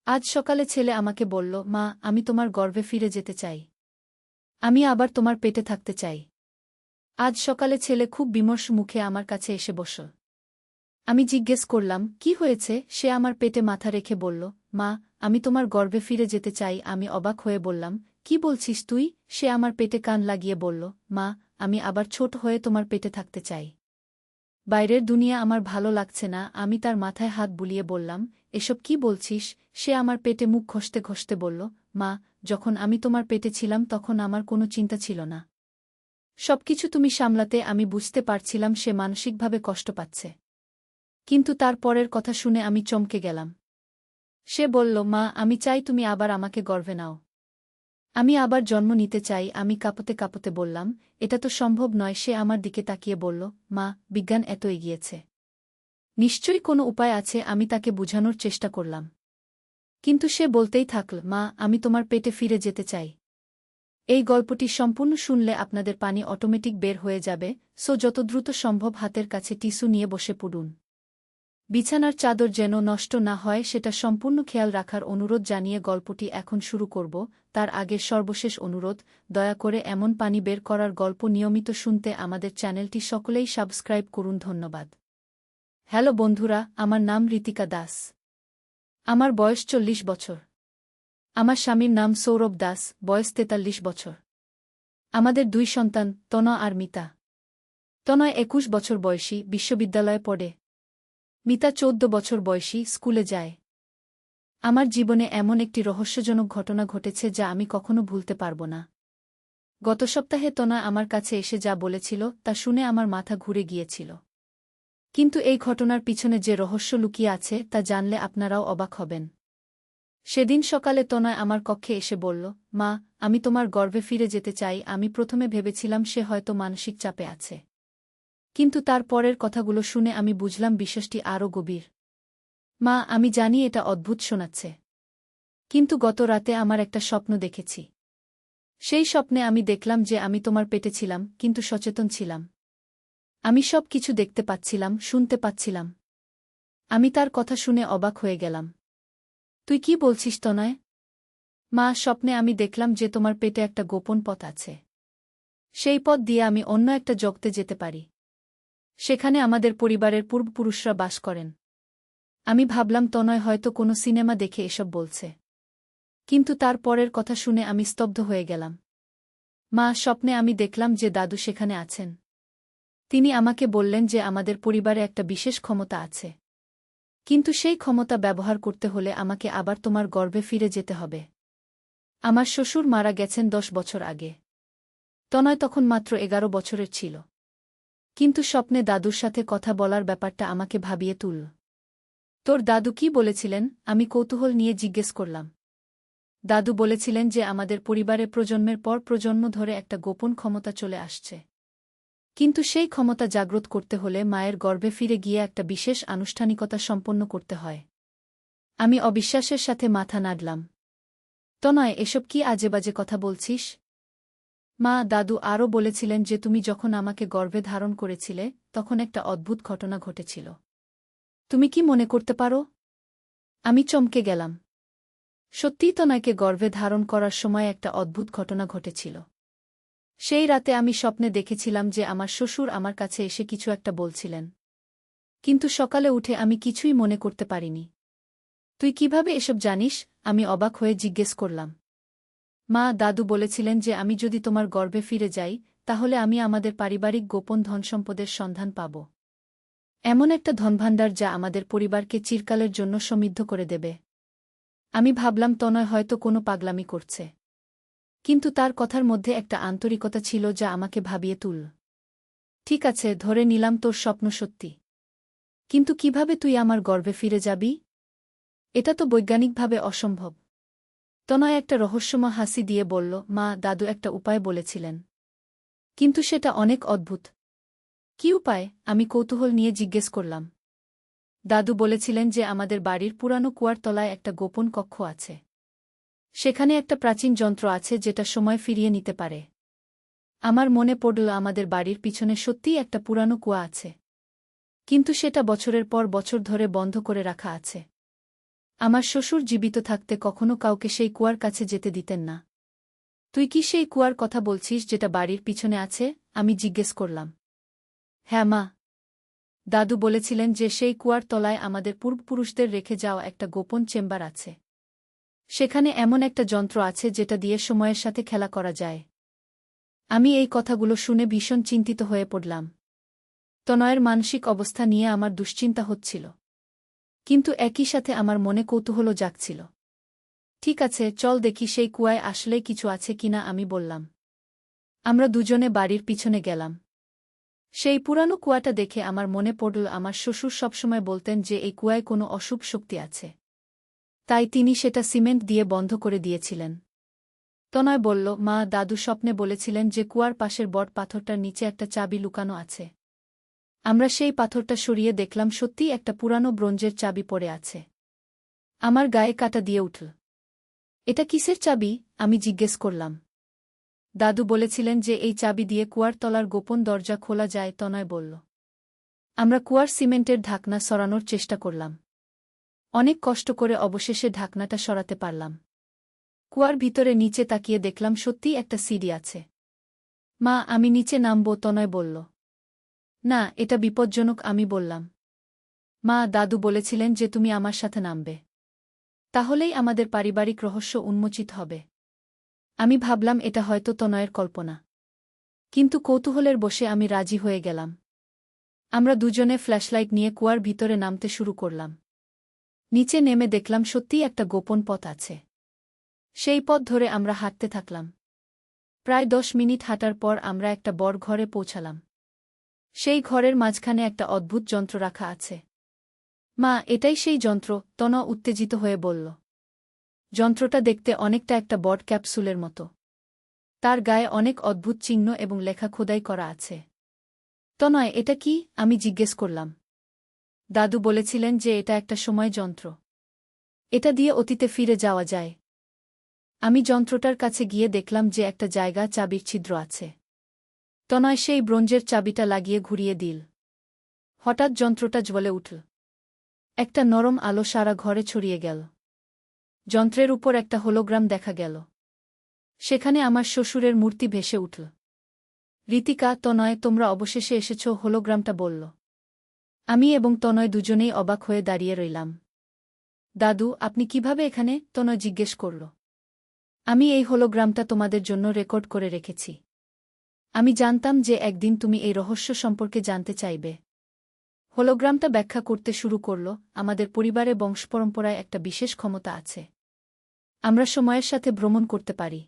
আজ সকালে ছেলে আমাকে বলল, মা, আমি তোমার গর্ভে ফিরে যেতে চাই। আমি আবার তোমার পেটে থাকতে চাই। আজ সকালে ছেলে খুব বিমর্ষ মুখে আমার কাছে এসে বসল। আমি জিজ্ঞেস করলাম, কি হয়েছে? সে আমার পেটে মাথা রেখে বলল, মা, আমি তোমার গর্ভে ফিরে যেতে চাই। আমি অবাক হয়ে বললাম, কি বলছিস তুই? সে আমার পেটে কান লাগিয়ে বলল, মা, আমি আবার ছোট হয়ে তোমার পেটে থাকতে চাই। বাইরের দুনিয়া আমার ভালো লাগছে না। আমি তার মাথায় হাত বুলিয়ে বললাম, এসব কি বলছিস? সে আমার পেটে মুখ ঘষতে ঘষতে বলল, মা, যখন আমি তোমার পেটে ছিলাম তখন আমার কোনো চিন্তা ছিল না। সবকিছু তুমি সামলাতে। আমি বুঝতে পারছিলাম সে মানসিকভাবে কষ্ট পাচ্ছে। কিন্তু তার পরের কথা শুনে আমি চমকে গেলাম। সে বলল, মা, আমি চাই তুমি আবার আমাকে গর্ভে নাও। আমি আবার জন্ম নিতে চাই। আমি কাঁপতে কাঁপতে বললাম, এটা তো সম্ভব নয়। সে আমার দিকে তাকিয়ে বলল, মা, বিজ্ঞান এত এগিয়েছে। নিশ্চয়ই কোনো উপায় আছে। আমি তাকে বুঝানোর চেষ্টা করলাম। কিন্তু সে বলতেই থাকল, মা, আমি তোমার পেটে ফিরে যেতে চাই। এই গল্পটি সম্পূর্ণ শুনলে আপনাদের পানি অটোমেটিক বের হয়ে যাবে, সো যত দ্রুত সম্ভব হাতের কাছে টিস্যু নিয়ে বসে পড়ুন। বিছানার চাদর যেন নষ্ট না হয় সেটা সম্পূর্ণ খেয়াল রাখার অনুরোধ জানিয়ে গল্পটি এখন শুরু করব। তার আগে সর্বশেষ অনুরোধ, দয়া করে এমন পানি বের করার গল্প নিয়মিত শুনতে আমাদের চ্যানেলটি সকলেই সাবস্ক্রাইব করুন। ধন্যবাদ। হ্যালো বন্ধুরা, আমার নাম ঋতিকা দাস। আমার বয়স 40 বছর। আমার স্বামীর নাম সৌরভ দাস, বয়স 43 বছর। আমাদের 2 সন্তান, তনয় আর মিতা। তনয় 21 বছর বয়সী, বিশ্ববিদ্যালয়ে পড়ে। মিতা 14 বছর বয়সী, স্কুলে যায়। আমার জীবনে এমন একটি রহস্যজনক ঘটনা ঘটেছে যা আমি কখনো ভুলতে পারব না। গত সপ্তাহে তনয় আমার কাছে এসে যা বলেছিল তা শুনে আমার মাথা ঘুরে গিয়েছিল। কিন্তু এই ঘটনার পিছনে যে রহস্য লুকিয়ে আছে তা জানলে আপনারাও অবাক হবেন। সেদিন সকালে তনয় আমার কক্ষে এসে বলল, মা, আমি তোমার গর্ভে ফিরে যেতে চাই। আমি প্রথমে ভেবেছিলাম সে হয়তো মানসিক চাপে আছে। কিন্তু তার পরের কথাগুলো শুনে আমি বুঝলাম বিষয়টি আরও গভীর। মা, আমি জানি এটা অদ্ভুত শোনাচ্ছে। কিন্তু গত রাতে আমার একটা স্বপ্ন দেখেছি। সেই স্বপ্নে আমি দেখলাম যে আমি তোমার পেটে ছিলাম, কিন্তু সচেতন ছিলাম। আমি সব কিছু দেখতে পাচ্ছিলাম, শুনতে পাচ্ছিলাম। আমি তার কথা শুনে অবাক হয়ে গেলাম। তুই কি বলছিস তনয়? মা, স্বপ্নে আমি দেখলাম যে তোমার পেটে একটা গোপন পথ আছে। সেই পথ দিয়ে আমি অন্য একটা জগতে যেতে পারি। সেখানে আমাদের পরিবারের পূর্বপুরুষরা বাস করেন। আমি ভাবলাম তনয় হয়তো কোনো সিনেমা দেখে এসব বলছে। কিন্তু তার পরের কথা শুনে আমি স্তব্ধ হয়ে গেলাম। মা, স্বপ্নে আমি দেখলাম যে দাদু সেখানে আছেন। তিনি আমাকে বললেন যে আমাদের পরিবারে একটা বিশেষ ক্ষমতা আছে। কিন্তু সেই ক্ষমতা ব্যবহার করতে হলে আমাকে আবার তোমার গর্ভে ফিরে যেতে হবে। আমার শ্বশুর মারা গেছেন 10 বছর আগে। তনয় তখন মাত্র 11 বছরের ছিল। কিন্তু স্বপ্নে দাদুর সাথে কথা বলার ব্যাপারটা আমাকে ভাবিয়ে তুলল। তোর দাদু কি বলেছিলেন? আমি কৌতূহল নিয়ে জিজ্ঞেস করলাম। দাদু বলেছিলেন যে আমাদের পরিবারে প্রজন্মের পর প্রজন্ম ধরে একটা গোপন ক্ষমতা চলে আসছে। কিন্তু সেই ক্ষমতা জাগ্রত করতে হলে মায়ের গর্ভে ফিরে গিয়ে একটা বিশেষ আনুষ্ঠানিকতা সম্পন্ন করতে হয়। আমি অবিশ্বাসের সাথে মাথা নাড়লাম। তনয়, এসব কি আজেবাজে কথা বলছিস? মা, দাদু আরও বলেছিলেন যে তুমি যখন আমাকে গর্ভে ধারণ করেছিলে তখন একটা অদ্ভুত ঘটনা ঘটেছিল। তুমি কি মনে করতে পারো? আমি চমকে গেলাম। সত্যিই তনয়কে গর্ভে ধারণ করার সময় একটা অদ্ভুত ঘটনা ঘটেছিল। সেই রাতে আমি স্বপ্নে দেখেছিলাম যে আমার শ্বশুর আমার কাছে এসে কিছু একটা বলছিলেন। কিন্তু সকালে উঠে আমি কিছুই মনে করতে পারিনি। তুই কিভাবে এসব জানিস? আমি অবাক হয়ে জিজ্ঞেস করলাম। মা, দাদু বলেছিলেন যে আমি যদি তোমার গর্ভে ফিরে যাই তাহলে আমি আমাদের পারিবারিক গোপন ধনসম্পদের সন্ধান পাব। এমন একটা ধনভাণ্ডার যা আমাদের পরিবারকে চিরকালের জন্য সমৃদ্ধ করে দেবে। আমি ভাবলাম তনয় হয়তো কোনো পাগলামি করছে। কিন্তু তার কথার মধ্যে একটা আন্তরিকতা ছিল যা আমাকে ভাবিয়ে তুলল। ঠিক আছে, ধরে নিলাম তোর স্বপ্ন সত্যি। কিন্তু কিভাবে তুই আমার গর্ভে ফিরে যাবি? এটা তো বৈজ্ঞানিকভাবে অসম্ভব। তনয় একটা রহস্যময় হাসি দিয়ে বলল, মা, দাদু একটা উপায় বলেছিলেন। কিন্তু সেটা অনেক অদ্ভুত। কি উপায়? আমি কৌতূহল নিয়ে জিজ্ঞেস করলাম। দাদু বলেছিলেন যে আমাদের বাড়ির পুরানো কুয়ার তলায় একটা গোপন কক্ষ আছে। সেখানে একটা প্রাচীন যন্ত্র আছে যেটা সময় ফিরিয়ে নিতে পারে। আমার মনে পড়ল আমাদের বাড়ির পিছনে সত্যিই একটা পুরানো কুয়া আছে। কিন্তু সেটা বছরের পর বছর ধরে বন্ধ করে রাখা আছে। আমার শ্বশুর জীবিত থাকতে কখনো কাউকে সেই কুয়ার কাছে যেতে দিতেন না। তুই কি সেই কুয়ার কথা বলছিস যেটা বাড়ির পিছনে আছে? আমি জিজ্ঞেস করলাম। হ্যাঁ মা। দাদু বলেছিলেন যে সেই কুয়ার তলায় আমাদের পূর্বপুরুষদের রেখে যাওয়া একটা গোপন চেম্বার আছে। সেখানে এমন একটা যন্ত্র আছে যেটা দিয়ে সময়ের সাথে খেলা করা যায়। আমি এই কথাগুলো শুনে ভীষণ চিন্তিত হয়ে পড়লাম। তনয়ের মানসিক অবস্থা নিয়ে আমার দুশ্চিন্তা হচ্ছিল। কিন্তু একই সাথে আমার মনে কৌতূহলও জাগছিল। ঠিক আছে, চল দেখি সেই কুয়ায় আসলেই কিছু আছে কিনা, আমি বললাম। আমরা দুজনে বাড়ির পিছনে গেলাম। সেই পুরানো কুয়াটা দেখে আমার মনে পড়ল আমার শ্বশুর সবসময় বলতেন যে এই কুয়ায় কোনো অশুভ শক্তি আছে। তাই তিনি সেটা সিমেন্ট দিয়ে বন্ধ করে দিয়েছিলেন। তনয় বলল, মা, দাদু স্বপ্নে বলেছিলেন যে কুয়ার পাশের বট পাথরটার নিচে একটা চাবি লুকানো আছে। আমরা সেই পাথরটা সরিয়ে দেখলাম সত্যিই একটা পুরানো ব্রোঞ্জের চাবি পড়ে আছে। আমার গায়ে কাঁটা দিয়ে উঠল। এটা কিসের চাবি? আমি জিজ্ঞেস করলাম। দাদু বলেছিলেন যে এই চাবি দিয়ে কুয়ার তলার গোপন দরজা খোলা যায়, তনয় বলল। আমরা কুয়ার সিমেন্টের ঢাকনা সরানোর চেষ্টা করলাম। অনেক কষ্ট করে অবশেষে ঢাকনাটা সরাতে পারলাম। কুয়ার ভিতরে নিচে তাকিয়ে দেখলাম সত্যিই একটা সিঁড়ি আছে। মা, আমি নিচে নামব, তনয় বলল। না, এটা বিপজ্জনক, আমি বললাম। মা, দাদু বলেছিলেন যে তুমি আমার সাথে নামবে। তাহলেই আমাদের পারিবারিক রহস্য উন্মোচিত হবে। আমি ভাবলাম এটা হয়তো তনয়ের কল্পনা। কিন্তু কৌতূহলের বশে আমি রাজি হয়ে গেলাম। আমরা দুজনে ফ্ল্যাশলাইট নিয়ে কুয়ার ভিতরে নামতে শুরু করলাম। নিচে নেমে দেখলাম সত্যিই একটা গোপন পথ আছে। সেই পথ ধরে আমরা হাঁটতে থাকলাম। প্রায় 10 মিনিট হাঁটার পর আমরা একটা বড় ঘরে পৌঁছালাম। সেই ঘরের মাঝখানে একটা অদ্ভুত যন্ত্র রাখা আছে। মা, এটাই সেই যন্ত্র, তনয় উত্তেজিত হয়ে বলল। যন্ত্রটা দেখতে অনেকটা একটা বড ক্যাপসুলের মতো। তার গায়ে অনেক অদ্ভুত চিহ্ন এবং লেখা খোদাই করা আছে। তনয়, এটা কি? আমি জিজ্ঞেস করলাম। দাদু বলেছিলেন যে এটা একটা সময় যন্ত্র। এটা দিয়ে অতীতে ফিরে যাওয়া যায়। আমি যন্ত্রটার কাছে গিয়ে দেখলাম যে একটা জায়গা চাবির ছিদ্র আছে। তনয় সেই ব্রোঞ্জের চাবিটা লাগিয়ে ঘুরিয়ে দিল। হঠাৎ যন্ত্রটা জ্বলে উঠল। একটা নরম আলো সারা ঘরে ছড়িয়ে গেল। যন্ত্রের উপর একটা হোলোগ্রাম দেখা গেল। সেখানে আমার শ্বশুরের মূর্তি ভেসে উঠল। ঋতিকা, তনয়, তোমরা অবশেষে এসেছ, হোলোগ্রামটা বলল। আমি এবং তনয় দুজনেই অবাক হয়ে দাঁড়িয়ে রইলাম। দাদু, আপনি কিভাবে এখানে? তনয় জিজ্ঞেস করল। আমি এই হোলোগ্রামটা তোমাদের জন্য রেকর্ড করে রেখেছি। আমি জানতাম যে একদিন তুমি এই রহস্য সম্পর্কে জানতে চাইবে। হোলোগ্রামটা ব্যাখ্যা করতে শুরু করল, আমাদের পরিবারে বংশপরম্পরায় একটা বিশেষ ক্ষমতা আছে। আমরা সময়ের সাথে ভ্রমণ করতে পারি।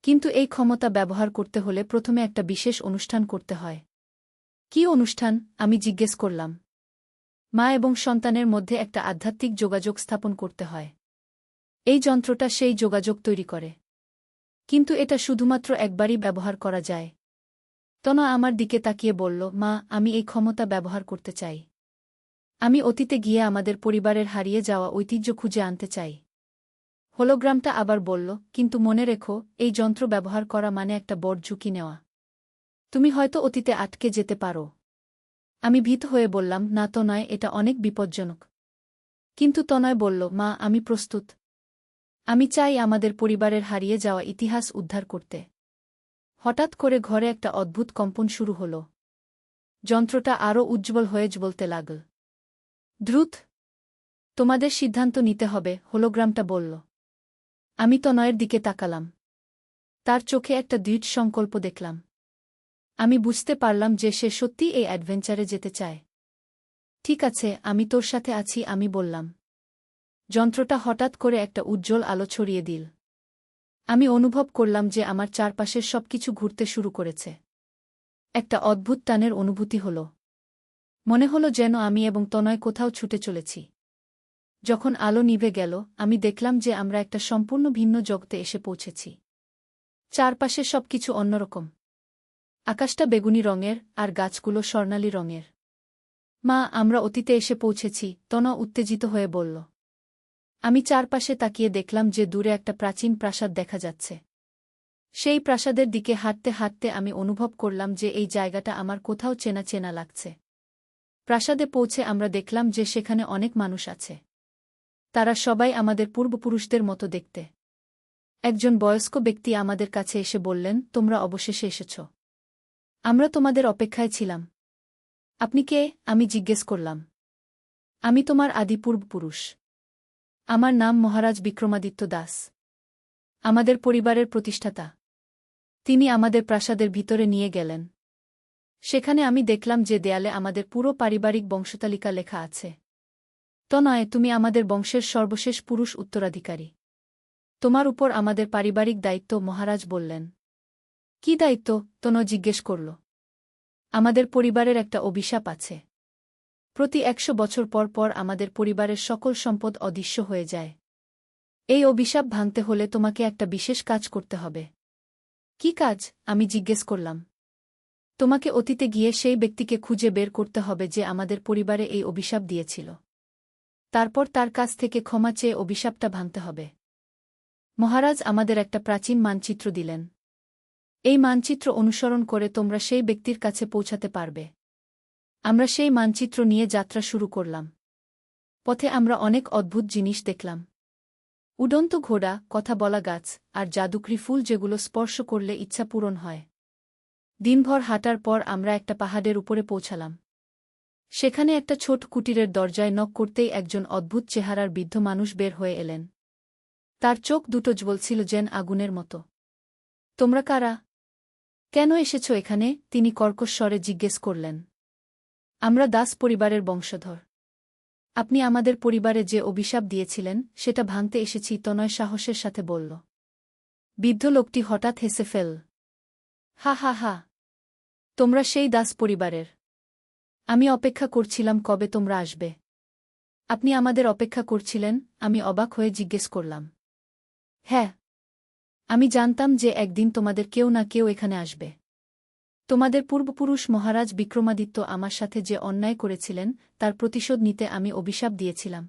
কিন্তু এই ক্ষমতা ব্যবহার করতে হলে প্রথমে একটা বিশেষ অনুষ্ঠান করতে হয়। কী অনুষ্ঠান? আমি জিজ্ঞেস করলাম। মা এবং সন্তানের মধ্যে একটা আধ্যাত্মিক যোগাযোগ স্থাপন করতে হয়। এই যন্ত্রটা সেই যোগাযোগ তৈরি করে। কিন্তু এটা শুধুমাত্র একবারই ব্যবহার করা যায়। তনয় আমার দিকে তাকিয়ে বলল, মা, আমি এই ক্ষমতা ব্যবহার করতে চাই। আমি অতীতে গিয়ে আমাদের পরিবারের হারিয়ে যাওয়া ঐতিহ্য খুঁজে আনতে চাই। হোলোগ্রামটা আবার বলল, কিন্তু মনে রেখো, এই যন্ত্র ব্যবহার করা মানে একটা বড় ঝুঁকি নেওয়া। তুমি হয়তো অতীতে আটকে যেতে পারো। আমি ভীত হয়ে বললাম, না তনয়, এটা অনেক বিপজ্জনক। কিন্তু তনয় বলল, মা, আমি প্রস্তুত। আমি চাই আমাদের পরিবারের হারিয়ে যাওয়া ইতিহাস উদ্ধার করতে। হঠাৎ করে ঘরে একটা অদ্ভুত কম্পন শুরু হল। যন্ত্রটা আরও উজ্জ্বল হয়ে জ্বলতে লাগল। দ্রুত! তোমাদের সিদ্ধান্ত নিতে হবে, হোলোগ্রামটা বলল। আমি তনয়ের দিকে তাকালাম। তার চোখে একটা দৃঢ় সংকল্প দেখলাম। আমি বুঝতে পারলাম যে সে সত্যিই এই অ্যাডভেঞ্চারে যেতে চায়। ঠিক আছে, আমি তোর সাথে আছি, আমি বললাম। যন্ত্রটা হঠাৎ করে একটা উজ্জ্বল আলো ছড়িয়ে দিল। আমি অনুভব করলাম যে আমার চারপাশের সবকিছু ঘুরতে শুরু করেছে। একটা অদ্ভুত টানের অনুভূতি হল। মনে হল যেন আমি এবং তনয় কোথাও ছুটে চলেছি। যখন আলো নিভে গেল, আমি দেখলাম যে আমরা একটা সম্পূর্ণ ভিন্ন জগতে এসে পৌঁছেছি। চারপাশে সবকিছু অন্যরকম। আকাশটা বেগুনি রঙের, আর গাছগুলো স্বর্ণালী রঙের। মা, আমরা অতীতে এসে পৌঁছেছি, তনয় উত্তেজিত হয়ে বলল। আমি চারপাশে তাকিয়ে দেখলাম যে দূরে একটা প্রাচীন প্রাসাদ দেখা যাচ্ছে। সেই প্রাসাদের দিকে হাঁটতে হাঁটতে আমি অনুভব করলাম যে এই জায়গাটা আমার কোথাও চেনা চেনা লাগছে। প্রাসাদে পৌঁছে আমরা দেখলাম যে সেখানে অনেক মানুষ আছে। তারা সবাই আমাদের পূর্বপুরুষদের মতো দেখতে। একজন বয়স্ক ব্যক্তি আমাদের কাছে এসে বললেন, তোমরা অবশেষে এসেছ। আমরা তোমাদের অপেক্ষায় ছিলাম। আপনি কে? আমি জিজ্ঞেস করলাম। আমি তোমার আদি পূর্বপুরুষ। আমার নাম মহারাজ বিক্রমাদিত্য দাস। আমাদের পরিবারের প্রতিষ্ঠাতা। তিনি আমাদের প্রাসাদের ভিতরে নিয়ে গেলেন। সেখানে আমি দেখলাম যে দেয়ালে আমাদের পুরো পারিবারিক বংশতালিকা লেখা আছে। তনয়, তুমি আমাদের বংশের সর্বশেষ পুরুষ উত্তরাধিকারী। তোমার উপর আমাদের পারিবারিক দায়িত্ব, মহারাজ বললেন। কি দায়িত্ব? তনয় জিজ্ঞেস করল। আমাদের পরিবারের একটা অভিশাপ আছে। প্রতি ১০০ বছর পর পর আমাদের পরিবারের সকল সম্পদ অদৃশ্য হয়ে যায়। এই অভিশাপ ভাঙতে হলে তোমাকে একটা বিশেষ কাজ করতে হবে। কি কাজ? আমি জিজ্ঞেস করলাম। তোমাকে অতীতে গিয়ে সেই ব্যক্তিকে খুঁজে বের করতে হবে যে আমাদের পরিবারে এই অভিশাপ দিয়েছিল। তারপর তার কাছ থেকে ক্ষমা চেয়ে অভিশাপটা ভাঙতে হবে। মহারাজ আমাদের একটা প্রাচীন মানচিত্র দিলেন। এই মানচিত্র অনুসরণ করে তোমরা সেই ব্যক্তির কাছে পৌঁছাতে পারবে। আমরা সেই মানচিত্র নিয়ে যাত্রা শুরু করলাম। পথে আমরা অনেক অদ্ভুত জিনিস দেখলাম। উড়ন্ত ঘোড়া, কথা বলা গাছ, আর জাদুকরি ফুল যেগুলো স্পর্শ করলে ইচ্ছা পূরণ হয়। দিনভর হাঁটার পর আমরা একটা পাহাড়ের উপরে পৌঁছালাম। সেখানে একটা ছোট কুটিরের দরজায় নক করতেই একজন অদ্ভুত চেহারার বৃদ্ধ মানুষ বের হয়ে এলেন। তার চোখ দুটো জ্বলছিল যেন আগুনের মতো। তোমরা কারা? কেন এসেছ এখানে? তিনি কর্কশ স্বরে জিজ্ঞেস করলেন। আমরা দাস পরিবারের বংশধর। আপনি আমাদের পরিবারে যে অভিশাপ দিয়েছিলেন সেটা ভাঙতে এসেছি, তনয় সাহসের সাথে বলল। বৃদ্ধ লোকটি হঠাৎ হেসে ফেল। হা হা হা, তোমরা সেই দাস পরিবারের। আমি অপেক্ষা করছিলাম কবে তোমরা আসবে। আপনি আমাদের অপেক্ষা করছিলেন? আমি অবাক হয়ে জিজ্ঞেস করলাম। হ্যাঁ, আমি জানতাম যে একদিন তোমাদের কেউ না কেউ এখানে আসবে। তোমাদের পূর্বপুরুষ মহারাজ বিক্রমাদিত্য আমার সাথে যে অন্যায় করেছিলেন তার প্রতিশোধ নিতে আমি অভিশাপ দিয়েছিলাম।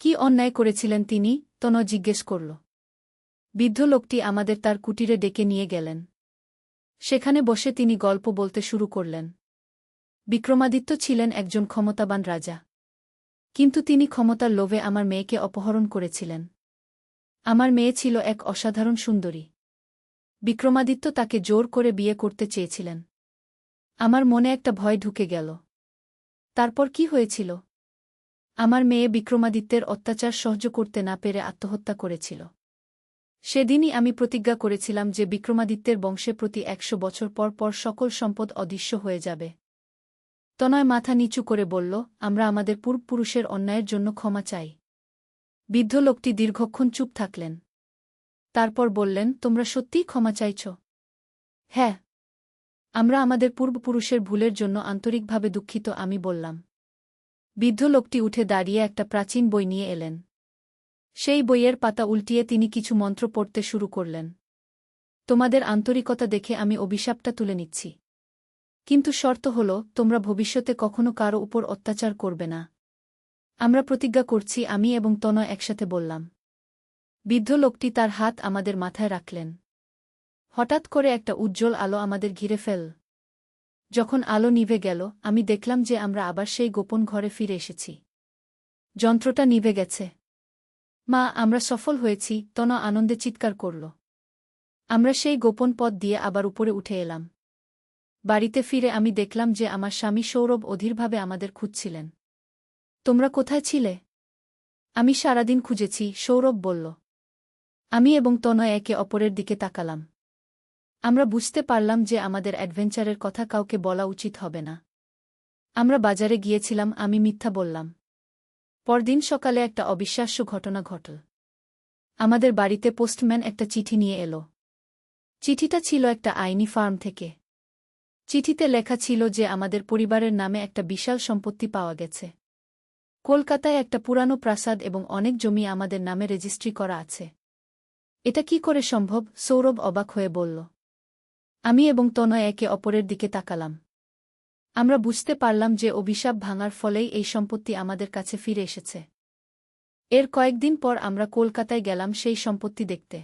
কি অন্যায় করেছিলেন তিনি? তনয় জিজ্ঞেস করল। বৃদ্ধ লোকটি আমাদের তার কুটিরে ডেকে নিয়ে গেলেন। সেখানে বসে তিনি গল্প বলতে শুরু করলেন। বিক্রমাদিত্য ছিলেন একজন ক্ষমতাবান রাজা। কিন্তু তিনি ক্ষমতার লোভে আমার মেয়েকে অপহরণ করেছিলেন। আমার মেয়ে ছিল এক অসাধারণ সুন্দরী। বিক্রমাদিত্য তাকে জোর করে বিয়ে করতে চেয়েছিলেন। আমার মনে একটা ভয় ঢুকে গেল। তারপর কি হয়েছিল? আমার মেয়ে বিক্রমাদিত্যের অত্যাচার সহ্য করতে না পেরে আত্মহত্যা করেছিল। সেদিনই আমি প্রতিজ্ঞা করেছিলাম যে বিক্রমাদিত্যের বংশে প্রতি ১০০ বছর পর পর সকল সম্পদ অদৃশ্য হয়ে যাবে। তনয় মাথা নিচু করে বলল, আমরা আমাদের পূর্বপুরুষের অন্যায়ের জন্য ক্ষমা চাই। বৃদ্ধ লোকটি দীর্ঘক্ষণ চুপ থাকলেন। তারপর বললেন, তোমরা সত্যিই ক্ষমা চাইছ? হ্যাঁ, আমরা আমাদের পূর্বপুরুষের ভুলের জন্য আন্তরিকভাবে দুঃখিত, আমি বললাম। বৃদ্ধ লোকটি উঠে দাঁড়িয়ে একটা প্রাচীন বই নিয়ে এলেন। সেই বইয়ের পাতা উল্টিয়ে তিনি কিছু মন্ত্র পড়তে শুরু করলেন। তোমাদের আন্তরিকতা দেখে আমি অভিশাপটা তুলে নিচ্ছি। কিন্তু শর্ত হল, তোমরা ভবিষ্যতে কখনো কারো উপর অত্যাচার করবে না। আমরা প্রতিজ্ঞা করছি, আমি এবং তনয় একসাথে বললাম। বৃদ্ধ লোকটি তার হাত আমাদের মাথায় রাখলেন। হঠাৎ করে একটা উজ্জ্বল আলো আমাদের ঘিরে ফেল। যখন আলো নিভে গেল, আমি দেখলাম যে আমরা আবার সেই গোপন ঘরে ফিরে এসেছি। যন্ত্রটা নিভে গেছে। মা, আমরা সফল হয়েছি, তনয় আনন্দে চিৎকার করল। আমরা সেই গোপন পথ দিয়ে আবার উপরে উঠে এলাম। বাড়িতে ফিরে আমি দেখলাম যে আমার স্বামী সৌরভ অধীরভাবে আমাদের খুঁজছিলেন। তোমরা কোথায় ছিলে? আমি সারাদিন খুঁজেছি, সৌরভ বলল। আমি এবং তনয় একে অপরের দিকে তাকালাম। আমরা বুঝতে পারলাম যে আমাদের অ্যাডভেঞ্চারের কথা কাউকে বলা উচিত হবে না। আমরা বাজারে গিয়েছিলাম, আমি মিথ্যা বললাম। পরদিন সকালে একটা অবিশ্বাস্য ঘটনা ঘটল। আমাদের বাড়িতে পোস্টম্যান একটা চিঠি নিয়ে এলো। চিঠিটা ছিল একটা আইনি ফার্ম থেকে। চিঠিতে লেখা ছিল যে আমাদের পরিবারের নামে একটা বিশাল সম্পত্তি পাওয়া গেছে। কলকাতায় একটা পুরানো প্রাসাদ এবং অনেক জমি আমাদের নামে রেজিস্ট্রি করা আছে। এটা কি করে সম্ভব? সৌরভ অবাক হয়ে বলল। আমি এবং তনয় একে অপরের দিকে তাকালাম। আমরা বুঝতে পারলাম যে অভিশাপ ভাঙার ফলেই এই সম্পত্তি আমাদের কাছে ফিরে এসেছে। এর কয়েকদিন পর আমরা কলকাতায় গেলাম সেই সম্পত্তি দেখতে।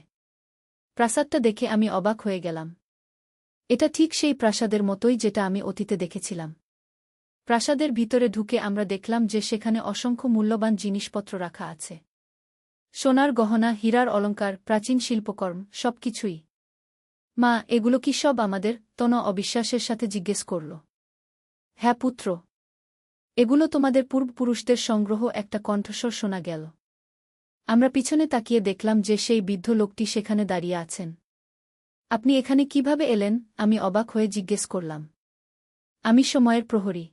প্রাসাদটা দেখে আমি অবাক হয়ে গেলাম। এটা ঠিক সেই প্রাসাদের মতোই যেটা আমি অতীতে দেখেছিলাম। প্রাসাদের ভিতরে ঢুকে আমরা দেখলাম যে সেখানে অসংখ্য মূল্যবান জিনিসপত্র রাখা আছে। সোনার গহনা, হীরার অলংকার, প্রাচীন শিল্পকর্ম, সবকিছুই। মা, এগুলো কি সব আমাদের? তনয় অবিশ্বাসের সাথে জিজ্ঞেস করল। হ্যাঁ পুত্র, এগুলো তোমাদের পূর্বপুরুষদের সংগ্রহ, একটা কণ্ঠস্বর শোনা গেল। আমরা পিছনে তাকিয়ে দেখলাম যে সেই বৃদ্ধ লোকটি সেখানে দাঁড়িয়ে আছেন। আপনি এখানে কিভাবে এলেন? আমি অবাক হয়ে জিজ্ঞেস করলাম। আমি সময়ের প্রহরী।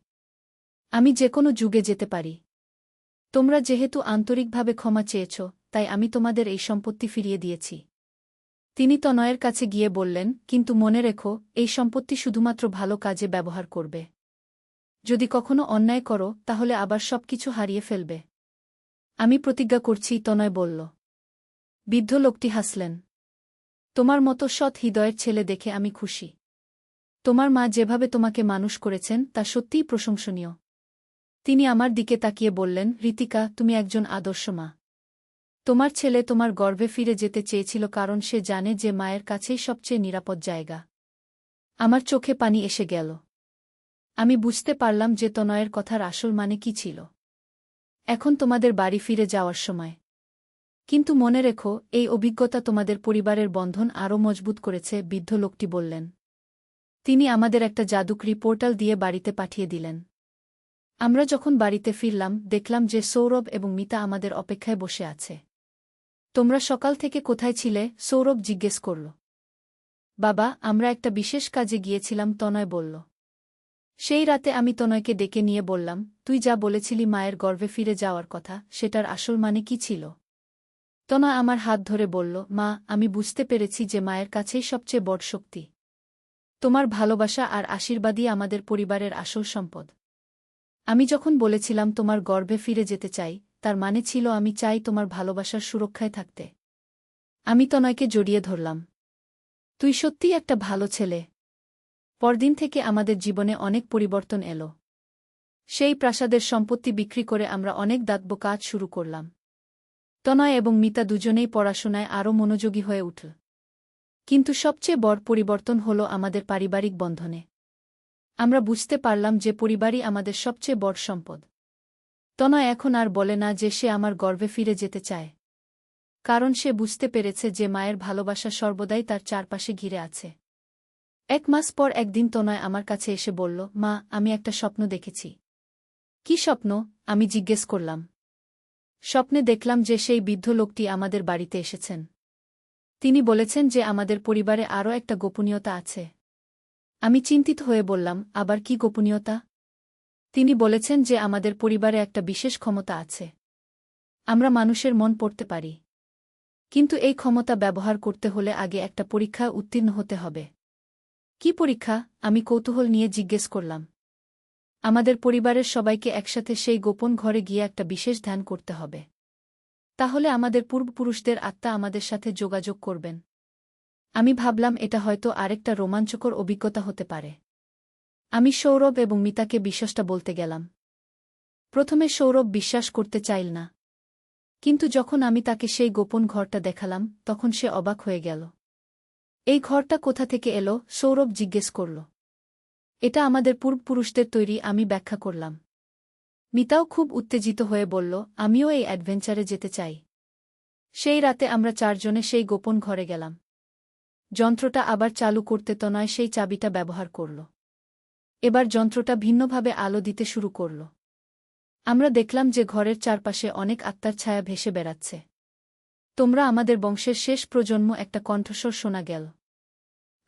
আমি যে কোনো যুগে যেতে পারি। তোমরা যেহেতু আন্তরিকভাবে ক্ষমা চেয়েছ, তাই আমি তোমাদের এই সম্পত্তি ফিরিয়ে দিয়েছি। তিনি তনয়ের কাছে গিয়ে বললেন, কিন্তু মনে রেখো, এই সম্পত্তি শুধুমাত্র ভালো কাজে ব্যবহার করবে। যদি কখনো অন্যায় করো, তাহলে আবার সবকিছু হারিয়ে ফেলবে। আমি প্রতিজ্ঞা করছি, তনয় বলল। বৃদ্ধ লোকটি হাসলেন। তোমার মতো সৎ হৃদয়ের ছেলে দেখে আমি খুশি। তোমার মা যেভাবে তোমাকে মানুষ করেছেন তা সত্যিই প্রশংসনীয়। তিনি আমার দিকে তাকিয়ে বললেন, ঋতিকা, তুমি একজন আদর্শ মা। তোমার ছেলে তোমার গর্ভে ফিরে যেতে চেয়েছিল কারণ সে জানে যে মায়ের কাছেই সবচেয়ে নিরাপদ জায়গা। আমার চোখে পানি এসে গেল। আমি বুঝতে পারলাম যে তনয়ের কথার আসল মানে কি ছিল। এখন তোমাদের বাড়ি ফিরে যাওয়ার সময়। কিন্তু মনে রেখো, এই অভিজ্ঞতা তোমাদের পরিবারের বন্ধন আরও মজবুত করেছে, বৃদ্ধ লোকটি বললেন। তিনি আমাদের একটা জাদুকরি পোর্টাল দিয়ে বাড়িতে পাঠিয়ে দিলেন। আমরা যখন বাড়িতে ফিরলাম, দেখলাম যে সৌরভ এবং মিতা আমাদের অপেক্ষায় বসে আছে। তোমরা সকাল থেকে কোথায় ছিলে? সৌরভ জিজ্ঞেস করল। বাবা, আমরা একটা বিশেষ কাজে গিয়েছিলাম, তনয় বলল। সেই রাতে আমি তনয়কে ডেকে নিয়ে বললাম, তুই যা বলেছিলি মায়ের গর্ভে ফিরে যাওয়ার কথা, সেটার আসল মানে কি ছিল? তনয় আমার হাত ধরে বলল, মা, আমি বুঝতে পেরেছি যে মায়ের কাছেই সবচেয়ে বড় শক্তি। তোমার ভালোবাসা আর আশীর্বাদই আমাদের পরিবারের আসল সম্পদ। আমি যখন বলেছিলাম তোমার গর্ভে ফিরে যেতে চাই, তার মানে ছিল আমি চাই তোমার ভালোবাসার সুরক্ষায় থাকতে। আমি তনয়কে জড়িয়ে ধরলাম। তুই সত্যিই একটা ভালো ছেলে। পরদিন থেকে আমাদের জীবনে অনেক পরিবর্তন এলো। সেই প্রাসাদের সম্পত্তি বিক্রি করে আমরা অনেক দাতব্য কাজ শুরু করলাম। তনয় এবং মিতা দুজনেই পড়াশোনায় আরও মনোযোগী হয়ে উঠল। কিন্তু সবচেয়ে বড় পরিবর্তন হল আমাদের পারিবারিক বন্ধনে। আমরা বুঝতে পারলাম যে পরিবারই আমাদের সবচেয়ে বড় সম্পদ। তনয় এখন আর বলে না যে সে আমার গর্ভে ফিরে যেতে চায়। কারণ সে বুঝতে পেরেছে যে মায়ের ভালোবাসা সর্বদাই তার চারপাশে ঘিরে আছে। 1 মাস পর একদিন তনয় আমার কাছে এসে বলল, মা, আমি একটা স্বপ্ন দেখেছি। কি স্বপ্ন? আমি জিজ্ঞেস করলাম। স্বপ্নে দেখলাম যে সেই বৃদ্ধ লোকটি আমাদের বাড়িতে এসেছেন। তিনি বলেছেন যে আমাদের পরিবারে আরও একটা গোপনীয়তা আছে। আমি চিন্তিত হয়ে বললাম, আবার কি গোপনীয়তা? তিনি বলেছেন যে আমাদের পরিবারে একটা বিশেষ ক্ষমতা আছে। আমরা মানুষের মন পড়তে পারি। কিন্তু এই ক্ষমতা ব্যবহার করতে হলে আগে একটা পরীক্ষায় উত্তীর্ণ হতে হবে। কি পরীক্ষা? আমি কৌতূহল নিয়ে জিজ্ঞেস করলাম। আমাদের পরিবারের সবাইকে একসাথে সেই গোপন ঘরে গিয়ে একটা বিশেষ ধ্যান করতে হবে। তাহলে আমাদের পূর্বপুরুষদের আত্মা আমাদের সাথে যোগাযোগ করবেন। আমি ভাবলাম এটা হয়তো আরেকটা রোমাঞ্চকর অভিজ্ঞতা হতে পারে। আমি সৌরভ এবং মিতাকে বিষয়টা বলতে গেলাম। প্রথমে সৌরভ বিশ্বাস করতে চাইল না। কিন্তু যখন আমি তাকে সেই গোপন ঘরটা দেখালাম, তখন সে অবাক হয়ে গেল। এই ঘরটা কোথা থেকে এলো? সৌরভ জিজ্ঞেস করল। এটা আমাদের পূর্বপুরুষদের তৈরি, আমি ব্যাখ্যা করলাম। মিতাও খুব উত্তেজিত হয়ে বলল, আমিও এই অ্যাডভেঞ্চারে যেতে চাই। সেই রাতে আমরা 4 জনে সেই গোপন ঘরে গেলাম। যন্ত্রটা আবার চালু করতে তনয় সেই চাবিটা ব্যবহার করল। এবার যন্ত্রটা ভিন্নভাবে আলো দিতে শুরু করল। আমরা দেখলাম যে ঘরের চারপাশে অনেক আত্মার ছায়া ভেসে বেড়াচ্ছে। তোমরা আমাদের বংশের শেষ প্রজন্ম, একটা কণ্ঠস্বর শোনা গেল।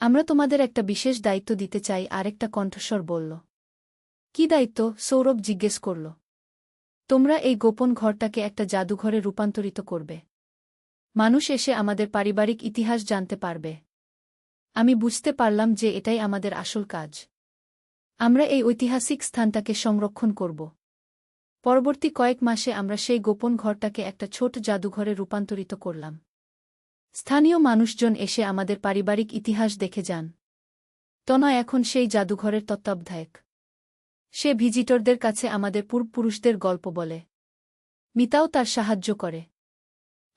আমরা তোমাদের একটা বিশেষ দায়িত্ব দিতে চাই, আরেকটা কণ্ঠস্বর বলল। কি দায়িত্ব? সৌরভ জিজ্ঞেস করল। তোমরা এই গোপন ঘরটাকে একটা জাদুঘরে রূপান্তরিত করবে। মানুষ এসে আমাদের পারিবারিক ইতিহাস জানতে পারবে। আমি বুঝতে পারলাম যে এটাই আমাদের আসল কাজ। আমরা এই ঐতিহাসিক স্থানটাকে সংরক্ষণ করব। পরবর্তী কয়েক মাসে আমরা সেই গোপন ঘরটাকে একটা ছোট জাদুঘরে রূপান্তরিত করলাম। স্থানীয় মানুষজন এসে আমাদের পারিবারিক ইতিহাস দেখে যান। তনয় এখন সেই জাদুঘরের তত্ত্বাবধায়ক। সে ভিজিটরদের কাছে আমাদের পূর্বপুরুষদের গল্প বলে। মিতাও তার সাহায্য করে।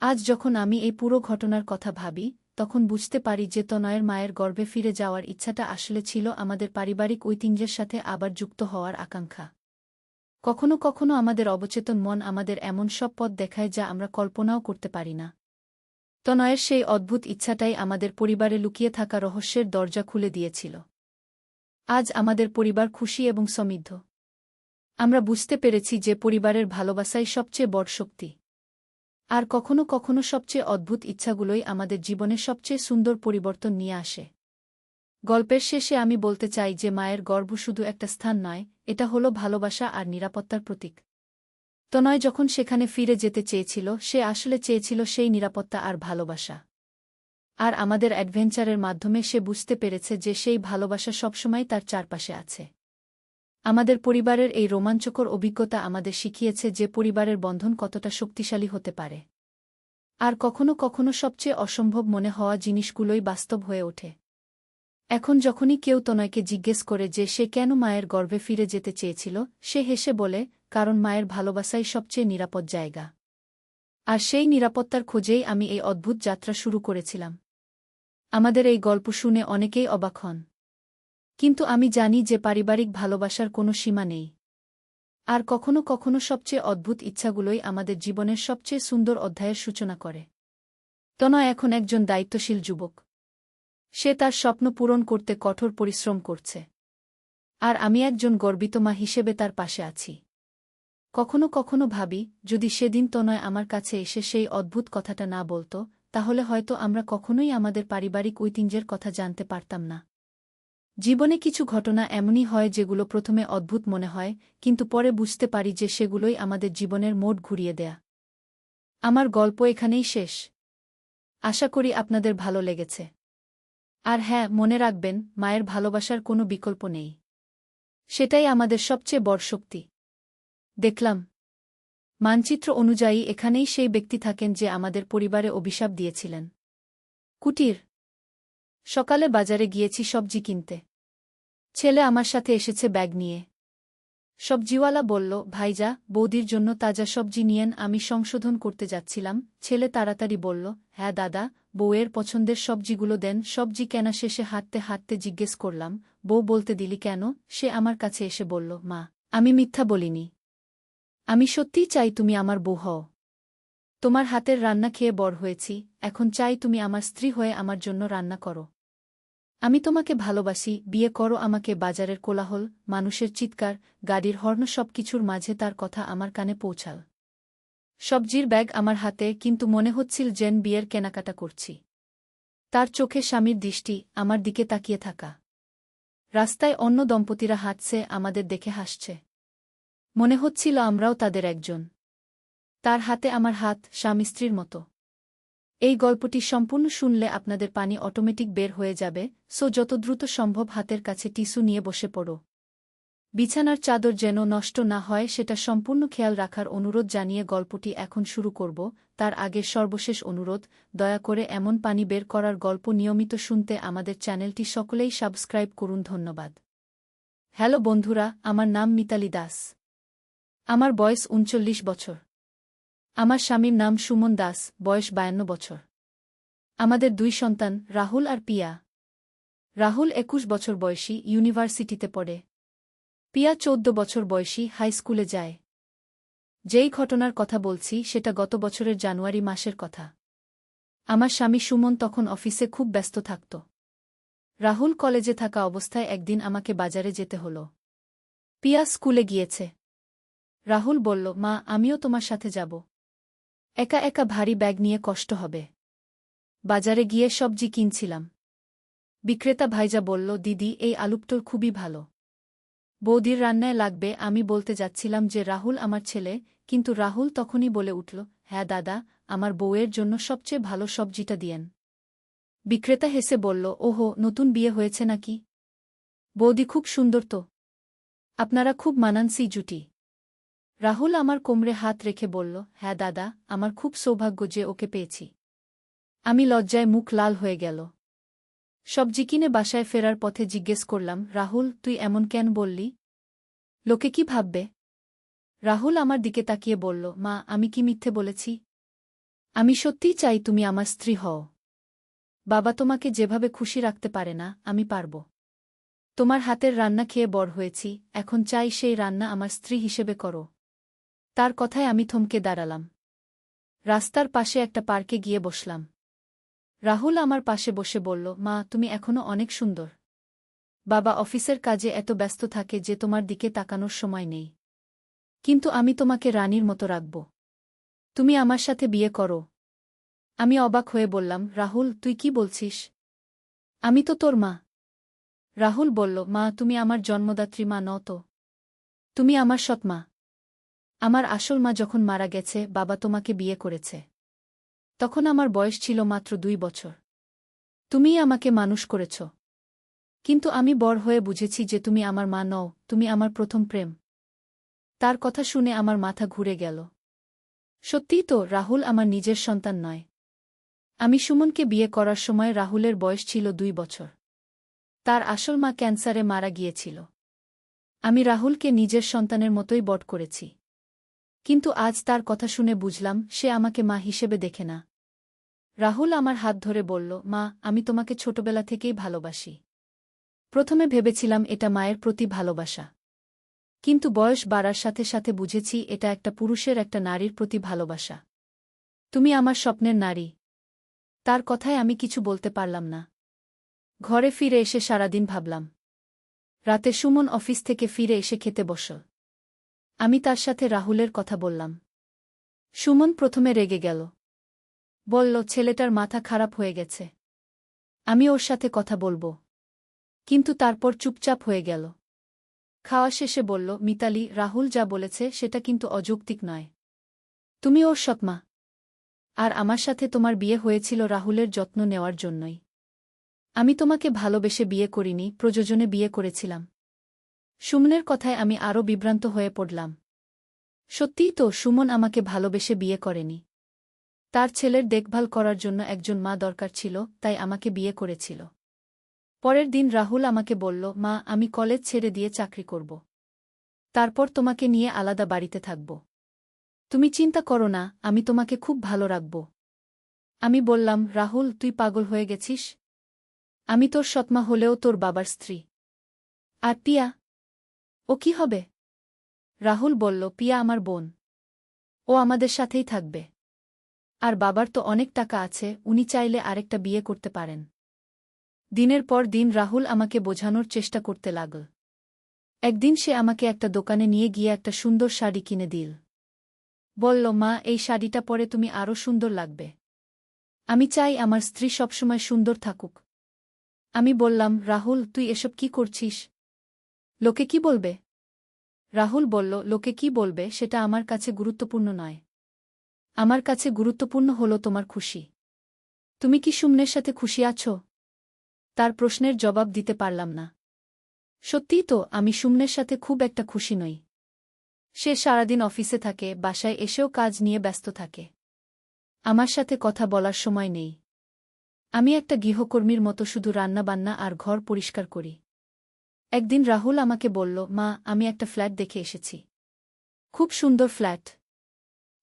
আজ যখন আমি এই পুরো ঘটনার কথা ভাবি, তখন বুঝতে পারি যে তনয়ের মায়ের গর্ভে ফিরে যাওয়ার ইচ্ছাটা আসলে ছিল আমাদের পারিবারিক ঐতিহ্যের সাথে আবার যুক্ত হওয়ার আকাঙ্ক্ষা। কখনো কখনো আমাদের অবচেতন মন আমাদের এমন সব পথ দেখায় যা আমরা কল্পনাও করতে পারি না। তনয়ের সেই অদ্ভুত ইচ্ছাটাই আমাদের পরিবারে লুকিয়ে থাকা রহস্যের দরজা খুলে দিয়েছিল। আজ আমাদের পরিবার খুশি এবং সমৃদ্ধ। আমরা বুঝতে পেরেছি যে পরিবারের ভালোবাসাই সবচেয়ে বড় শক্তি। আর কখনো কখনো সবচেয়ে অদ্ভুত ইচ্ছাগুলোই আমাদের জীবনে সবচেয়ে সুন্দর পরিবর্তন নিয়ে আসে। গল্পের শেষে আমি বলতে চাই যে মায়ের গর্ভ শুধু একটা স্থান নয়, এটা হলো ভালোবাসা আর নিরাপত্তার প্রতীক। তনয় যখন সেখানে ফিরে যেতে চেয়েছিল, সে আসলে চেয়েছিল সেই নিরাপত্তা আর ভালোবাসা। আর আমাদের অ্যাডভেঞ্চারের মাধ্যমে সে বুঝতে পেরেছে যে সেই ভালোবাসা সবসময় তার চারপাশে আছে। আমাদের পরিবারের এই রোমাঞ্চকর অভিজ্ঞতা আমাদের শিখিয়েছে যে পরিবারের বন্ধন কতটা শক্তিশালী হতে পারে। আর কখনো কখনো সবচেয়ে অসম্ভব মনে হওয়া জিনিসগুলোই বাস্তব হয়ে ওঠে। এখন যখনই কেউ তনয়কে জিজ্ঞেস করে যে সে কেন মায়ের গর্ভে ফিরে যেতে চেয়েছিল, সে হেসে বলে, কারণ মায়ের ভালোবাসাই সবচেয়ে নিরাপদ জায়গা। আর সেই নিরাপত্তার খোঁজেই আমি এই অদ্ভুত যাত্রা শুরু করেছিলাম। আমাদের এই গল্প শুনে অনেকেই অবাক হন। কিন্তু আমি জানি যে পারিবারিক ভালোবাসার কোনো সীমা নেই। আর কখনো কখনো সবচেয়ে অদ্ভুত ইচ্ছাগুলোই আমাদের জীবনের সবচেয়ে সুন্দর অধ্যায়ের সূচনা করে। তনয় এখন একজন দায়িত্বশীল যুবক। সে তার স্বপ্ন পূরণ করতে কঠোর পরিশ্রম করছে। আর আমি একজন গর্বিত মা হিসেবে তার পাশে আছি। কখনো কখনো ভাবি, যদি সেদিন তনয় আমার কাছে এসে সেই অদ্ভুত কথাটা না বলত, তাহলে হয়তো আমরা কখনোই আমাদের পারিবারিক ঐতিহ্যের কথা জানতে পারতাম না। জীবনে কিছু ঘটনা এমনই হয় যেগুলো প্রথমে অদ্ভুত মনে হয়, কিন্তু পরে বুঝতে পারি যে সেগুলোই আমাদের জীবনের মোড় ঘুরিয়ে দেয়া। আমার গল্প এখানেই শেষ। আশা করি আপনাদের ভালো লেগেছে। আর হ্যাঁ, মনে রাখবেন, মায়ের ভালোবাসার কোনো বিকল্প নেই। সেটাই আমাদের সবচেয়ে বড় শক্তি। দেখলাম, মানচিত্র অনুযায়ী এখানেই সেই ব্যক্তি থাকেন যে আমাদের পরিবারে অভিশাপ দিয়েছিলেন। কুটির। সকালে বাজারে গিয়েছি সবজি কিনতে। ছেলে আমার সাথে এসেছে ব্যাগ নিয়ে। সবজিওয়ালা বলল, ভাইজা, বৌদির জন্য তাজা সবজি নিয়েন। আমি সংশোধন করতে যাচ্ছিলাম। ছেলে তাড়াতাড়ি বলল, হ্যাঁ দাদা, বউয়ের পছন্দের সবজিগুলো দেন। সবজি কেনা শেষে হাঁটতে হাঁটতে জিজ্ঞেস করলাম, বউ, বলতে দিলি কেন? সে আমার কাছে এসে বলল, মা, আমি মিথ্যা বলিনি। আমি সত্যিই চাই তুমি আমার বউ হও। তোমার হাতের রান্না খেয়ে বড় হয়েছি, এখন চাই তুমি আমার স্ত্রী হয়ে আমার জন্য রান্না করো। আমি তোমাকে ভালোবাসি, বিয়ে করো আমাকে। বাজারের কোলাহল, মানুষের চিৎকার, গাড়ির হর্ন সবকিছুর মাঝে তার কথা আমার কানে পৌঁছাল। সবজির ব্যাগ আমার হাতে, কিন্তু মনে হচ্ছিল যেন বিয়ের কেনাকাটা করছি। তার চোখে স্বামীর দৃষ্টি, আমার দিকে তাকিয়ে থাকা। রাস্তায় অন্য দম্পতিরা হাঁটছে, আমাদের দেখে হাসছে। মনে হচ্ছিল আমরাও তাদের একজন। তার হাতে আমার হাত, স্বামী স্ত্রীর মতো। এই গল্পটি সম্পূর্ণ শুনলে আপনাদের পানি অটোমেটিক বের হয়ে যাবে, সো যত দ্রুত সম্ভব হাতের কাছে টিস্যু নিয়ে বসে পড়ো। বিছানার চাদর যেন নষ্ট না হয় সেটা সম্পূর্ণ খেয়াল রাখার অনুরোধ জানিয়ে গল্পটি এখন শুরু করব। তার আগে সর্বশেষ অনুরোধ, দয়া করে এমন পানি বের করার গল্প নিয়মিত শুনতে আমাদের চ্যানেলটি সকলেই সাবস্ক্রাইব করুন। ধন্যবাদ। হ্যালো বন্ধুরা, আমার নাম মিতালি দাস। আমার বয়স ৩৯ বছর। আমার স্বামীর নাম সুমন দাস, বয়স ৫২ বছর। আমাদের ২ সন্তান, রাহুল আর পিয়া। রাহুল ২১ বছর বয়সী, ইউনিভার্সিটিতে পড়ে। পিয়া ১৪ বছর বয়সী, হাই স্কুলে যায়। যেই ঘটনার কথা বলছি সেটা গত বছরের জানুয়ারি মাসের কথা। আমার স্বামী সুমন তখন অফিসে খুব ব্যস্ত থাকত। রাহুল কলেজে থাকা অবস্থায় একদিন আমাকে বাজারে যেতে হল। পিয়া স্কুলে গিয়েছে। রাহুল বলল, মা, আমিও তোমার সাথে যাব। একা একা ভারী ব্যাগ নিয়ে কষ্ট হবে। বাজারে গিয়ে সবজি কিনছিলাম। বিক্রেতা ভাইজা বলল, দিদি, এই আলুপটোল খুবই ভালো। বৌদির রান্নায় লাগবে। আমি বলতে যাচ্ছিলাম যে রাহুল আমার ছেলে, কিন্তু রাহুল তখনই বলে উঠল, হ্যাঁ দাদা, আমার বউয়ের জন্য সবচেয়ে ভালো সবজিটা দিয়েন। বিক্রেতা হেসে বলল, ওহো, নতুন বিয়ে হয়েছে নাকি? বৌদি খুব সুন্দর তো। আপনারা খুব মানানসই জুটি। রাহুল আমার কোমরে হাত রেখে বলল, হ্যাঁ দাদা, আমার খুব সৌভাগ্য যে ওকে পেয়েছি। আমি লজ্জায় মুখ লাল হয়ে গেল। সবজি কিনে বাসায় ফেরার পথে জিজ্ঞেস করলাম, রাহুল, তুই এমন কেন বললি? লোকে কি ভাববে? রাহুল আমার দিকে তাকিয়ে বলল, মা, আমি কি মিথ্যে বলেছি? আমি সত্যিই চাই তুমি আমার স্ত্রী হও। বাবা তোমাকে যেভাবে খুশি রাখতে পারে না, আমি পারব। তোমার হাতের রান্না খেয়ে বড় হয়েছি, এখন চাই সেই রান্না আমার স্ত্রী হিসেবে করো। তার কথায় আমি থমকে দাঁড়ালাম। রাস্তার পাশে একটা পার্কে গিয়ে বসলাম। রাহুল আমার পাশে বসে বলল, মা, তুমি এখনো অনেক সুন্দর। বাবা অফিসের কাজে এত ব্যস্ত থাকে যে তোমার দিকে তাকানোর সময় নেই। কিন্তু আমি তোমাকে রানীর মতো রাখব। তুমি আমার সাথে বিয়ে করো। আমি অবাক হয়ে বললাম, রাহুল, তুই কি বলছিস? আমি তো তোর মা। রাহুল বলল, মা, তুমি আমার জন্মদাত্রী মা নও তো। তুমি আমার সৎ মা। আমার আসল মা যখন মারা গেছে, বাবা তোমাকে বিয়ে করেছে। তখন আমার বয়স ছিল মাত্র 2 বছর। তুমিই আমাকে মানুষ করেছ। কিন্তু আমি বড় হয়ে বুঝেছি যে তুমি আমার মা নও, তুমি আমার প্রথম প্রেম। তার কথা শুনে আমার মাথা ঘুরে গেল। সত্যিই তো, রাহুল আমার নিজের সন্তান নয়। আমি সুমনকে বিয়ে করার সময় রাহুলের বয়স ছিল 2 বছর। তার আসল মা ক্যান্সারে মারা গিয়েছিল। আমি রাহুলকে নিজের সন্তানের মতোই বড় করেছি। কিন্তু আজ তার কথা শুনে বুঝলাম সে আমাকে মা হিসেবে দেখে না। রাহুল আমার হাত ধরে বলল, মা, আমি তোমাকে ছোটবেলা থেকেই ভালোবাসি। প্রথমে ভেবেছিলাম এটা মায়ের প্রতি ভালোবাসা। কিন্তু বয়স বাড়ার সাথে সাথে বুঝেছি এটা একটা পুরুষের একটা নারীর প্রতি ভালোবাসা। তুমি আমার স্বপ্নের নারী। তার কথায় আমি কিছু বলতে পারলাম না। ঘরে ফিরে এসে সারাদিন ভাবলাম। রাতে সুমন অফিস থেকে ফিরে এসে খেতে বসল। আমি তার সাথে রাহুলের কথা বললাম। সুমন প্রথমে রেগে গেল। বলল, ছেলেটার মাথা খারাপ হয়ে গেছে। আমি ওর সাথে কথা বলবো। কিন্তু তারপর চুপচাপ হয়ে গেল। খাওয়া শেষে বলল, মিতালি, রাহুল যা বলেছে সেটা কিন্তু অযৌক্তিক নয়। তুমি ওর সৎমা। আর আমার সাথে তোমার বিয়ে হয়েছিল রাহুলের যত্ন নেওয়ার জন্যই। আমি তোমাকে ভালোবেসে বিয়ে করিনি, প্রয়োজনে বিয়ে করেছিলাম। সুমনের কথায় আমি আরও বিভ্রান্ত হয়ে পড়লাম। সত্যিই তো, সুমন আমাকে ভালোবেসে বিয়ে করেনি। তার ছেলের দেখভাল করার জন্য একজন মা দরকার ছিল, তাই আমাকে বিয়ে করেছিল। পরের দিন রাহুল আমাকে বলল, মা, আমি কলেজ ছেড়ে দিয়ে চাকরি করব। তারপর তোমাকে নিয়ে আলাদা বাড়িতে থাকব। তুমি চিন্তা করো না, আমি তোমাকে খুব ভালো রাখব। আমি বললাম, রাহুল, তুই পাগল হয়ে গেছিস? আমি তোর সৎমা হলেও তোর বাবার স্ত্রী। আর পিয়া? ও কি হবে? রাহুল বলল, পিয়া আমার বোন। ও আমাদের সাথেই থাকবে। আর বাবার তো অনেক টাকা আছে, উনি চাইলে আরেকটা বিয়ে করতে পারেন। দিনের পর দিন রাহুল আমাকে বোঝানোর চেষ্টা করতে লাগল। একদিন সে আমাকে একটা দোকানে নিয়ে গিয়ে একটা সুন্দর শাড়ি কিনে দিল। বলল, মা, এই শাড়িটা পরে তুমি আরও সুন্দর লাগবে। আমি চাই আমার স্ত্রী সবসময় সুন্দর থাকুক। আমি বললাম, রাহুল, তুই এসব কি করছিস? লোকে কি বলবে? রাহুল বলল, লোকে কি বলবে সেটা আমার কাছে গুরুত্বপূর্ণ নয়। আমার কাছে গুরুত্বপূর্ণ হলো তোমার খুশি। তুমি কি সুমনের সাথে খুশি আছো? তার প্রশ্নের জবাব দিতে পারলাম না। সত্যিই তো, আমি সুমনের সাথে খুব একটা খুশি নই। সে সারাদিন অফিসে থাকে, বাসায় এসেও কাজ নিয়ে ব্যস্ত থাকে। আমার সাথে কথা বলার সময় নেই। আমি একটা গৃহকর্মীর মতো শুধু রান্নাবান্না আর ঘর পরিষ্কার করি। একদিন রাহুল আমাকে বলল, মা, আমি একটা ফ্ল্যাট দেখে এসেছি। খুব সুন্দর ফ্ল্যাট।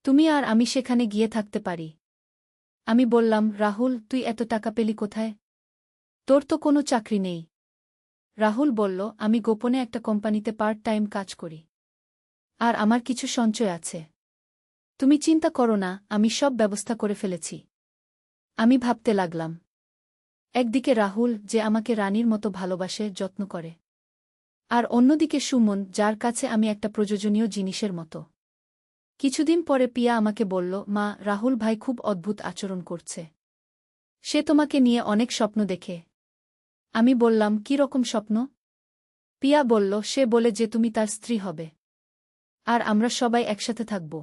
তুমি আর আমি সেখানে গিয়ে থাকতে পারি। আমি বললাম, রাহুল, তুই এত টাকা পেলি কোথায়? তোর তো কোনো চাকরি নেই। রাহুল বলল, আমি গোপনে একটা কোম্পানিতে পার্ট টাইম কাজ করি। আর আমার কিছু সঞ্চয় আছে। তুমি চিন্তা করো না, আমি সব ব্যবস্থা করে ফেলেছি। আমি ভাবতে লাগলাম। একদিকে রাহুল, যে আমাকে রানীর মতো ভালোবাসে, যত্ন করে। আর অন্যদিকে সুমন, যার কাছে আমি একটা প্রয়োজনীয় জিনিসের মতো। কিছুদিন পরে পিয়া আমাকে বলল, মা, রাহুল ভাই খুব অদ্ভুত আচরণ করছে। সে তোমাকে নিয়ে অনেক স্বপ্ন দেখে। আমি বললাম, কি রকম স্বপ্ন? পিয়া বলল, সে বলে যে তুমি তার স্ত্রী হবে। আর আমরা সবাই একসাথে থাকব।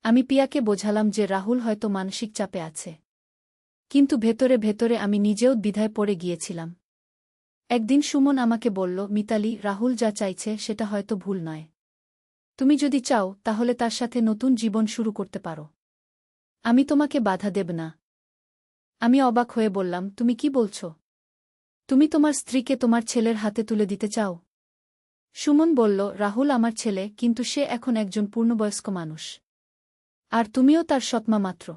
আমি পিয়াকে বোঝালাম যে রাহুল হয়তো মানসিক চাপে আছে। কিন্তু ভেতরে ভেতরে আমি নিজেও দ্বিধায় পড়ে গিয়েছিলাম। একদিন সুমন আমাকে বলল, মিতালি, রাহুল যা চাইছে সেটা হয়তো ভুল নয়। তুমি যদি চাও তাহলে তার সাথে নতুন জীবন শুরু করতে পারো। আমি তোমাকে বাধা দেব না। আমি অবাক হয়ে বললাম, তুমি কি বলছো? তুমি তোমার স্ত্রীকে তোমার ছেলের হাতে তুলে দিতে চাও? সুমন বলল, রাহুল আমার ছেলে, কিন্তু সে এখন একজন পূর্ণবয়স্ক মানুষ। আর তুমিও তার সৎমা মাত্র।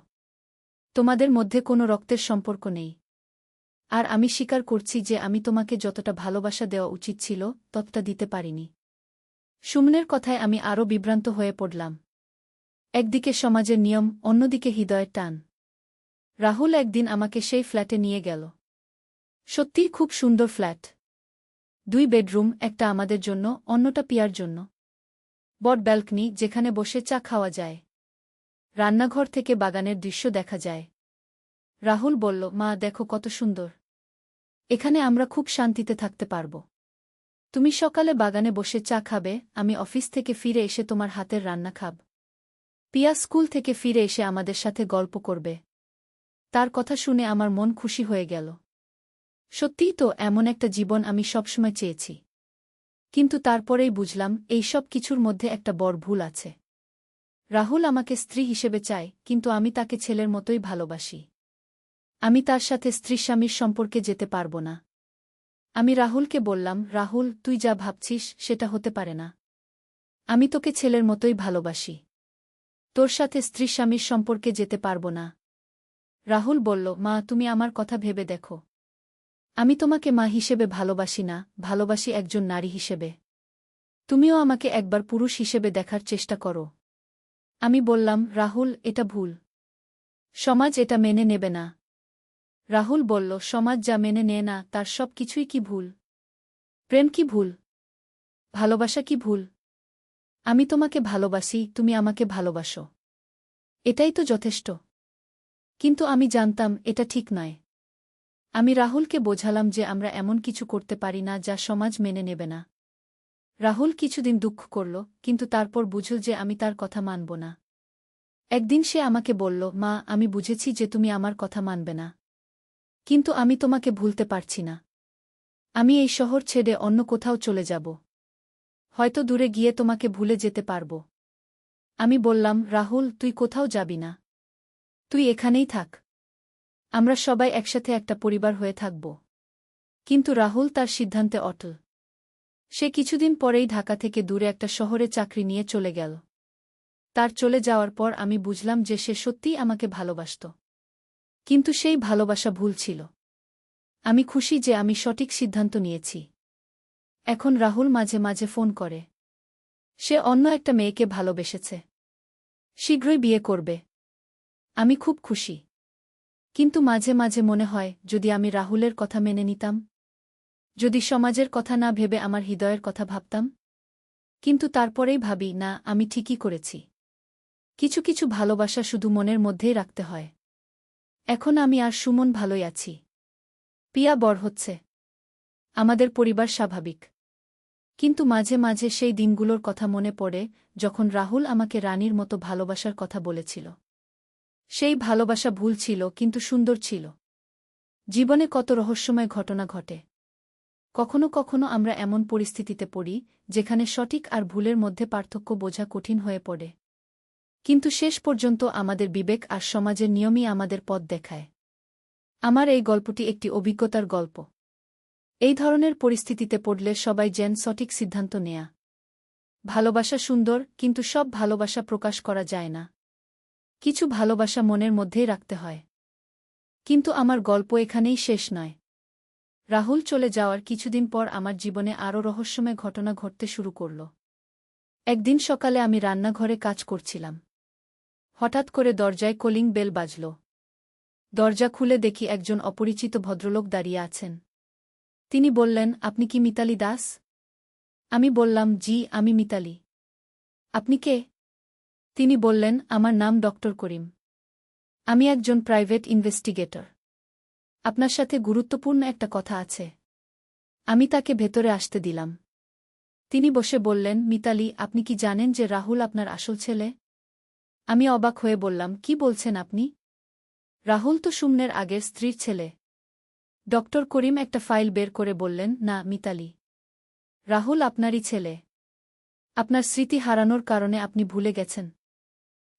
তোমাদের মধ্যে কোনো রক্তের সম্পর্ক নেই। আর আমি স্বীকার করছি যে আমি তোমাকে যতটা ভালোবাসা দেওয়া উচিত ছিল ততটা দিতে পারিনি। সুমনের কথায় আমি আরও বিভ্রান্ত হয়ে পড়লাম। একদিকে সমাজের নিয়ম, অন্যদিকে হৃদয়ের টান। রাহুল একদিন আমাকে সেই ফ্ল্যাটে নিয়ে গেল। সত্যিই খুব সুন্দর ফ্ল্যাট। 2 বেডরুম, একটা আমাদের জন্য, অন্যটা পিয়ার জন্য। বড় ব্যালকনি, যেখানে বসে চা খাওয়া যায়। রান্নাঘর থেকে বাগানের দৃশ্য দেখা যায়। রাহুল বলল, মা দেখো কত সুন্দর। এখানে আমরা খুব শান্তিতে থাকতে পারব। তুমি সকালে বাগানে বসে চা খাবে, আমি অফিস থেকে ফিরে এসে তোমার হাতের রান্না খাব। পিয়া স্কুল থেকে ফিরে এসে আমাদের সাথে গল্প করবে। তার কথা শুনে আমার মন খুশি হয়ে গেল। সত্যিই তো, এমন একটা জীবন আমি সবসময় চেয়েছি। কিন্তু তারপরেই বুঝলাম এই সব কিছুর মধ্যে একটা বড় ভুল আছে। রাহুল আমাকে স্ত্রী হিসেবে চায়, কিন্তু আমি তাকে ছেলের মতোই ভালোবাসি। আমি তার সাথে স্ত্রী-স্বামীর সম্পর্কে যেতে পারব না। আমি রাহুলকে বললাম, রাহুল, তুই যা ভাবছিস সেটা হতে পারে না। আমি তোকে ছেলের মতোই ভালোবাসি। তোর সাথে স্ত্রী-স্বামীর সম্পর্কে যেতে পারব না। রাহুল বলল, মা তুমি আমার কথা ভেবে দেখো। আমি তোমাকে মা হিসেবে ভালোবাসি না, ভালোবাসি একজন নারী হিসেবে। তুমিও আমাকে একবার পুরুষ হিসেবে দেখার চেষ্টা করো। আমি বললাম, রাহুল, এটা ভুল। সমাজ এটা মেনে নেবে না। রাহুল বলল, সমাজ যা মেনে নেয় না তার সব কিছুই কি ভুল? প্রেম কি ভুল? ভালোবাসা কি ভুল? আমি তোমাকে ভালোবাসি, তুমি আমাকে ভালোবাসো। এটাই তো যথেষ্ট। কিন্তু আমি জানতাম এটা ঠিক নয়। আমি রাহুলকে বোঝালাম যে আমরা এমন কিছু করতে পারি না যা সমাজ মেনে নেবে না। রাহুল কিছুদিন দুঃখ করল, কিন্তু তারপর বুঝল যে আমি তার কথা মানব না। একদিন সে আমাকে বলল, মা আমি বুঝেছি যে তুমি আমার কথা মানবে না। কিন্তু আমি তোমাকে ভুলতে পারছি না। আমি এই শহর ছেড়ে অন্য কোথাও চলে যাব। হয়তো দূরে গিয়ে তোমাকে ভুলে যেতে পারব। আমি বললাম, রাহুল, তুই কোথাও যাবি না। তুই এখানেই থাক। আমরা সবাই একসাথে একটা পরিবার হয়ে থাকব। কিন্তু রাহুল তার সিদ্ধান্তে অটল। সে কিছুদিন পরেই ঢাকা থেকে দূরে একটা শহরে চাকরি নিয়ে চলে গেল। তার চলে যাওয়ার পর আমি বুঝলাম যে সে সত্যিই আমাকে ভালোবাসত। কিন্তু সেই ভালোবাসা ভুল ছিল। আমি খুশি যে আমি সঠিক সিদ্ধান্ত নিয়েছি। এখন রাহুল মাঝে মাঝে ফোন করে। সে অন্য একটা মেয়েকে ভালোবেসেছে। শীঘ্রই বিয়ে করবে। আমি খুব খুশি। কিন্তু মাঝে মাঝে মনে হয়, যদি আমি রাহুলের কথা মেনে নিতাম, যদি সমাজের কথা না ভেবে আমার হৃদয়ের কথা ভাবতাম। কিন্তু তারপরেই ভাবি, না, আমি ঠিকই করেছি। কিছু কিছু ভালোবাসা শুধু মনের মধ্যেই রাখতে হয়। এখন আমি আর সুমন ভালোই আছি। পিয়া বড় হচ্ছে। আমাদের পরিবার স্বাভাবিক। কিন্তু মাঝে মাঝে সেই দিনগুলোর কথা মনে পড়ে, যখন রাহুল আমাকে রানীর মতো ভালোবাসার কথা বলেছিল। সেই ভালোবাসা ভুল ছিল, কিন্তু সুন্দর ছিল। জীবনে কত রহস্যময় ঘটনা ঘটে। কখনো কখনো আমরা এমন পরিস্থিতিতে পড়ি, যেখানে সঠিক আর ভুলের মধ্যে পার্থক্য বোঝা কঠিন হয়ে পড়ে। কিন্তু শেষ পর্যন্ত আমাদের বিবেক আর সমাজের নিয়মই আমাদের পথ দেখায়। আমার এই গল্পটি একটি অভিজ্ঞতার গল্প। এই ধরনের পরিস্থিতিতে পড়লে সবাই যেন সঠিক সিদ্ধান্ত নেয়া। ভালোবাসা সুন্দর, কিন্তু সব ভালোবাসা প্রকাশ করা যায় না। কিছু ভালোবাসা মনের মধ্যেই রাখতে হয়। কিন্তু আমার গল্প এখানেই শেষ নয়। রাহুল চলে যাওয়ার কিছুদিন পর আমার জীবনে আরও রহস্যময় ঘটনা ঘটতে শুরু করল। একদিন সকালে আমি রান্নাঘরে কাজ করছিলাম। হঠাৎ করে দরজায় কলিং বেল বাজল। দরজা খুলে দেখি একজন অপরিচিত ভদ্রলোক দাঁড়িয়ে আছেন। তিনি বললেন, আপনি কি মিতালি দাস? আমি বললাম, জি, আমি মিতালি। আপনি কে? তিনি বললেন, আমার নাম ডক্টর করিম। আমি একজন প্রাইভেট ইনভেস্টিগেটর। আপনার সাথে গুরুত্বপূর্ণ একটা কথা আছে। আমি তাকে ভেতরে আসতে দিলাম। তিনি বসে বললেন, মিতালি, আপনি কি জানেন যে রাহুল আপনার আসল ছেলে? আমি অবাক হয়ে বললাম, কি বলছেন আপনি? রাহুল তো সুমনের আগের স্ত্রীর ছেলে। ডক্টর করিম একটা ফাইল বের করে বললেন, না মিতালি, রাহুল আপনারই ছেলে। আপনার স্মৃতি হারানোর কারণে আপনি ভুলে গেছেন।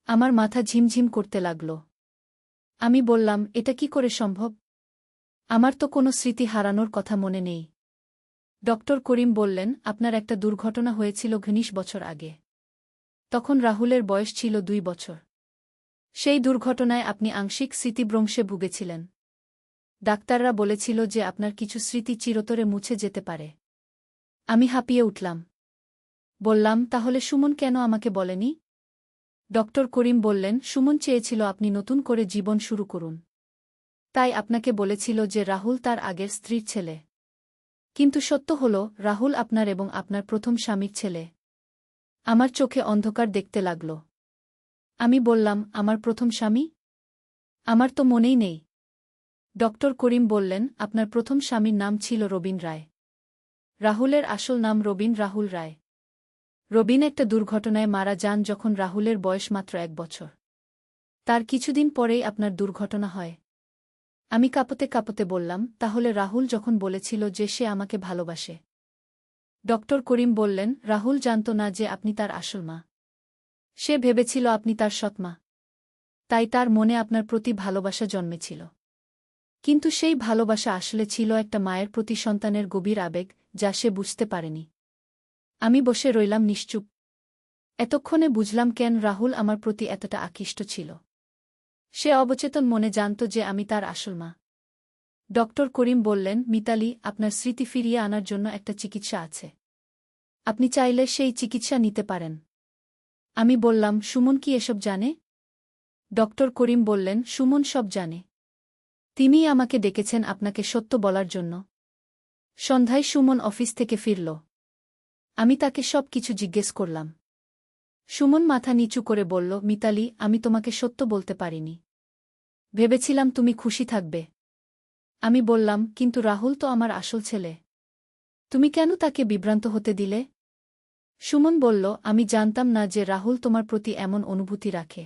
আমার মাথা ঝিমঝিম করতে লাগল। আমি বললাম, এটা কি করে সম্ভব? আমার তো কোনো স্মৃতি হারানোর কথা মনে নেই। ডক্টর করিম বললেন, আপনার একটা দুর্ঘটনা হয়েছিল 19 বছর আগে। তখন রাহুলের বয়স ছিল 2 বছর। সেই দুর্ঘটনায় আপনি আংশিক স্মৃতিভ্রংশে ভুগেছিলেন। ডাক্তাররা বলেছিল যে আপনার কিছু স্মৃতি চিরতরে মুছে যেতে পারে। আমি হাঁপিয়ে উঠলাম। বললাম, তাহলে সুমন কেন আমাকে বলেনি? ডক্টর করিম বললেন, সুমন চেয়েছিল আপনি নতুন করে জীবন শুরু করুন। তাই আপনাকে বলেছিল যে রাহুল তার আগের স্ত্রীর ছেলে। কিন্তু সত্য হল, রাহুল আপনার এবং আপনার প্রথম স্বামীর ছেলে। আমার চোখে অন্ধকার দেখতে লাগল। আমি বললাম, আমার প্রথম স্বামী? আমার তো মনেই নেই। ডক্টর করিম বললেন, আপনার প্রথম স্বামীর নাম ছিল রবিন রায়। রাহুলের আসল নাম রবিন রাহুল রায়। রবিন একটা দুর্ঘটনায় মারা যান যখন রাহুলের বয়স মাত্র 1 বছর। তার কিছুদিন পরেই আপনার দুর্ঘটনা হয়। আমি কাঁপতে কাঁপতে বললাম, তাহলে রাহুল যখন বলেছিল যে সে আমাকে ভালোবাসে? ডক্টর করিম বললেন, রাহুল জানত না যে আপনি তার আসল মা। সে ভেবেছিল আপনি তার সৎমা। তাই তার মনে আপনার প্রতি ভালোবাসা জন্মেছিল। কিন্তু সেই ভালোবাসা আসলে ছিল একটা মায়ের প্রতি সন্তানের গভীর আবেগ, যা সে বুঝতে পারেনি। আমি বসে রইলাম নিশ্চুপ। এতক্ষণে বুঝলাম কেন রাহুল আমার প্রতি এতটা আকৃষ্ট ছিল। সে অবচেতন মনে জানত যে আমি তার আসল মা। ডক্টর করিম বললেন, মিতালি, আপনার স্মৃতি ফিরিয়ে আনার জন্য একটা চিকিৎসা আছে। আপনি চাইলে সেই চিকিৎসা নিতে পারেন। আমি বললাম, সুমন কি এসব জানে? ডক্টর করিম বললেন, সুমন সব জানে। তিনিই আমাকে ডেকেছেন আপনাকে সত্য বলার জন্য। সন্ধ্যায় সুমন অফিস থেকে ফিরল। আমি তাকে সব কিছু জিজ্ঞেস করলাম। সুমন মাথা নিচু করে বলল, মিতালি, আমি তোমাকে সত্য বলতে পারিনি। ভেবেছিলাম তুমি খুশি থাকবে। আমি বললাম, কিন্তু রাহুল তো আমার আসল ছেলে। তুমি কেন তাকে বিভ্রান্ত হতে দিলে? সুমন বলল, আমি জানতাম না যে রাহুল তোমার প্রতি এমন অনুভূতি রাখে।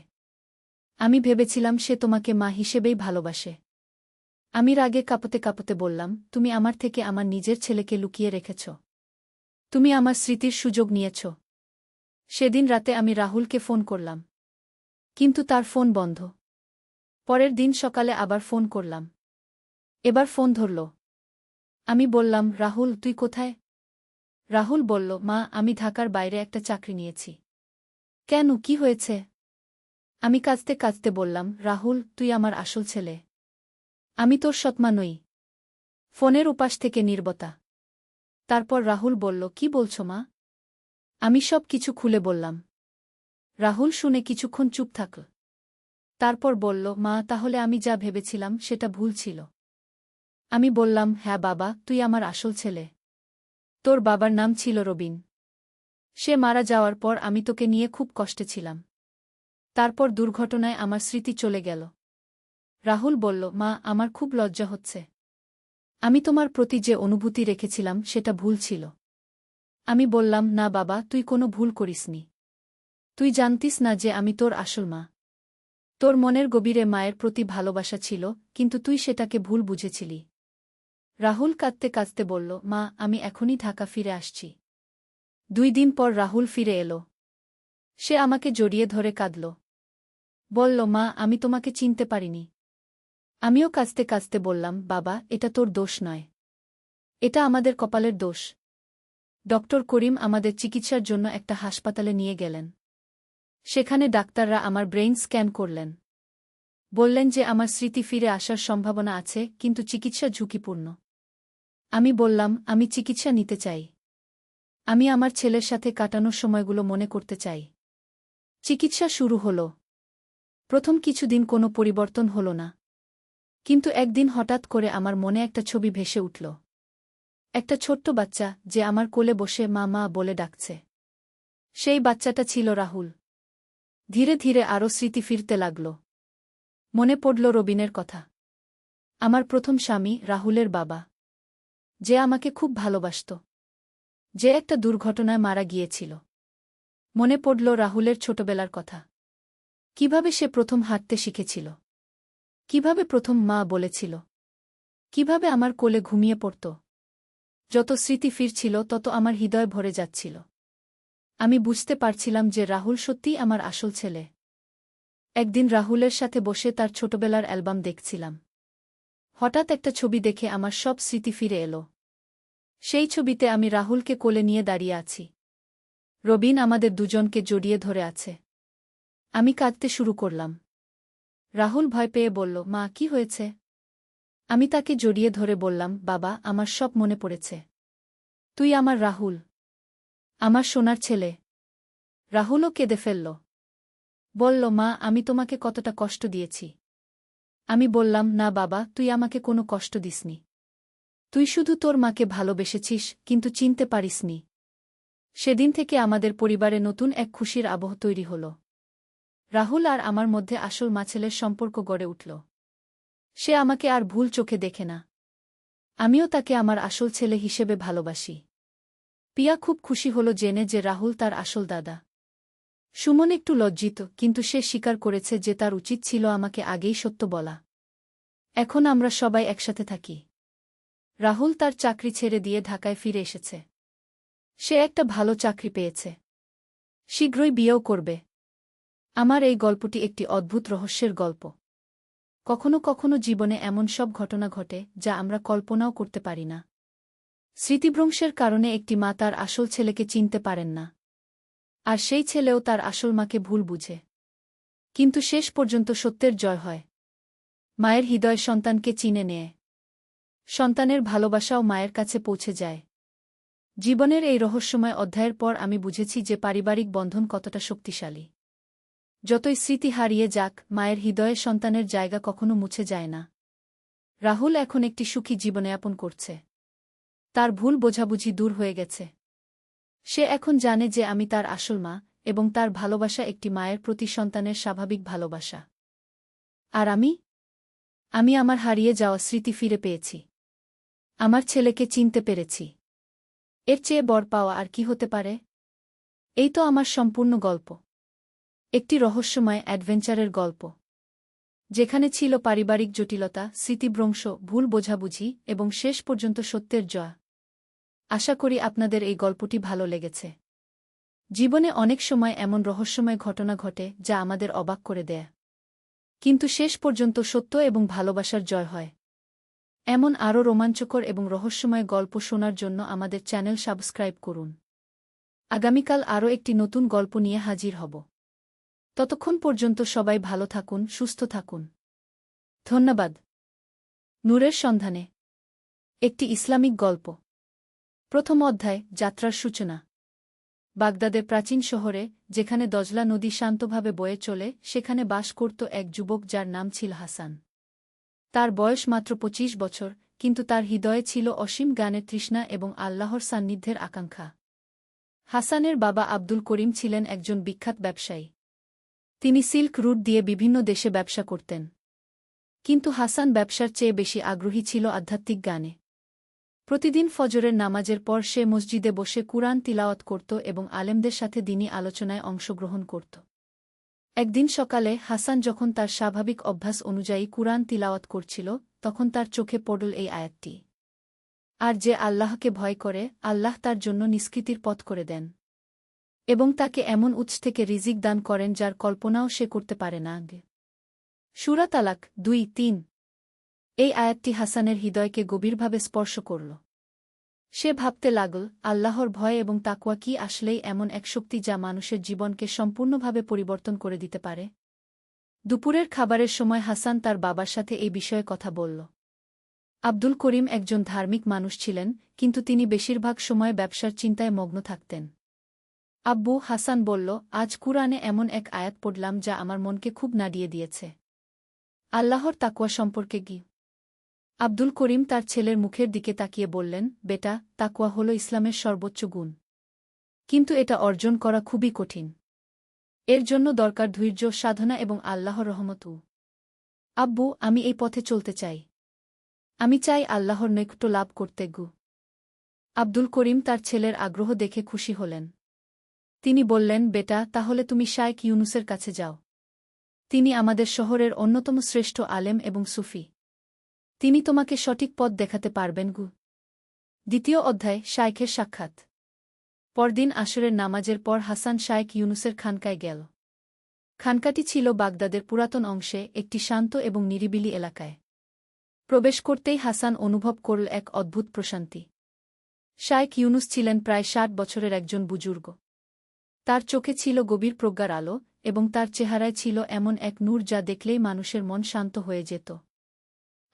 আমি ভেবেছিলাম সে তোমাকে মা হিসেবেই ভালোবাসে। আমি রাগে কাঁপতে কাঁপতে বললাম, তুমি আমার থেকে আমার নিজের ছেলেকে লুকিয়ে রেখেছ। তুমি আমার স্মৃতির সুযোগ নিয়েছ। সেদিন রাতে আমি রাহুলকে ফোন করলাম। কিন্তু তার ফোন বন্ধ। পরের দিন সকালে আবার ফোন করলাম। এবার ফোন ধরল। আমি বললাম, রাহুল, তুই কোথায়? রাহুল বলল, মা, আমি ঢাকার বাইরে একটা চাকরি নিয়েছি। কেন, কি হয়েছে? আমি কাঁদতে কাঁদতে বললাম, রাহুল, তুই আমার আসল ছেলে। আমি তোর সৎমা নই। ফোনের উপাস থেকে নীরবতা। তারপর রাহুল বলল, কি বলছ মা? আমি সব কিছু খুলে বললাম। রাহুল শুনে কিছুক্ষণ চুপ থাকল। তারপর বলল, মা, তাহলে আমি যা ভেবেছিলাম সেটা ভুল ছিল। আমি বললাম, হ্যাঁ বাবা, তুই আমার আসল ছেলে। তোর বাবার নাম ছিল রবিন। সে মারা যাওয়ার পর আমি তোকে নিয়ে খুব কষ্টে ছিলাম। তারপর দুর্ঘটনায় আমার স্মৃতি চলে গেল। রাহুল বলল, মা, আমার খুব লজ্জা হচ্ছে। আমি তোমার প্রতি যে অনুভূতি রেখেছিলাম সেটা ভুল ছিল। আমি বললাম, না বাবা, তুই কোনো ভুল করিসনি। তুই জানতিস না যে আমি তোর আসল মা। তোর মনের গভীরে মায়ের প্রতি ভালোবাসা ছিল, কিন্তু তুই সেটাকে ভুল বুঝেছিলি। রাহুল কাঁদতে কাঁদতে বলল, মা, আমি এখনই ঢাকা ফিরে আসছি। 2 দিন পর রাহুল ফিরে এলো। সে আমাকে জড়িয়ে ধরে কাঁদল। বলল, মা, আমি তোমাকে চিনতে পারিনি। আমিও কাঁদতে কাঁদতে বললাম, বাবা, এটা তোর দোষ নয়। এটা আমাদের কপালের দোষ। ডক্টর করিম আমাদের চিকিৎসার জন্য একটা হাসপাতালে নিয়ে গেলেন। সেখানে ডাক্তাররা আমার ব্রেইন স্ক্যান করলেন। বললেন যে আমার স্মৃতি ফিরে আসার সম্ভাবনা আছে, কিন্তু চিকিৎসা ঝুঁকিপূর্ণ। আমি বললাম, আমি চিকিৎসা নিতে চাই। আমি আমার ছেলের সাথে কাটানোর সময়গুলো মনে করতে চাই। চিকিৎসা শুরু হল। প্রথম কিছুদিন কোনো পরিবর্তন হল না। কিন্তু একদিন হঠাৎ করে আমার মনে একটা ছবি ভেসে উঠল। একটা ছোট্ট বাচ্চা, যে আমার কোলে বসে মা মা বলে ডাকছে। সেই বাচ্চাটা ছিল রাহুল। ধীরে ধীরে আরও স্মৃতি ফিরতে লাগল। মনে পড়ল রবিনের কথা। আমার প্রথম স্বামী, রাহুলের বাবা। যে আমাকে খুব ভালোবাসত। যে একটা দুর্ঘটনায় মারা গিয়েছিল। মনে পড়ল রাহুলের ছোটবেলার কথা। কিভাবে সে প্রথম হাঁটতে শিখেছিল। কিভাবে প্রথম মা বলেছিল। কিভাবে আমার কোলে ঘুমিয়ে পড়ত। যত স্মৃতি ফিরছিল তত আমার হৃদয় ভরে যাচ্ছিল। আমি বুঝতে পারছিলাম যে রাহুল সত্যিই আমার আসল ছেলে। একদিন রাহুলের সাথে বসে তার ছোটবেলার অ্যালবাম দেখছিলাম। হঠাৎ একটা ছবি দেখে আমার সব স্মৃতি ফিরে এলো। সেই ছবিতে আমি রাহুলকে কোলে নিয়ে দাঁড়িয়ে আছি। রবিন আমাদের দুজনকে জড়িয়ে ধরে আছে। আমি কাঁদতে শুরু করলাম। রাহুল ভয় পেয়ে বলল, মা, কি হয়েছে? আমি তাকে জড়িয়ে ধরে বললাম, বাবা, আমার সব মনে পড়েছে। তুই আমার রাহুল, আমার সোনার ছেলে। রাহুলও কেঁদে ফেলল। বলল, মা, আমি তোমাকে কতটা কষ্ট দিয়েছি। আমি বললাম, না বাবা, তুই আমাকে কোনো কষ্ট দিসনি। তুই শুধু তোর মাকে ভালোবেসেছিস, কিন্তু চিনতে পারিসনি। সেদিন থেকে আমাদের পরিবারে নতুন এক খুশির আবহ তৈরি হল। রাহুল আর আমার মধ্যে আসল মা-ছেলের সম্পর্ক গড়ে উঠল। সে আমাকে আর ভুল চোখে দেখে না। আমিও তাকে আমার আসল ছেলে হিসেবে ভালোবাসি। পিয়া খুব খুশি হল জেনে যে রাহুল তার আসল দাদা। সুমন একটু লজ্জিত, কিন্তু সে স্বীকার করেছে যে তার উচিত ছিল আমাকে আগেই সত্য বলা। এখন আমরা সবাই একসাথে থাকি। রাহুল তার চাকরি ছেড়ে দিয়ে ঢাকায় ফিরে এসেছে। সে একটা ভালো চাকরি পেয়েছে। শীঘ্রই বিয়েও করবে। আমার এই গল্পটি একটি অদ্ভুত রহস্যের গল্প। কখনো কখনো জীবনে এমন সব ঘটনা ঘটে যা আমরা কল্পনাও করতে পারি না। স্মৃতিভ্রংশের কারণে একটি মা তার আসল ছেলেকে চিনতে পারেন না। আর সেই ছেলেও তার আসল মাকে ভুল বুঝে। কিন্তু শেষ পর্যন্ত সত্যের জয় হয়। মায়ের হৃদয় সন্তানকে চিনে নেয়। সন্তানের ভালোবাসাও মায়ের কাছে পৌঁছে যায়। জীবনের এই রহস্যময় অধ্যায়ের পর আমি বুঝেছি যে পারিবারিক বন্ধন কতটা শক্তিশালী। যতই স্মৃতি হারিয়ে যাক, মায়ের হৃদয়ে সন্তানের জায়গা কখনো মুছে যায় না। রাহুল এখন একটি সুখী জীবনযাপন করছে। তার ভুল বোঝাবুঝি দূর হয়ে গেছে। সে এখন জানে যে আমি তার আসল মা, এবং তার ভালোবাসা একটি মায়ের প্রতি সন্তানের স্বাভাবিক ভালোবাসা। আর আমি আমার হারিয়ে যাওয়া স্মৃতি ফিরে পেয়েছি। আমার ছেলেকে চিনতে পেরেছি। এর চেয়ে বড় পাওয়া আর কি হতে পারে? এই তো আমার সম্পূর্ণ গল্প। একটি রহস্যময় অ্যাডভেঞ্চারের গল্প, যেখানে ছিল পারিবারিক জটিলতা, স্মৃতিভ্রংশ, ভুল বোঝাবুঝি এবং শেষ পর্যন্ত সত্যের জয়। আশা করি আপনাদের এই গল্পটি ভালো লেগেছে। জীবনে অনেক সময় এমন রহস্যময় ঘটনা ঘটে যা আমাদের অবাক করে দেয়। কিন্তু শেষ পর্যন্ত সত্য এবং ভালোবাসার জয় হয়। এমন আরও রোমাঞ্চকর এবং রহস্যময় গল্প শোনার জন্য আমাদের চ্যানেল সাবস্ক্রাইব করুন। আগামীকাল আরও একটি নতুন গল্প নিয়ে হাজির হব। ততক্ষণ পর্যন্ত সবাই ভালো থাকুন, সুস্থ থাকুন। ধন্যবাদ। নূরের সন্ধানে একটি ইসলামিক গল্প। প্রথম অধ্যায়, যাত্রার সূচনা। বাগদাদের প্রাচীন শহরে, যেখানে দজলা নদী শান্তভাবে বয়ে চলে, সেখানে বাস করত এক যুবক যার নাম ছিল হাসান। তার বয়স মাত্র ২৫ বছর, কিন্তু তার হৃদয়ে ছিল অসীম জ্ঞানের তৃষ্ণা এবং আল্লাহর সান্নিধ্যের আকাঙ্ক্ষা। হাসানের বাবা আব্দুল করিম ছিলেন একজন বিখ্যাত ব্যবসায়ী। তিনি সিল্ক রুট দিয়ে বিভিন্ন দেশে ব্যবসা করতেন। কিন্তু হাসান ব্যবসার চেয়ে বেশি আগ্রহী ছিল আধ্যাত্মিক জ্ঞানে। প্রতিদিন ফজরের নামাজের পর সে মসজিদে বসে কুরআন তিলাওয়াত করত এবং আলেমদের সাথে দ্বীনী আলোচনায় অংশগ্রহণ করত। একদিন সকালে হাসান যখন তার স্বাভাবিক অভ্যাস অনুযায়ী কুরআন তিলাওয়াত করছিল, তখন তার চোখে পড়ল এই আয়াতটি, আর যে আল্লাহকে ভয় করে, আল্লাহ তার জন্য নিষ্কৃতির পথ করে দেন এবং তাকে এমন উৎস থেকে রিজিক দান করেন যার কল্পনাও সে করতে পারে না। সূরা তালাক ২-৩। এই আয়াতটি হাসানের হৃদয়কে গভীরভাবে স্পর্শ করল। সে ভাবতে লাগল, আল্লাহর ভয় এবং তাকওয়া কি আসলেই এমন এক শক্তি যা মানুষের জীবনকে সম্পূর্ণভাবে পরিবর্তন করে দিতে পারে? দুপুরের খাবারের সময় হাসান তার বাবার সাথে এই বিষয়ে কথা বলল। আব্দুল করিম একজন ধার্মিক মানুষ ছিলেন, কিন্তু তিনি বেশিরভাগ সময় ব্যবসার চিন্তায় মগ্ন থাকতেন। আব্বু, হাসান বলল, আজ কুরআনে এমন এক আয়াত পড়লাম যা আমার মনকে খুব নাড়িয়ে দিয়েছে। আল্লাহর তাকওয়া সম্পর্কে কি? আব্দুল করিম তার ছেলের মুখের দিকে তাকিয়ে বললেন, বেটা, তাকওয়া হল ইসলামের সর্বোচ্চ গুণ। কিন্তু এটা অর্জন করা খুবই কঠিন। এর জন্য দরকার ধৈর্য, সাধনা এবং আল্লাহর রহমতও। আব্বু, আমি এই পথে চলতে চাই। আমি চাই আল্লাহর নৈকট্য লাভ করতে। আব্দুল করিম তার ছেলের আগ্রহ দেখে খুশি হলেন। তিনি বললেন, বেটা, তাহলে তুমি শায়খ ইউনুসের কাছে যাও। তিনি আমাদের শহরের অন্যতম শ্রেষ্ঠ আলেম এবং সুফি। তিনি তোমাকে সঠিক পথ দেখাতে পারবেন। দ্বিতীয় অধ্যায়, শায়খের সাক্ষাৎ। পরদিন আসরের নামাজের পর হাসান শায়খ ইউনুসের খানকায় গেল। খানকাটি ছিল বাগদাদের পুরাতন অংশে, একটি শান্ত এবং নিরিবিলি এলাকায়। প্রবেশ করতেই হাসান অনুভব করল এক অদ্ভুত প্রশান্তি। শায়খ ইউনুস ছিলেন প্রায় ৬০ বছরের একজন বুজুর্গ। তার চোখে ছিল গভীর প্রজ্ঞার আলো, এবং তার চেহারায় ছিল এমন এক নূর যা দেখলেই মানুষের মন শান্ত হয়ে যেত।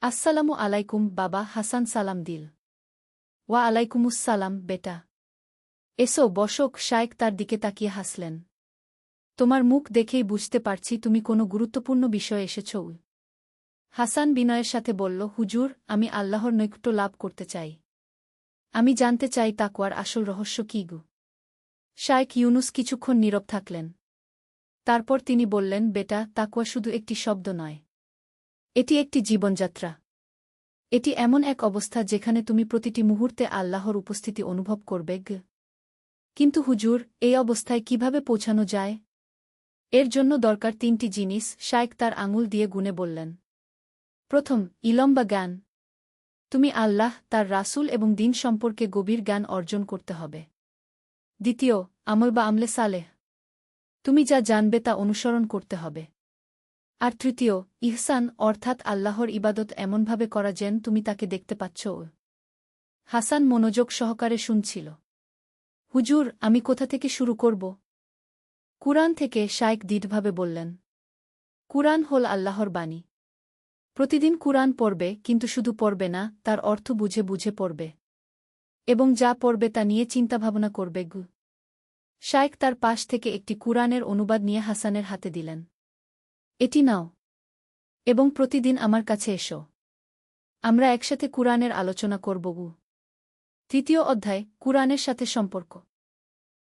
আসসালামু আলাইকুম বাবা। হাসান সালাম দিল। ওয়া আলাইকুমুসসালাম বেটা। এসো বসক। শায়েক তার দিকে তাকিয়ে হাসলেন। তোমার মুখ দেখেই বুঝতে পারছি তুমি কোনো গুরুত্বপূর্ণ বিষয়ে এসেছ। হাসান বিনয়ের সাথে বলল, হুজুর, আমি আল্লাহর নৈকট্য লাভ করতে চাই। আমি জানতে চাই তাকওয়ার আসল রহস্য কী গু। শায়েক ইউনুস কিছুক্ষণ নীরব থাকলেন। তারপর তিনি বললেন, বেটা, তাকওয়া শুধু একটি শব্দ নয়। এটি একটি জীবনযাত্রা। এটি এমন এক অবস্থা যেখানে তুমি প্রতিটি মুহূর্তে আল্লাহর উপস্থিতি অনুভব করবে। কিন্তু হুজুর, এই অবস্থায় কিভাবে পৌঁছানো যায়? এর জন্য দরকার তিনটি জিনিস। শায়েক তার আঙুল দিয়ে গুনে বললেন। প্রথম, ইলম বা জ্ঞান। তুমি আল্লাহ, তার রাসূল এবং দিন সম্পর্কে গভীর জ্ঞান অর্জন করতে হবে। দ্বিতীয়, আমল বা আমলে সালেহ। তুমি যা জানবে তা অনুসরণ করতে হবে। আর তৃতীয়, ইহসান, অর্থাৎ আল্লাহর ইবাদত এমনভাবে করা যেন তুমি তাকে দেখতে পাচ্ছ। হাসান মনোযোগ সহকারে শুনছিল। হুজুর, আমি কোথা থেকে শুরু করব? কুরআন থেকে, শায়েক দৃঢ়ভাবে বললেন। কুরআন হল আল্লাহর বাণী। প্রতিদিন কুরআন পড়বে, কিন্তু শুধু পড়বে না, তার অর্থ বুঝে বুঝে পড়বে। এবং যা পড়বে তা নিয়ে চিন্তাভাবনা করবে। শায়েক তার পাশ থেকে একটি কুরআনের অনুবাদ নিয়ে হাসানের হাতে দিলেন। এটি নাও, এবং প্রতিদিন আমার কাছে এসো। আমরা একসাথে কুরআনের আলোচনা করব। তৃতীয় অধ্যায়, কুরআনের সাথে সম্পর্ক।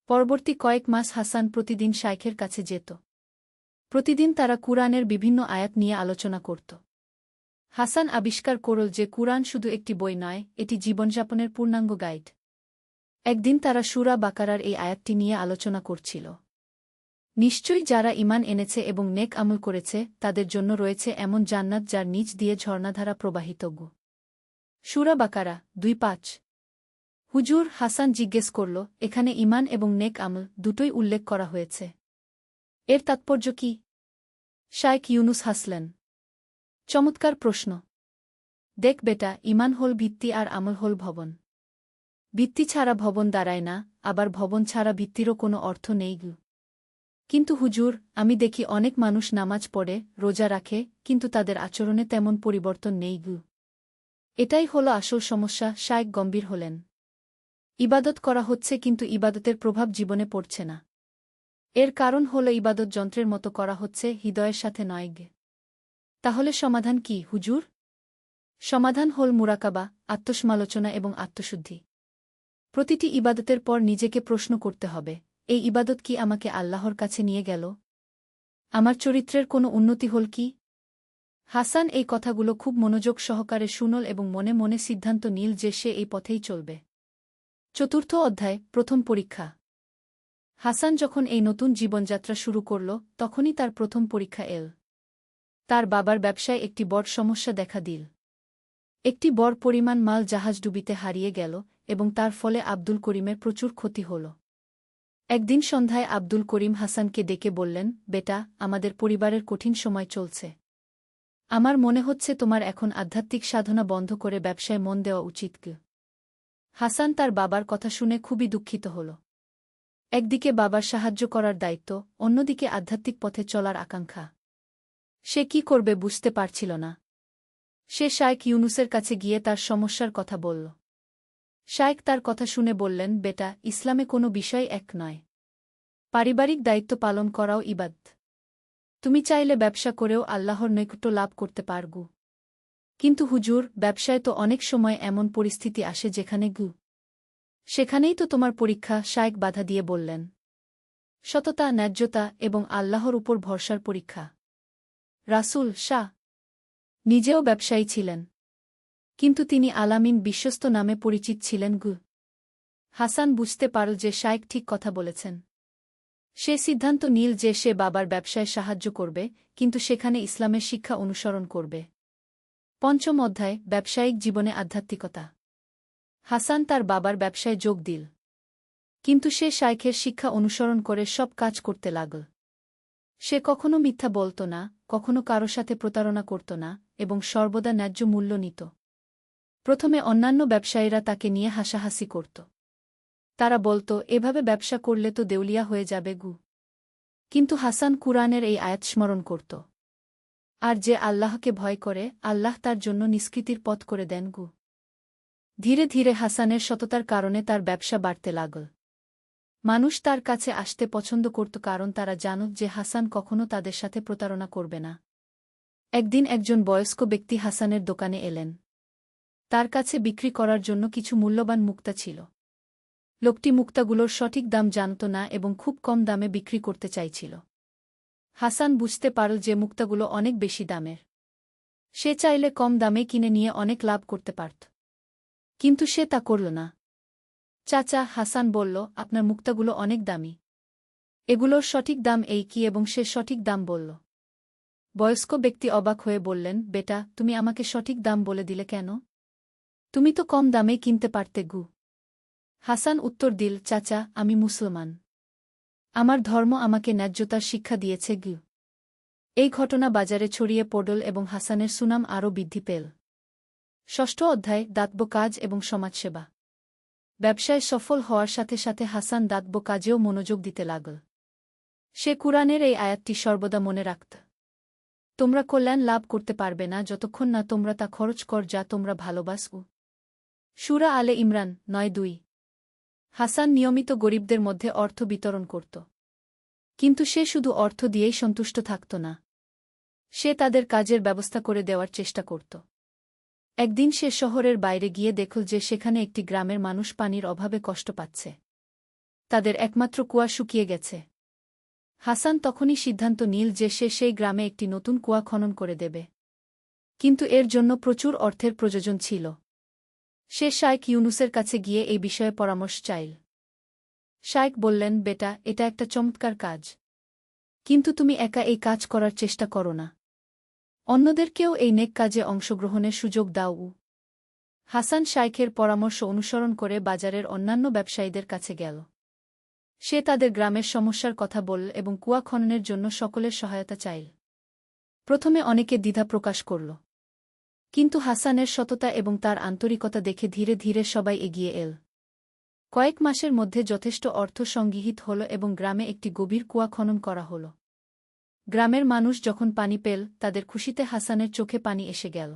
পরবর্তী কয়েক মাস হাসান প্রতিদিন শায়েখের কাছে যেত। প্রতিদিন তারা কুরআনের বিভিন্ন আয়াত নিয়ে আলোচনা করত। হাসান আবিষ্কার করল যে কুরআন শুধু একটি বই নয়, এটি জীবনযাপনের পূর্ণাঙ্গ গাইড। একদিন তারা সূরা বাকারার এই আয়াতটি নিয়ে আলোচনা করছিল। নিশ্চয়ই যারা ঈমান এনেছে এবং নেক আমল করেছে তাদের জন্য রয়েছে এমন জান্নাত যার নিচ দিয়ে ঝর্ণাধারা প্রবাহিত। সূরা বাকারা ২৫। হুজুর, হাসান জিজ্ঞেস করল, এখানে ঈমান এবং নেক আমল দুটোই উল্লেখ করা হয়েছে। এর তাৎপর্য কি? শায়েক ইউনুস হাসলেন। চমৎকার প্রশ্ন। দেখ বেটা, ঈমান হল ভিত্তি আর আমল হল ভবন। ভিত্তি ছাড়া ভবন দাঁড়ায় না, আবার ভবন ছাড়া ভিত্তিরও কোনো অর্থ নেই। কিন্তু হুজুর, আমি দেখি অনেক মানুষ নামাজ পড়ে, রোজা রাখে, কিন্তু তাদের আচরণে তেমন পরিবর্তন নেই। এটাই হলো আসল সমস্যা। শায়েক গম্ভীর হলেন। ইবাদত করা হচ্ছে, কিন্তু ইবাদতের প্রভাব জীবনে পড়ছে না। এর কারণ হলো ইবাদত যন্ত্রের মতো করা হচ্ছে, হৃদয়ের সাথে নয়। তাহলে সমাধান কি হুজুর? সমাধান হল মুরাকাবা, আত্মসমালোচনা এবং আত্মশুদ্ধি। প্রতিটি ইবাদতের পর নিজেকে প্রশ্ন করতে হবে, এই ইবাদত কি আমাকে আল্লাহর কাছে নিয়ে গেল? আমার চরিত্রের কোনো উন্নতি হল কি? হাসান এই কথাগুলো খুব মনোযোগ সহকারে শুনল এবং মনে মনে সিদ্ধান্ত নিল যে সে এই পথেই চলবে। চতুর্থ অধ্যায়, প্রথম পরীক্ষা। হাসান যখন এই নতুন জীবনযাত্রা শুরু করল, তখনই তার প্রথম পরীক্ষা এল। তার বাবার ব্যবসায় একটি বড় সমস্যা দেখা দিল। একটি বড় পরিমাণ মাল জাহাজডুবিতে হারিয়ে গেল এবং তার ফলে আব্দুল করিমের প্রচুর ক্ষতি হল। একদিন সন্ধ্যায় আব্দুল করিম হাসানকে ডেকে বললেন, বেটা, আমাদের পরিবারের কঠিন সময় চলছে। আমার মনে হচ্ছে তোমার এখন আধ্যাত্মিক সাধনা বন্ধ করে ব্যবসায় মন দেওয়া উচিত। হাসান তার বাবার কথা শুনে খুবই দুঃখিত হল। একদিকে বাবার সাহায্য করার দায়িত্ব, অন্যদিকে আধ্যাত্মিক পথে চলার আকাঙ্ক্ষা। সে কি করবে বুঝতে পারছিল না। সে শায়েক ইউনুসের কাছে গিয়ে তার সমস্যার কথা বলল। শায়েক তার কথা শুনে বললেন, বেটা, ইসলামে কোনো বিষয় এক নয়। পারিবারিক দায়িত্ব পালন করাও ইবাদত। তুমি চাইলে ব্যবসা করেও আল্লাহর নৈকট্য লাভ করতে পারগু। কিন্তু হুজুর, ব্যবসায় তো অনেক সময় এমন পরিস্থিতি আসে যেখানে সেখানেই তো তোমার পরীক্ষা। শায়েক বাধা দিয়ে বললেন। সততা, ন্যায্যতা এবং আল্লাহর উপর ভরসার পরীক্ষা। রাসূল শাহ নিজেও ব্যবসায়ী ছিলেন, কিন্তু তিনি আলামিন বিশ্বস্ত নামে পরিচিত ছিলেন। হাসান বুঝতে পারল যে শায়েক ঠিক কথা বলেছেন। সে সিদ্ধান্ত নিল যে সে বাবার ব্যবসায় সাহায্য করবে, কিন্তু সেখানে ইসলামের শিক্ষা অনুসরণ করবে। পঞ্চম অধ্যায়, ব্যবসায়িক জীবনে আধ্যাত্মিকতা। হাসান তার বাবার ব্যবসায় যোগ দিল, কিন্তু সে শায়েখের শিক্ষা অনুসরণ করে সব কাজ করতে লাগল। সে কখনো মিথ্যা বলত না, কখনো কারো সাথে প্রতারণা করত না, এবং সর্বদা ন্যায্য মূল্য নিত। প্রথমে অন্যান্য ব্যবসায়ীরা তাকে নিয়ে হাসাহাসি করত। তারা বলত, এভাবে ব্যবসা করলে তো দেউলিয়া হয়ে যাবে। কিন্তু হাসান কুরআনের এই আয়াত স্মরণ করত। আর যে আল্লাহকে ভয় করে আল্লাহ তার জন্য নিষ্কৃতির পথ করে দেন গু। ধীরে ধীরে হাসানের সততার কারণে তার ব্যবসা বাড়তে লাগল। মানুষ তার কাছে আসতে পছন্দ করত কারণ তারা জানত যে হাসান কখনো তাদের সাথে প্রতারণা করবে না। একদিন একজন বয়স্ক ব্যক্তি হাসানের দোকানে এলেন। তার কাছে বিক্রি করার জন্য কিছু মূল্যবান মুক্তা ছিল। লোকটি মুক্তাগুলোর সঠিক দাম জানত না এবং খুব কম দামে বিক্রি করতে চাইছিল। হাসান বুঝতে পারল যে মুক্তাগুলো অনেক বেশি দামের। সে চাইলে কম দামে কিনে নিয়ে অনেক লাভ করতে পারত, কিন্তু সে তা করল না। চাচা, হাসান বলল, আপনার মুক্তাগুলো অনেক দামি। এগুলোর সঠিক দাম এই কি? এবং সে সঠিক দাম বলল। বয়স্ক ব্যক্তি অবাক হয়ে বললেন, বেটা, তুমি আমাকে সঠিক দাম বলে দিলে কেন? তুমি তো কম দামে কিনতে পারতে গু। হাসান উত্তর দিল, চাচা, আমি মুসলমান। আমার ধর্ম আমাকে ন্যায্যতার শিক্ষা দিয়েছে গু। এই ঘটনা বাজারে ছড়িয়ে পড়ল এবং হাসানের সুনাম আরও বৃদ্ধি পেল। ষষ্ঠ অধ্যায়, দাতব্য কাজ এবং সমাজসেবা। ব্যবসায় সফল হওয়ার সাথে সাথে হাসান দাতব্য কাজেও মনোযোগ দিতে লাগল। সে কুরআনের এই আয়াতটি সর্বদা মনে রাখত। তোমরা কল্যাণ লাভ করতে পারবে না যতক্ষণ না তোমরা তা খরচ কর যা তোমরা ভালোবাসো। সূরা আলে ইমরান ৯:২। হাসান নিয়মিত গরিবদের মধ্যে অর্থ বিতরণ করত। কিন্তু সে শুধু অর্থ দিয়েই সন্তুষ্ট থাকত না। সে তাদের কাজের ব্যবস্থা করে দেওয়ার চেষ্টা করত। একদিন সে শহরের বাইরে গিয়ে দেখল যে সেখানে একটি গ্রামের মানুষ পানির অভাবে কষ্ট পাচ্ছে। তাদের একমাত্র কুয়া শুকিয়ে গেছে। হাসান তখনই সিদ্ধান্ত নিল যে সে সেই গ্রামে একটি নতুন কুয়া খনন করে দেবে। কিন্তু এর জন্য প্রচুর অর্থের প্রয়োজন ছিল। সে শাইখ ইউনুসের কাছে গিয়ে এই বিষয়ে পরামর্শ চাইল। শাইখ বললেন, বেটা, এটা একটা চমৎকার কাজ। কিন্তু তুমি একা এই কাজ করার চেষ্টা করো না। অন্যদেরকেও এই নেক কাজে অংশগ্রহণের সুযোগ দাও। হাসান শাইখের পরামর্শ অনুসরণ করে বাজারের অন্যান্য ব্যবসায়ীদের কাছে গেল। সে তাদের গ্রামের সমস্যার কথা বলল এবং কুয়া খননের জন্য সকলের সহায়তা চাইল। প্রথমে অনেকে দ্বিধা প্রকাশ করল, কিন্তু হাসানের সততা এবং তার আন্তরিকতা দেখে ধীরে ধীরে সবাই এগিয়ে এল। কয়েক মাসের মধ্যে যথেষ্ট অর্থ সংগৃহীত হল এবং গ্রামে একটি গভীর কুয়া খনন করা হল। গ্রামের মানুষ যখন পানি পেল তাদের খুশিতে হাসানের চোখে পানি এসে গেল।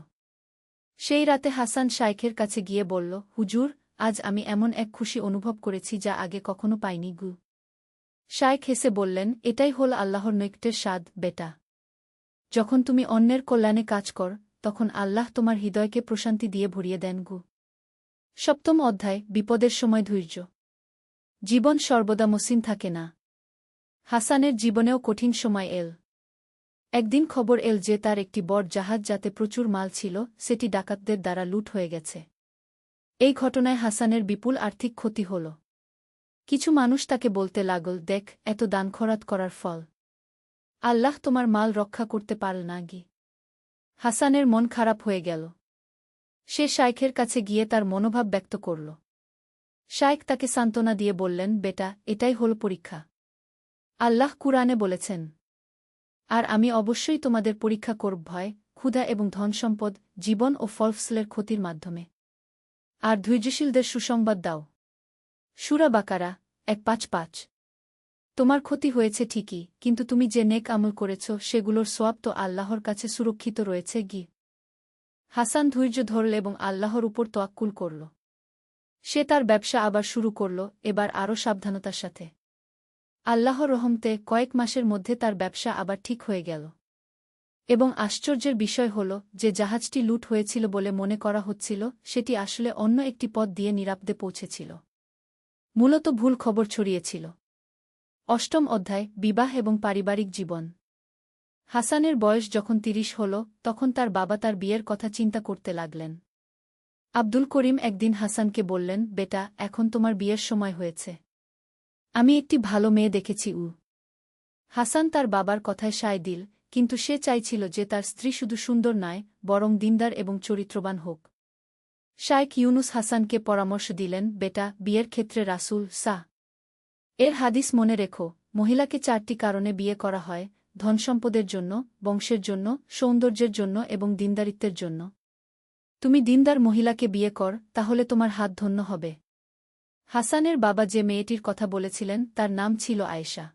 সেই রাতে হাসান শাইখের কাছে গিয়ে বলল, হুজুর, আজ আমি এমন এক খুশি অনুভব করেছি যা আগে কখনো পাইনি গু। শাইখ হেসে বললেন, এটাই হল আল্লাহর নৈকট্যের স্বাদ, বেটা। যখন তুমি অন্যের কল্যাণে কাজ কর তখন আল্লাহ তোমার হৃদয়কে প্রশান্তি দিয়ে ভরিয়ে দেন গু। সপ্তম অধ্যায়, বিপদের সময় ধৈর্য। জীবন সর্বদা মসৃণ থাকে না। হাসানের জীবনেও কঠিন সময় এল। একদিন খবর এল যে তার একটি বড় জাহাজ যাতে প্রচুর মাল ছিল সেটি ডাকাতদের দ্বারা লুট হয়ে গেছে। এই ঘটনায় হাসানের বিপুল আর্থিক ক্ষতি হল। কিছু মানুষ তাকে বলতে লাগল, দেখ, এত দান খরাত করার ফল। আল্লাহ তোমার মাল রক্ষা করতে পারল না গি। হাসানের মন খারাপ হয়ে গেল। সে শাইখের কাছে গিয়ে তার মনোভাব ব্যক্ত করল। শাইখ তাকে সান্ত্বনা দিয়ে বললেন, বেটা, এটাই হল পরীক্ষা। আল্লাহ কুরআনে বলেছেন, আর আমি অবশ্যই তোমাদের পরীক্ষা করব ভয়, ক্ষুধা এবং ধনসম্পদ, জীবন ও ফলফসলের ক্ষতির মাধ্যমে। আর ধৈর্যশীলদের সুসংবাদ দাও। সূরা বাকারা ১৫৫। তোমার ক্ষতি হয়েছে ঠিকই, কিন্তু তুমি যে নেক আমল করেছ সেগুলোর সোয়াব তো আল্লাহর কাছে সুরক্ষিত রয়েছে গি। হাসান ধৈর্য ধরল এবং আল্লাহর উপর তোয়াক্কুল করল। সে তার ব্যবসা আবার শুরু করল, এবার আরও সাবধানতার সাথে। আল্লাহর রহমতে কয়েক মাসের মধ্যে তার ব্যবসা আবার ঠিক হয়ে গেল। এবং আশ্চর্যের বিষয় হল যে জাহাজটি লুট হয়েছিল বলে মনে করা হচ্ছিল সেটি আসলে অন্য একটি পথ দিয়ে নিরাপদে পৌঁছেছিল। মূলত ভুল খবর ছড়িয়েছিল। অষ্টম অধ্যায়, বিবাহ এবং পারিবারিক জীবন। হাসানের বয়স যখন ৩০ হল তখন তার বাবা তার বিয়ের কথা চিন্তা করতে লাগলেন। আব্দুল করিম একদিন হাসানকে বললেন, বেটা, এখন তোমার বিয়ের সময় হয়েছে। আমি একটি ভালো মেয়ে দেখেছি। হাসান তার বাবার কথায় সায় দিল, কিন্তু সে চাইছিল যে তার স্ত্রী শুধু সুন্দর নয় বরং দিনদার এবং চরিত্রবান হোক। শাইখ ইউনুস হাসানকে পরামর্শ দিলেন, বেটা, বিয়ের ক্ষেত্রে রাসূল এর হাদিস মনে রেখো, মহিলাকে ৪টি কারণে বিয়ে করা হয়: ধনসম্পদের জন্য, বংশের জন্য, সৌন্দর্যের জন্য এবং দিনদারিত্বের জন্য। তুমি দিনদার মহিলাকে বিয়ে কর, তাহলে তোমার হাত ধন্য হবে। হাসানের বাবা যে মেয়েটির কথা বলেছিলেন তার নাম ছিল আয়েশা।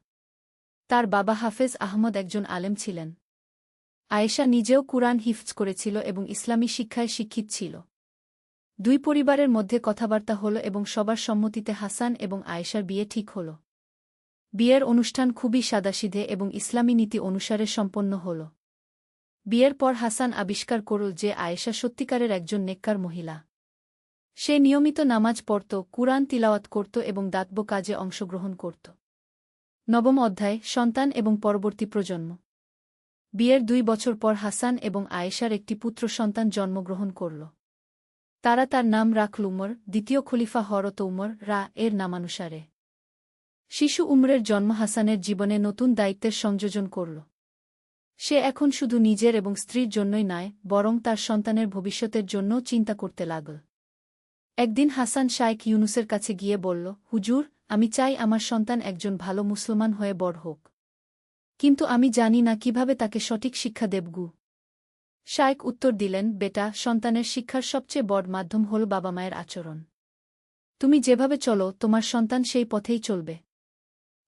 তার বাবা হাফেজ আহমদ একজন আলেম ছিলেন। আয়েশা নিজেও কুরআন হিফজ করেছিল এবং ইসলামী শিক্ষায় শিক্ষিত ছিল। দুই পরিবারের মধ্যে কথাবার্তা হল এবং সবার সম্মতিতে হাসান এবং আয়েশার বিয়ে ঠিক হল। বিয়ের অনুষ্ঠান খুবই সাদাসিধে এবং ইসলামী নীতি অনুসারে সম্পন্ন হল। বিয়ের পর হাসান আবিষ্কার করল যে আয়েশা সত্যিকারের একজন নেককার মহিলা। সে নিয়মিত নামাজ পড়ত, কুরআন তিলাওয়াত করত এবং দাতব্য কাজে অংশগ্রহণ করত। নবম অধ্যায়, সন্তান এবং পরবর্তী প্রজন্ম। বিয়ের 2 বছর পর হাসান এবং আয়েশার একটি পুত্র সন্তান জন্মগ্রহণ করল। তারা তার নাম রাখল উমর, দ্বিতীয় খলিফা হরত উমর এর নামানুসারে। শিশু উমরের জন্ম হাসানের জীবনে নতুন দায়িত্বের সংযোজন করল। সে এখন শুধু নিজের এবং স্ত্রীর জন্যই নয়, বরং তার সন্তানের ভবিষ্যতের জন্যও চিন্তা করতে লাগল। একদিন হাসান শাইখ ইউনুসের কাছে গিয়ে বলল, হুজুর, আমি চাই আমার সন্তান একজন ভালো মুসলমান হয়ে বড় হোক। কিন্তু আমি জানি না কিভাবে তাকে সঠিক শিক্ষা দেবগু। শাইখ উত্তর দিলেন, বেটা, সন্তানের শিক্ষার সবচেয়ে বড় মাধ্যম হল বাবা মায়ের আচরণ। তুমি যেভাবে চলো তোমার সন্তান সেই পথেই চলবে।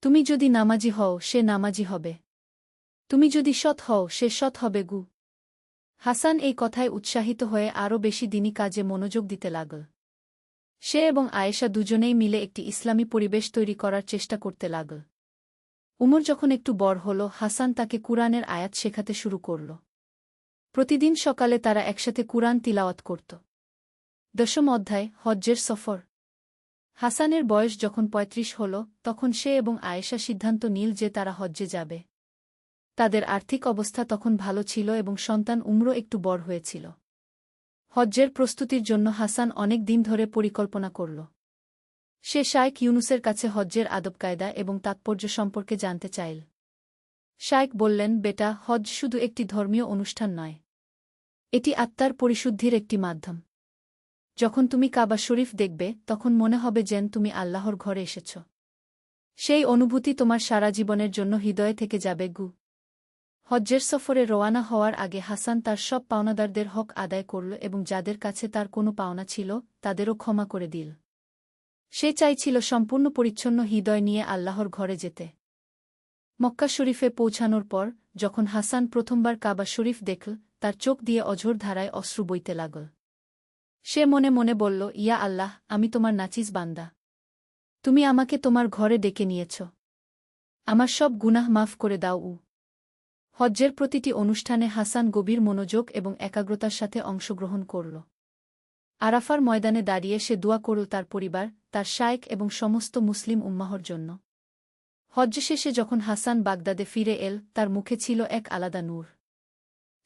তুমি যদি নামাজি হও সে নামাজি হবে। তুমি যদি সৎ হও সে সৎ হবে গু। হাসান এই কথায় উৎসাহিত হয়ে আরও বেশি দিনী কাজে মনোযোগ দিতে লাগল। সে এবং আয়েশা দুজনেই মিলে একটি ইসলামী পরিবেশ তৈরি করার চেষ্টা করতে লাগল। উমর যখন একটু বড় হল, হাসান তাকে কুরআনের আয়াত শেখাতে শুরু করল। প্রতিদিন সকালে তারা একসাথে কুরআন তিলাওয়াত করত। 10ম অধ্যায়, হজ্জের সফর। হাসানের বয়স যখন 35 হল, তখন সে এবং আয়েশা সিদ্ধান্ত নিল যে তারা হজ্জে যাবে। তাদের আর্থিক অবস্থা তখন ভালো ছিল এবং সন্তান উমরও একটু বড় হয়েছিল। হজ্জের প্রস্তুতির জন্য হাসান অনেক দিন ধরে পরিকল্পনা করল। সে শাইখ ইউনুসের কাছে হজ্জের আদবকায়দা এবং তাৎপর্য সম্পর্কে জানতে চাইল। শাইখ বললেন, বেটা, হজ্জ শুধু একটি ধর্মীয় অনুষ্ঠান নয়। এটি আত্মার পরিশুদ্ধির একটি মাধ্যম। যখন তুমি কাবা শরীফ দেখবে তখন মনে হবে যেন তুমি আল্লাহর ঘরে এসেছ। সেই অনুভূতি তোমার সারা জীবনের জন্য হৃদয়ে থেকে যাবে গু। হজ্জের সফরে রওয়ানা হওয়ার আগে হাসান তার সব পাওনাদারদের হক আদায় করল এবং যাদের কাছে তার কোনো পাওনা ছিল তাদেরও ক্ষমা করে দিল। সে চাইছিল সম্পূর্ণ পরিচ্ছন্ন হৃদয় নিয়ে আল্লাহর ঘরে যেতে। মক্কা শরীফে পৌঁছানোর পর যখন হাসান প্রথমবার কাবা শরীফ দেখল, তার চোখ দিয়ে অঝোর ধারায় অশ্রু বইতে লাগল। সে মনে মনে বলল, ইয়া আল্লাহ, আমি তোমার নাচিস বান্দা। তুমি আমাকে তোমার ঘরে ডেকে নিয়েছ। আমার সব গুনাহ মাফ করে দাও। হজ্জের প্রতিটি অনুষ্ঠানে হাসান গভীর মনোযোগ এবং একাগ্রতার সাথে অংশগ্রহণ করল। আরাফার ময়দানে দাঁড়িয়ে সে দোয়া করল তার পরিবার, তার শায়েখ এবং সমস্ত মুসলিম উম্মাহর জন্য। হজ্জ শেষে যখন হাসান বাগদাদে ফিরে এল, তার মুখে ছিল এক আলাদা নূর।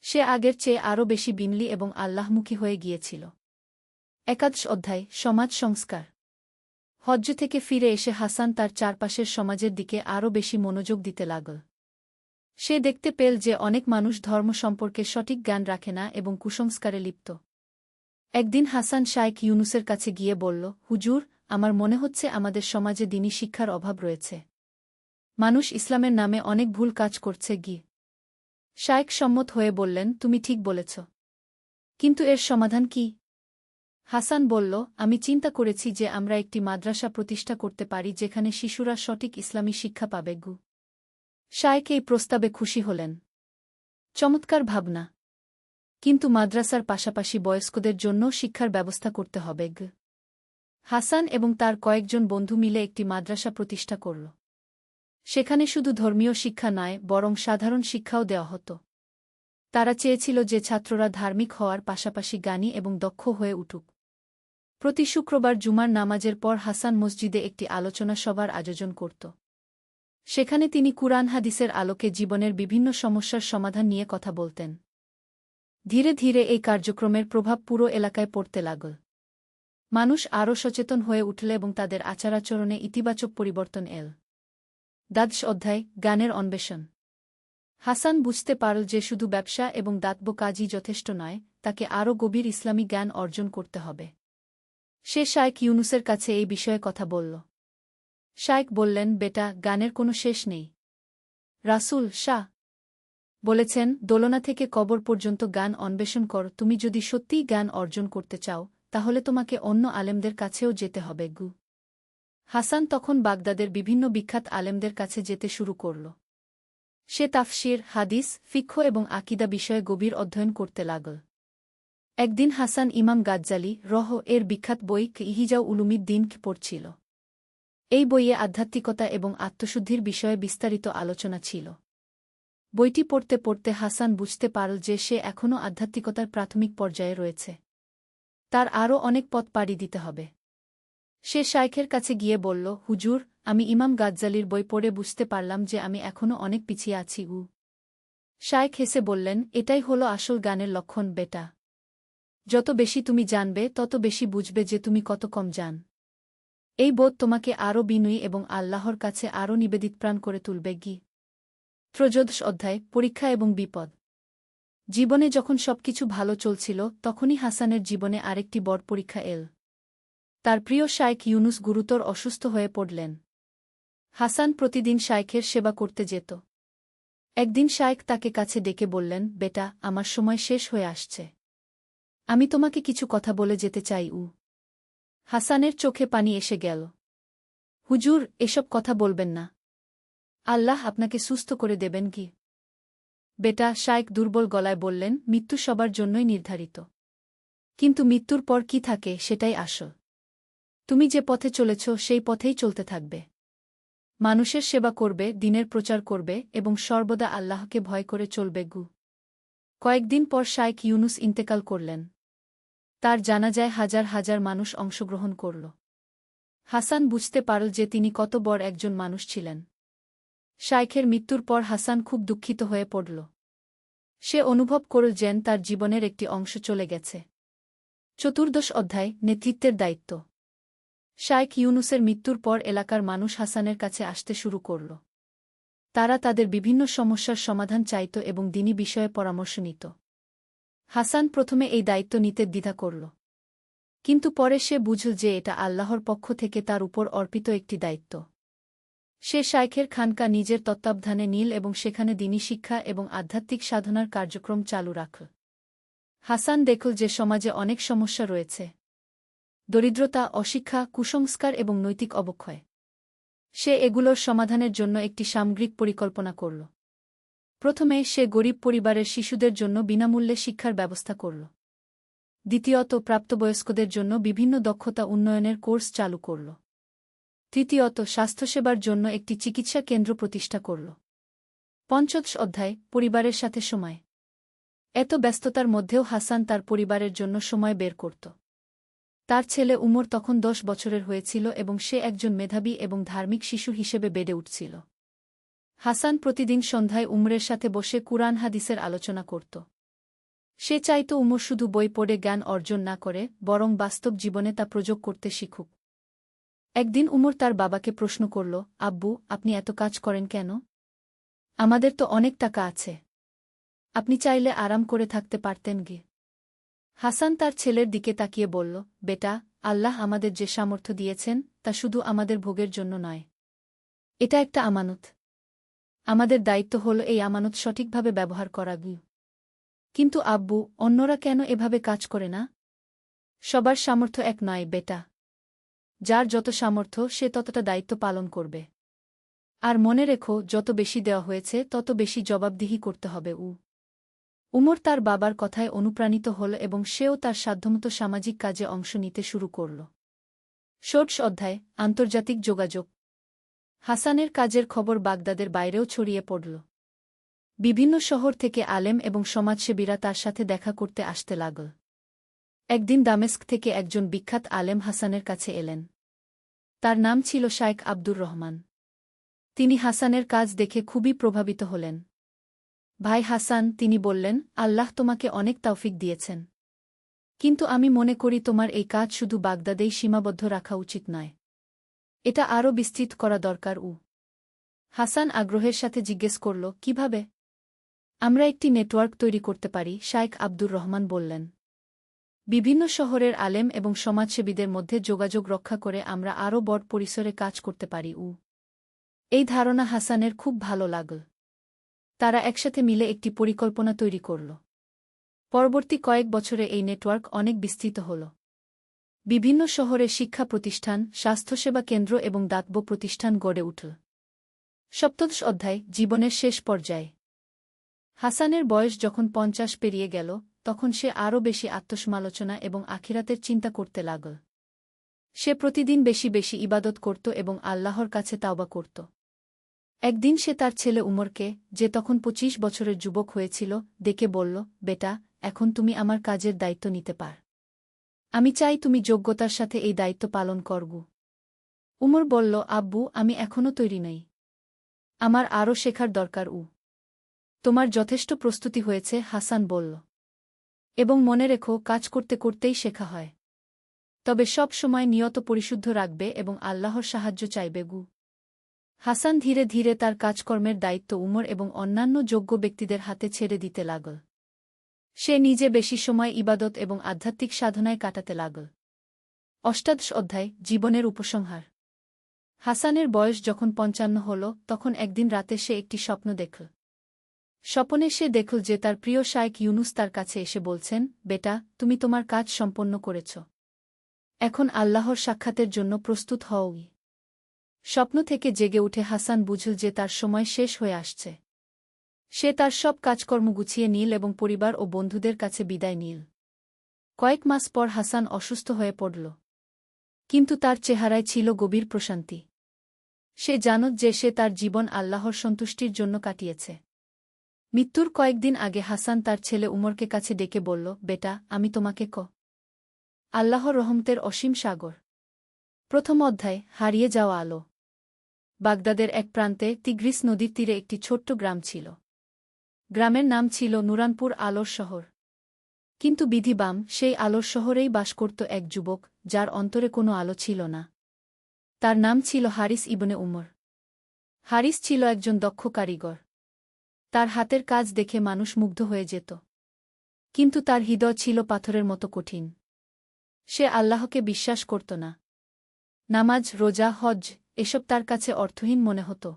সে আগের চেয়ে আরও বেশি বিনয়ী এবং আল্লাহমুখী হয়ে গিয়েছিল। 11 অধ্যায়, সমাজ সংস্কার। হজ্জ থেকে ফিরে এসে হাসান তার চারপাশের সমাজের দিকে আরও বেশি মনোযোগ দিতে লাগল। সে দেখতে পেল যে অনেক মানুষ ধর্ম সম্পর্কে সঠিক জ্ঞান রাখে না এবং কুসংস্কারে লিপ্ত। একদিন হাসান শাইখ ইউনুসের কাছে গিয়ে বলল, হুজুর, আমার মনে হচ্ছে আমাদের সমাজে দ্বীনি শিক্ষার অভাব রয়েছে। মানুষ ইসলামের নামে অনেক ভুল কাজ করছে গি। শাইখ সম্মত হয়ে বললেন, তুমি ঠিক বলেছ। কিন্তু এর সমাধান কি? হাসান বলল, আমি চিন্তা করেছি যে আমরা একটি মাদ্রাসা প্রতিষ্ঠা করতে পারি যেখানে শিশুরা সঠিক ইসলামী শিক্ষা পাবে গু। শাইখ এই প্রস্তাবে খুশি হলেন। চমৎকার ভাবনা। কিন্তু মাদ্রাসার পাশাপাশি বয়স্কদের জন্য শিক্ষার ব্যবস্থা করতে হবে গ। হাসান এবং তার কয়েকজন বন্ধু মিলে একটি মাদ্রাসা প্রতিষ্ঠা করল। সেখানে শুধু ধর্মীয় শিক্ষা নয়, বরং সাধারণ শিক্ষাও দেওয়া হতো। তারা চেয়েছিল যে ছাত্ররা ধার্মিক হওয়ার পাশাপাশি জ্ঞানী এবং দক্ষ হয়ে উঠুক। প্রতি শুক্রবার জুমার নামাজের পর হাসান মসজিদে একটি আলোচনা সভার আয়োজন করত। সেখানে তিনি কুরআন হাদিসের আলোকে জীবনের বিভিন্ন সমস্যার সমাধান নিয়ে কথা বলতেন। ধীরে ধীরে এই কার্যক্রমের প্রভাব পুরো এলাকায় পড়তে লাগল। মানুষ আরও সচেতন হয়ে উঠল এবং তাদের আচারাচরণে ইতিবাচক পরিবর্তন এল। 12 অধ্যায়, জ্ঞানের অন্বেষণ। হাসান বুঝতে পারল যে শুধু ব্যবসা এবং দাতব্য কাজই যথেষ্ট নয়, তাকে আরও গভীর ইসলামী জ্ঞান অর্জন করতে হবে। সে শাইখ ইউনুসের কাছে এই বিষয়ে কথা বলল। শাইখ বললেন, বেটা, জ্ঞানের কোনো শেষ নেই। রাসূল শাহ বলেছেন, দোলনা থেকে কবর পর্যন্ত জ্ঞান অন্বেষণ কর। তুমি যদি সত্যিই জ্ঞান অর্জন করতে চাও তাহলে তোমাকে অন্য আলেমদের কাছেও যেতে হবে গু। হাসান তখন বাগদাদের বিভিন্ন বিখ্যাত আলেমদের কাছে যেতে শুরু করল। সে তাফসির, হাদিস, ফিকহ এবং আকিদা বিষয়ে গভীর অধ্যয়ন করতে লাগল। একদিন হাসান ইমাম গাজ্জালি এর বিখ্যাত বই ইহিজাউ উলুমিদ্দিন পড়ছিল। এই বইয়ে আধ্যাত্মিকতা এবং আত্মশুদ্ধির বিষয়ে বিস্তারিত আলোচনা ছিল। বইটি পড়তে পড়তে হাসান বুঝতে পারল যে সে এখনও আধ্যাত্মিকতার প্রাথমিক পর্যায়ে রয়েছে। তার আরও অনেক পথ পাড়ি দিতে হবে। সে শায়খের কাছে গিয়ে বলল, হুজুর, আমি ইমাম গাজ্জালির বই পড়ে বুঝতে পারলাম যে আমি এখনও অনেক পিছিয়ে আছি। শায়খ হেসে বললেন, এটাই হলো আসল জ্ঞানের লক্ষণ বেটা। যত বেশি তুমি জানবে তত বেশি বুঝবে যে তুমি কত কম জান। এই বোধ তোমাকে আরও বিনয়ী এবং আল্লাহর কাছে আরও নিবেদিতপ্রাণ করে তুলবে। ত্রয়োদশ অধ্যায়, পরীক্ষা এবং বিপদ। জীবনে যখন সবকিছু ভালো চলছিল তখনই হাসানের জীবনে আরেকটি বড় পরীক্ষা এল। তার প্রিয় শায়খ ইউনুস গুরুতর অসুস্থ হয়ে পড়লেন। হাসান প্রতিদিন শায়খের সেবা করতে যেত। একদিন শায়খ তাকে কাছে ডেকে বললেন, বেটা, আমার সময় শেষ হয়ে আসছে। আমি তোমাকে কিছু কথা বলে যেতে চাই। হাসানের চোখে পানি এসে গেল। হুজুর, এসব কথা বলবেন না। আল্লাহ আপনাকে সুস্থ করে দেবেন কি? বেটা, শায়খ দুর্বল গলায় বললেন, মৃত্যু সবার জন্যই নির্ধারিত। কিন্তু মৃত্যুর পর কি থাকে সেটাই আসল। তুমি যে পথে চলেছ সেই পথেই চলতে থাকবে। মানুষের সেবা করবে, দ্বীনের প্রচার করবে এবং সর্বদা আল্লাহকে ভয় করে চলবে। কয়েকদিন পর শায়খ ইউনুস ইন্তেকাল করলেন। তার জানাজায় হাজার হাজার মানুষ অংশগ্রহণ করল। হাসান বুঝতে পারল যে তিনি কত বড় একজন মানুষ ছিলেন। শায়খের মৃত্যুর পর হাসান খুব দুঃখিত হয়ে পড়ল। সে অনুভব করল যেন তার জীবনের একটি অংশ চলে গেছে। চতুর্দশ অধ্যায়, নেতৃত্বের দায়িত্ব। শায়খ ইউনুসের মৃত্যুর পর এলাকার মানুষ হাসানের কাছে আসতে শুরু করল। তারা তাদের বিভিন্ন সমস্যার সমাধান চাইত এবং দ্বীনী বিষয়ে পরামর্শ নিত। হাসান প্রথমে এই দায়িত্ব নিতে দ্বিধা করল। কিন্তু পরে সে বুঝল যে এটা আল্লাহর পক্ষ থেকে তার উপর অর্পিত একটি দায়িত্ব। সে শায়খের খানকা নিজের তত্ত্বাবধানে নিল এবং সেখানে দ্বীনী শিক্ষা এবং আধ্যাত্মিক সাধনার কার্যক্রম চালু রাখল। হাসান দেখল যে সমাজে অনেক সমস্যা রয়েছে। দরিদ্রতা, অশিক্ষা, কুসংস্কার এবং নৈতিক অবক্ষয়। সে এগুলোর সমাধানের জন্য একটি সামগ্রিক পরিকল্পনা করল। প্রথমে সে গরিব পরিবারের শিশুদের জন্য বিনামূল্যে শিক্ষার ব্যবস্থা করল। দ্বিতীয়ত, প্রাপ্তবয়স্কদের জন্য বিভিন্ন দক্ষতা উন্নয়নের কোর্স চালু করল। তৃতীয়ত, স্বাস্থ্যসেবার জন্য একটি চিকিৎসা কেন্দ্র প্রতিষ্ঠা করল। পঞ্চদশ অধ্যায়, পরিবারের সাথে সময়। এত ব্যস্ততার মধ্যেও হাসান তার পরিবারের জন্য সময় বের করত। তার ছেলে উমর তখন 10 বছরের হয়েছিল এবং সে একজন মেধাবী এবং ধার্মিক শিশু হিসেবে বেড়ে উঠছিল। হাসান প্রতিদিন সন্ধ্যায় উমরের সাথে বসে কুরআন হাদিসের আলোচনা করত। সে চাইত উমর শুধু বই পড়ে জ্ঞান অর্জন না করে বরং বাস্তব জীবনে তা প্রয়োগ করতে শিখুক। একদিন উমর তার বাবাকে প্রশ্ন করল, আব্বু, আপনি এত কাজ করেন কেন? আমাদের তো অনেক টাকা আছে। আপনি চাইলে আরাম করে থাকতে পারতেন। হাসান তার ছেলের দিকে তাকিয়ে বলল, বেটা, আল্লাহ আমাদের যে সামর্থ্য দিয়েছেন তা শুধু আমাদের ভোগের জন্য নয়। এটা একটা আমানত। আমাদের দায়িত্ব হল এই আমানত সঠিকভাবে ব্যবহার করা। কিন্তু আব্বু, অন্যরা কেন এভাবে কাজ করে না? সবার সামর্থ্য এক নয় বেটা। যার যত সামর্থ্য সে ততটা দায়িত্ব পালন করবে। আর মনে রেখো, যত বেশি দেওয়া হয়েছে তত বেশি জবাবদিহি করতে হবে। উমর তার বাবার কথায় অনুপ্রাণিত হল এবং সেও তার সাধ্যমতো সামাজিক কাজে অংশ নিতে শুরু করল। ষোড়শ অধ্যায়, আন্তর্জাতিক যোগাযোগ। হাসানের কাজের খবর বাগদাদের বাইরেও ছড়িয়ে পড়ল। বিভিন্ন শহর থেকে আলেম এবং সমাজসেবীরা তার সাথে দেখা করতে আসতে লাগল। একদিন দামেস্ক থেকে একজন বিখ্যাত আলেম হাসানের কাছে এলেন। তার নাম ছিল শায়খ আব্দুর রহমান। তিনি হাসানের কাজ দেখে খুবই প্রভাবিত হলেন। ভাই হাসান, তিনি বললেন, আল্লাহ তোমাকে অনেক তৌফিক দিয়েছেন। কিন্তু আমি মনে করি তোমার এই কাজ শুধু বাগদাদেই সীমাবদ্ধ রাখা উচিত নয়। এটা আরও বিস্তৃত করা দরকার। হাসান আগ্রহের সাথে জিজ্ঞেস করল, কিভাবে? আমরা একটি নেটওয়ার্ক তৈরি করতে পারি, শায়খ আব্দুর রহমান বললেন। বিভিন্ন শহরের আলেম এবং সমাজসেবীদের মধ্যে যোগাযোগ রক্ষা করে আমরা আরও বড় পরিসরে কাজ করতে পারি। এই ধারণা হাসানের খুব ভালো লাগল। তারা একসাথে মিলে একটি পরিকল্পনা তৈরি করল। পরবর্তী কয়েক বছরে এই নেটওয়ার্ক অনেক বিস্তৃত হল। বিভিন্ন শহরে শিক্ষা প্রতিষ্ঠান, স্বাস্থ্যসেবা কেন্দ্র এবং দাতব্য প্রতিষ্ঠান গড়ে উঠল। সপ্তদশ অধ্যায় জীবনের শেষ পর্যায়ে। হাসানের বয়স যখন ৫০ পেরিয়ে গেল, তখন সে আরও বেশি আত্মসমালোচনা এবং আখিরাতের চিন্তা করতে লাগল। সে প্রতিদিন বেশি বেশি ইবাদত করত এবং আল্লাহর কাছে তাওবা করত। একদিন সে তার ছেলে উমরকে, যে তখন ২৫ বছরের যুবক হয়েছিল, ডেকে বলল, বেটা, এখন তুমি আমার কাজের দায়িত্ব নিতে পার। আমি চাই তুমি যোগ্যতার সাথে এই দায়িত্ব পালন করগু। উমর বলল, আব্বু, আমি এখনও তৈরি নই। আমার আরও শেখার দরকার। তোমার যথেষ্ট প্রস্তুতি হয়েছে, হাসান বলল। এবং মনে রেখো, কাজ করতে করতেই শেখা হয়। তবে সব সময় নিয়ত পরিশুদ্ধ রাখবে এবং আল্লাহর সাহায্য চাইবে। হাসান ধীরে ধীরে তার কাজকর্মের দায়িত্ব উমর এবং অন্যান্য যোগ্য ব্যক্তিদের হাতে ছেড়ে দিতে লাগল। সে নিজে বেশি সময় ইবাদত এবং আধ্যাত্মিক সাধনায় কাটাতে লাগল। অষ্টাদশ অধ্যায় জীবনের উপসংহার। হাসানের বয়স যখন ৫৫ হল, তখন একদিন রাতে সে একটি স্বপ্ন দেখল। স্বপনে সে দেখল যে তার প্রিয় শায়েখ ইউনুস তার কাছে এসে বলছেন, বেটা, তুমি তোমার কাজ সম্পন্ন করেছ। এখন আল্লাহর সাক্ষাতের জন্য প্রস্তুত হও। স্বপ্ন থেকে জেগে উঠে হাসান বুঝল যে তার সময় শেষ হয়ে আসছে। সে তার সব কাজকর্ম গুছিয়ে নিল এবং পরিবার ও বন্ধুদের কাছে বিদায় নিল। কয়েক মাস পর হাসান অসুস্থ হয়ে পড়ল। কিন্তু তার চেহারায় ছিল গভীর প্রশান্তি। সে জানত যে সে তার জীবন আল্লাহর সন্তুষ্টির জন্য কাটিয়েছে। মৃত্যুর কয়েকদিন আগে হাসান তার ছেলে উমরকে কাছে ডেকে বলল, বেটা, আমি তোমাকে আল্লাহর রহমতের অসীম সাগর। প্রথম অধ্যায় হারিয়ে যাওয়া আলো। বাগদাদের এক প্রান্তে তিগ্রিস নদীর তীরে একটি ছোট্ট গ্রাম ছিল। গ্রামের নাম ছিল নুরানপুর, আলোর শহর। কিন্তু বিধিবাম, সেই আলোর শহরেই বাস করত এক যুবক, যার অন্তরে কোনো আলো ছিল না। তার নাম ছিল হারিস ইবনে উমর। হারিস ছিল একজন দক্ষ কারিগর। তার হাতের কাজ দেখে মানুষ মুগ্ধ হয়ে যেত। কিন্তু তার হৃদয় ছিল পাথরের মতো কঠিন। সে আল্লাহকে বিশ্বাস করত না। নামাজ, রোজা, হজ এসব তার কাছে অর্থহীন মনে হতো।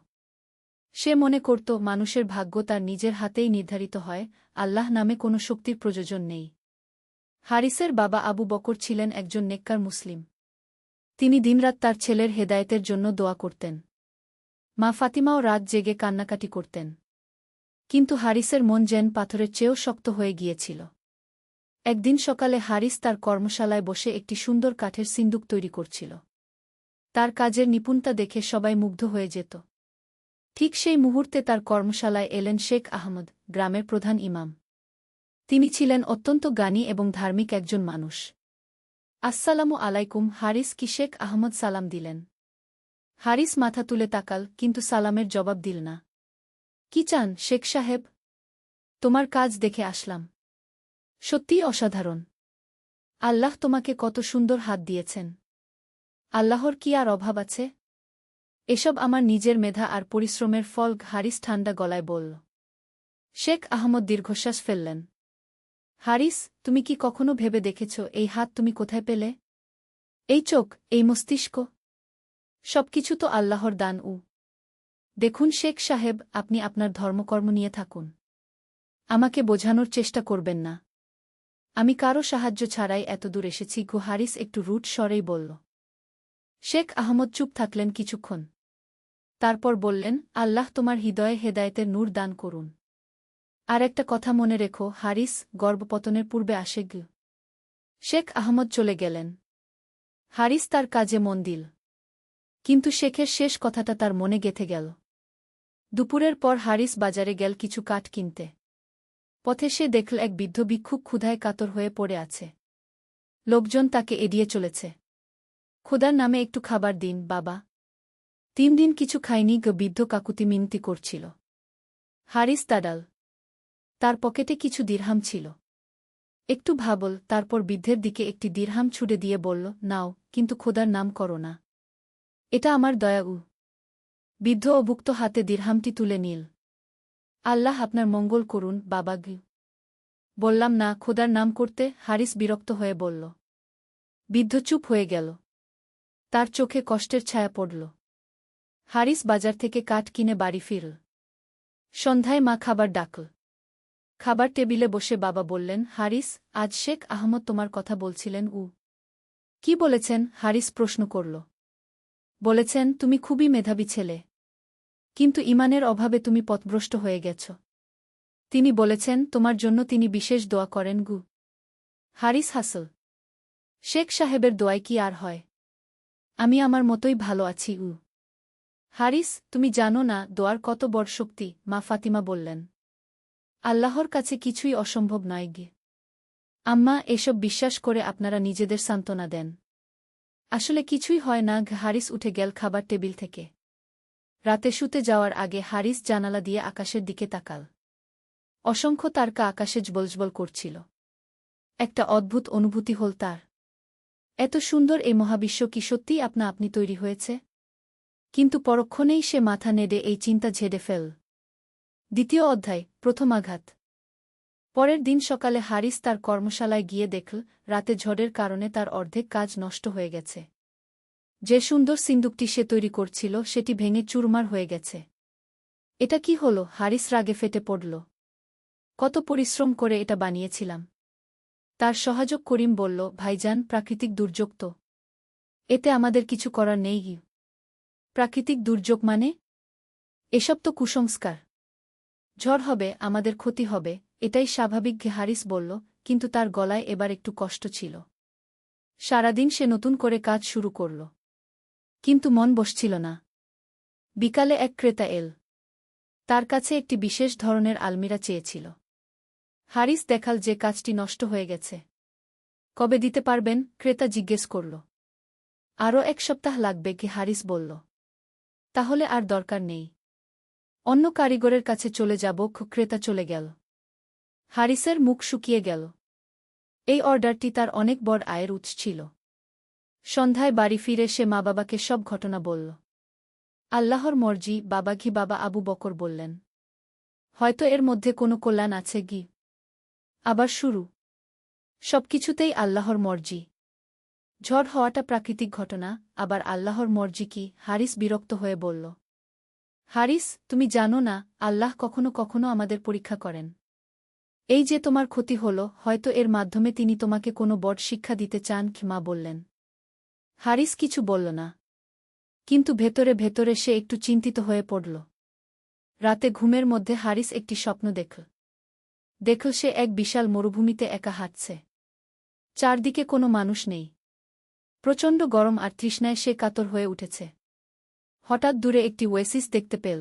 সে মনে করত মানুষের ভাগ্য তার নিজের হাতেই নির্ধারিত হয়, আল্লাহ নামে কোনো শক্তির প্রয়োজন নেই। হারিসের বাবা আবু বকর ছিলেন একজন নেককার মুসলিম। তিনি দিনরাত তার ছেলের হেদায়েতের জন্য দোয়া করতেন। মা ফাতিমাও রাত জেগে কান্নাকাটি করতেন। কিন্তু হারিসের মন যেন পাথরের চেয়েও শক্ত হয়ে গিয়েছিল। একদিন সকালে হারিস তার কর্মশালায় বসে একটি সুন্দর কাঠের সিন্দুক তৈরি করছিল। তার কাজের নিপুণতা দেখে সবাই মুগ্ধ হয়ে যেত। ঠিক সেই মুহূর্তে তার কর্মশালায় এলেন শেখ আহমদ, গ্রামের প্রধান ইমাম। তিনি ছিলেন অত্যন্ত জ্ঞানী এবং ধার্মিক একজন মানুষ। আসসালামু আলাইকুম, হারিস, কি শেখ আহমদ সালাম দিলেন। হারিস মাথা তুলে তাকাল, কিন্তু সালামের জবাব দিল না। কি চান, শেখ সাহেব? তোমার কাজ দেখে আসলাম। সত্যিই অসাধারণ। আল্লাহ তোমাকে কত সুন্দর হাত দিয়েছেন। আল্লাহর কি আর অভাব আছে? এসব আমার নিজের মেধা আর পরিশ্রমের ফল, হারিস ঠান্ডা গলায় বলল। শেখ আহমদ দীর্ঘশ্বাস ফেললেন। হারিস, তুমি কি কখনো ভেবে দেখেছ এই হাত তুমি কোথায় পেলে? এই চোখ, এই মস্তিষ্ক? সবকিছু তো আল্লাহর দান। দেখুন শেখ সাহেব, আপনি আপনার ধর্মকর্ম নিয়ে থাকুন। আমাকে বোঝানোর চেষ্টা করবেন না। আমি কারো সাহায্য ছাড়াই এতদূর এসেছি। হারিস একটু রুট স্বরেই বলল। শেখ আহমদ চুপ থাকলেন কিছুক্ষণ। তারপর বললেন, আল্লাহ তোমার হৃদয়ে হেদায়েতের নূর দান করুন। আর একটা কথা মনে রেখো হারিস, গর্ভপতনের পূর্বে আসে। শেখ আহমদ চলে গেলেন। হারিস তার কাজে মন দিল। কিন্তু শেখের শেষ কথাটা তার মনে গেঁথে গেল। দুপুরের পর হারিস বাজারে গেল কিছু কাঠ কিনতে। পথে সে দেখল এক বৃদ্ধ ভিক্ষুক ক্ষুধায় কাতর হয়ে পড়ে আছে। লোকজন তাকে এড়িয়ে চলেছে। ক্ষুধার নামে একটু খাবার দিন, বাবা। ৩ দিন কিছু খায়নি। বৃদ্ধ কাকুতি মিনতি করছিল। হারিস তাড়াল। তার পকেটে কিছু দিরহাম ছিল। একটু ভাবল, তারপর বৃদ্ধের দিকে একটি দিরহাম ছুড়ে দিয়ে বলল, নাও, কিন্তু খোদার নাম করো না। এটা আমার দয়া। বৃদ্ধ অভুক্ত হাতে দিরহামটি তুলে নিল। আল্লাহ আপনার মঙ্গল করুন, বাবা। বললাম না খোদার নাম করতে, হারিস বিরক্ত হয়ে বলল। বৃদ্ধ চুপ হয়ে গেল। তার চোখে কষ্টের ছায়া পড়ল। হারিস বাজার থেকে কাঠ কিনে বাড়ি ফিরল। সন্ধ্যায় মা খাবার ডাকল। খাবার টেবিলে বসে বাবা বললেন, হারিস, আজ শেখ আহমদ তোমার কথা বলছিলেন। কি বলেছেন? হারিস প্রশ্ন করল। বলেছেন, তুমি খুবই মেধাবী ছেলে। কিন্তু ঈমানের অভাবে তুমি পথভ্রষ্ট হয়ে গেছ। তিনি বলেছেন, তোমার জন্য তিনি বিশেষ দোয়া করেন গু। হারিস হাসল। শেখ সাহেবের দোয়ায় কি আর হয়? আমি আমার মতোই ভালো আছি উ। হারিস, তুমি জানো না দোয়ার কত বড় শক্তি, মা ফাতিমা বললেন। আল্লাহর কাছে কিছুই অসম্ভব নয় গে। আম্মা, এসব বিশ্বাস করে আপনারা নিজেদের সান্ত্বনা দেন। আসলে কিছুই হয় না। হারিস উঠে গেল খাবার টেবিল থেকে। রাতে শুতে যাওয়ার আগে হারিস জানালা দিয়ে আকাশের দিকে তাকাল। অসংখ্য তারকা আকাশে জ্বলজ্বল করছিল। একটা অদ্ভুত অনুভূতি হল তার। এত সুন্দর এই মহাবিশ্ব কি সত্যিই আপনা আপনি তৈরি হয়েছে? কিন্তু পরক্ষণেই সে মাথা নেড়ে এই চিন্তা ঝেড়ে ফেল। দ্বিতীয় অধ্যায়, প্রথম আঘাত। পরের দিন সকালে হারিস তার কর্মশালায় গিয়ে দেখল, রাতে ঝড়ের কারণে তার অর্ধেক কাজ নষ্ট হয়ে গেছে। যে সুন্দর সিন্দুকটি সে তৈরি করছিল সেটি ভেঙে চুরমার হয়ে গেছে। এটা কি হলো? হারিস রাগে ফেটে পড়ল। কত পরিশ্রম করে এটা বানিয়েছিলাম। তার সহায়ক করিম বলল, ভাইজান, প্রাকৃতিক দুর্যোগ তো। এতে আমাদের কিছু করার নেই। প্রাকৃতিক দুর্যোগ মানে? এসব তো কুসংস্কার। ঝড় হবে, আমাদের ক্ষতি হবে, এটাই স্বাভাবিক, হারিস বলল, কিন্তু তার গলায় এবার একটু কষ্ট ছিল। সারাদিন সে নতুন করে কাজ শুরু করল। কিন্তু মন বসছিল না। বিকালে এক ক্রেতা এল। তার কাছে একটি বিশেষ ধরনের আলমিরা চেয়েছিল। হারিস দেখাল যে কাজটি নষ্ট হয়ে গেছে। কবে দিতে পারবেন? ক্রেতা জিজ্ঞেস করল। আরও 1 সপ্তাহ লাগবে, হারিস বলল। তাহলে আর দরকার নেই। অন্য কারিগরের কাছে চলে যাব। ক্রেতা চলে গেল। হারিসের মুখ শুকিয়ে গেল। এই অর্ডারটি তার অনেক বড় আয়ের উৎস ছিল। সন্ধ্যায় বাড়ি ফিরে সে মা বাবাকে সব ঘটনা বলল। আল্লাহর মর্জি, বাবা আবু বকর বললেন। হয়তো এর মধ্যে কোনো কল্যাণ আছে গি। আবার শুরু। সবকিছুতেই আল্লাহর মর্জি। ঝড় হওয়াটা প্রাকৃতিক ঘটনা, আবার আল্লাহর মর্জি কি? হারিস বিরক্ত হয়ে বলল। হারিস, তুমি জানো না, আল্লাহ কখনো কখনো আমাদের পরীক্ষা করেন। এই যে তোমার ক্ষতি হল, হয়তো এর মাধ্যমে তিনি তোমাকে কোনো বড় শিক্ষা দিতে চান, মা বললেন। হারিস কিছু বলল না। কিন্তু ভেতরে ভেতরে সে একটু চিন্তিত হয়ে পড়ল। রাতে ঘুমের মধ্যে হারিস একটি স্বপ্ন দেখল সে এক বিশাল মরুভূমিতে একা হাঁটছে। চারদিকে কোনো মানুষ নেই। প্রচণ্ড গরম আর তৃষ্ণায় সে কাতর হয়ে উঠেছে। হঠাৎ দূরে একটি ওয়েসিস দেখতে পেল।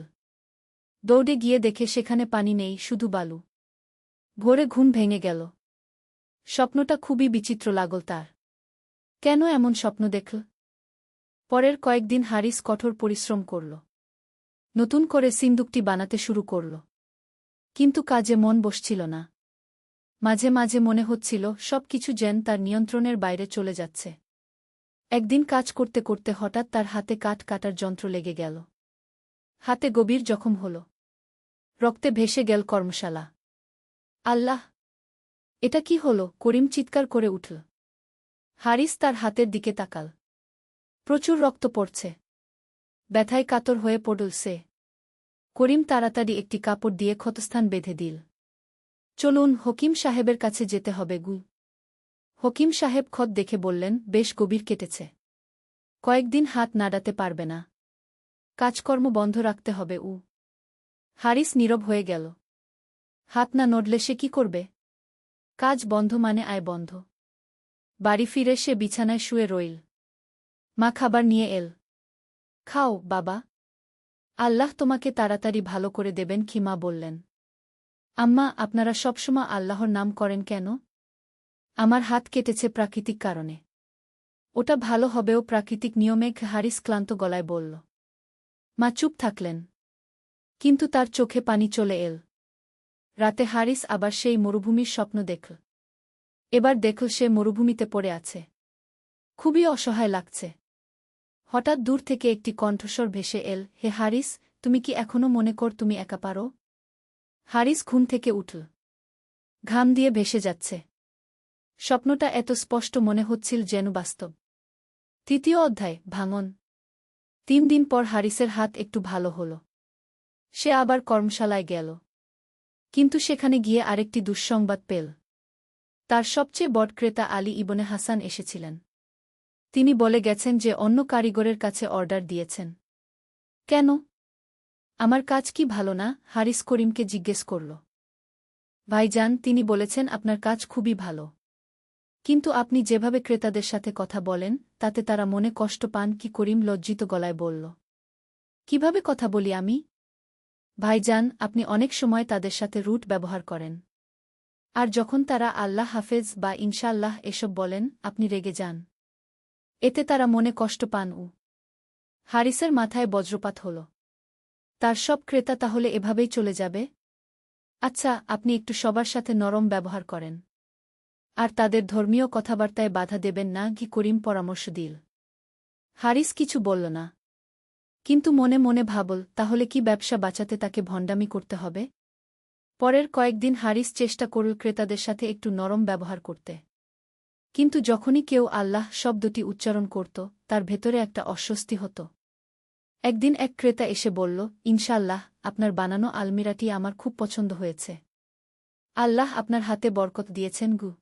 দৌড়ে গিয়ে দেখে সেখানে পানি নেই, শুধু বালু। ভোরে ঘুম ভেঙে গেল। স্বপ্নটা খুবই বিচিত্র লাগল তার। কেন এমন স্বপ্ন দেখল? পরের কয়েকদিন হারিস কঠোর পরিশ্রম করল। নতুন করে সিন্দুকটি বানাতে শুরু করল। কিন্তু কাজে মন বসছিল না। মাঝে মাঝে মনে হচ্ছিল সব কিছু যেন তার নিয়ন্ত্রণের বাইরে চলে যাচ্ছে। একদিন কাজ করতে করতে হঠাৎ তার হাতে কাঠ কাটার যন্ত্র লেগে গেল। হাতে গভীর জখম হল। রক্তে ভেসে গেল কর্মশালা। আল্লাহ! এটা কি হল? করিম চিৎকার করে উঠল। হারিস তার হাতের দিকে তাকাল। প্রচুর রক্ত পড়ছে। ব্যথায় কাতর হয়ে পড়ল সে। করিম তাড়াতাড়ি একটি কাপড় দিয়ে ক্ষতস্থান বেঁধে দিল। চলুন, হকিম সাহেবের কাছে যেতে হবে গু। হকিম সাহেব ক্ষত দেখে বললেন, বেশ গভীর কেটেছে। কয়েকদিন হাত নাড়াতে পারবে না। কাজকর্ম বন্ধ রাখতে হবে উ। হারিস নীরব হয়ে গেল। হাত না নড়লে সে কি করবে? কাজ বন্ধ মানে আয় বন্ধ। বাড়ি ফিরে সে বিছানায় শুয়ে রইল। মা খাবার নিয়ে এল। খাও বাবা। আল্লাহ তোমাকে তাড়াতাড়ি ভালো করে দেবেন, মা বললেন। আম্মা, আপনারা সবসময় আল্লাহর নাম করেন কেন? আমার হাত কেটেছে প্রাকৃতিক কারণে। ওটা ভালো হবেও প্রাকৃতিক নিয়মে, হারিস ক্লান্ত গলায় বলল। মা চুপ থাকলেন। কিন্তু তার চোখে পানি চলে এল। রাতে হারিস আবার সেই মরুভূমির স্বপ্ন দেখল। এবার দেখল সে মরুভূমিতে পড়ে আছে। খুবই অসহায় লাগছে। হঠাৎ দূর থেকে একটি কণ্ঠস্বর ভেসে এল, হে হারিস, তুমি কি এখনো মনে কর তুমি একা পারো? হারিস ঘুম থেকে উঠল। ঘাম দিয়ে ভেসে যাচ্ছে। স্বপ্নটা এত স্পষ্ট মনে হচ্ছিল যেন বাস্তব। তৃতীয় অধ্যায়, ভাঙন। 3 দিন পর হারিসের হাত একটু ভালো হল। সে আবার কর্মশালায় গেল। কিন্তু সেখানে গিয়ে আরেকটি দুঃসংবাদ পেল। তার সবচেয়ে বড় ক্রেতা আলী ইবনে হাসান এসেছিলেন। তিনি বলে গেছেন যে অন্য কারিগরের কাছে অর্ডার দিয়েছেন। কেন? আমার কাজ কি ভালো না? হারিস করিমকে জিজ্ঞেস করল। ভাইজান, তিনি বলেছেন আপনার কাজ খুবই ভালো। কিন্তু আপনি যেভাবে ক্রেতাদের সাথে কথা বলেন, তাতে তারা মনে কষ্ট পান কি? করিম লজ্জিত গলায় বলল। কিভাবে কথা বলি আমি? ভাইজান, আপনি অনেক সময় তাদের সাথে রুট ব্যবহার করেন। আর যখন তারা আল্লাহ হাফেজ বা ইনশাআল্লাহ এসব বলেন, আপনি রেগে যান। এতে তারা মনে কষ্ট পান। হারিসের মাথায় বজ্রপাত হল। তার সব ক্রেতা তাহলে এভাবেই চলে যাবে? আচ্ছা, আপনি একটু সবার সাথে নরম ব্যবহার করেন। আর তাদের ধর্মীয় কথাবার্তায় বাধা দেবেন না, কি করিম পরামর্শ দিল। হারিস কিছু বলল না। কিন্তু মনে মনে ভাবল, তাহলে কি ব্যবসা বাঁচাতে তাকে ভণ্ডামি করতে হবে? পরের কয়েকদিন হারিস চেষ্টা করল ক্রেতাদের সাথে একটু নরম ব্যবহার করতে। কিন্তু যখনই কেউ আল্লাহ শব্দটি উচ্চারণ করত, তার ভেতরে একটা অস্বস্তি হতো। একদিন এক ক্রেতা এসে বলল, ইনশাআল্লাহ, আপনার বানানো আলমিরাটি আমার খুব পছন্দ হয়েছে। আল্লাহ আপনার হাতে বরকত দিয়েছেন গু।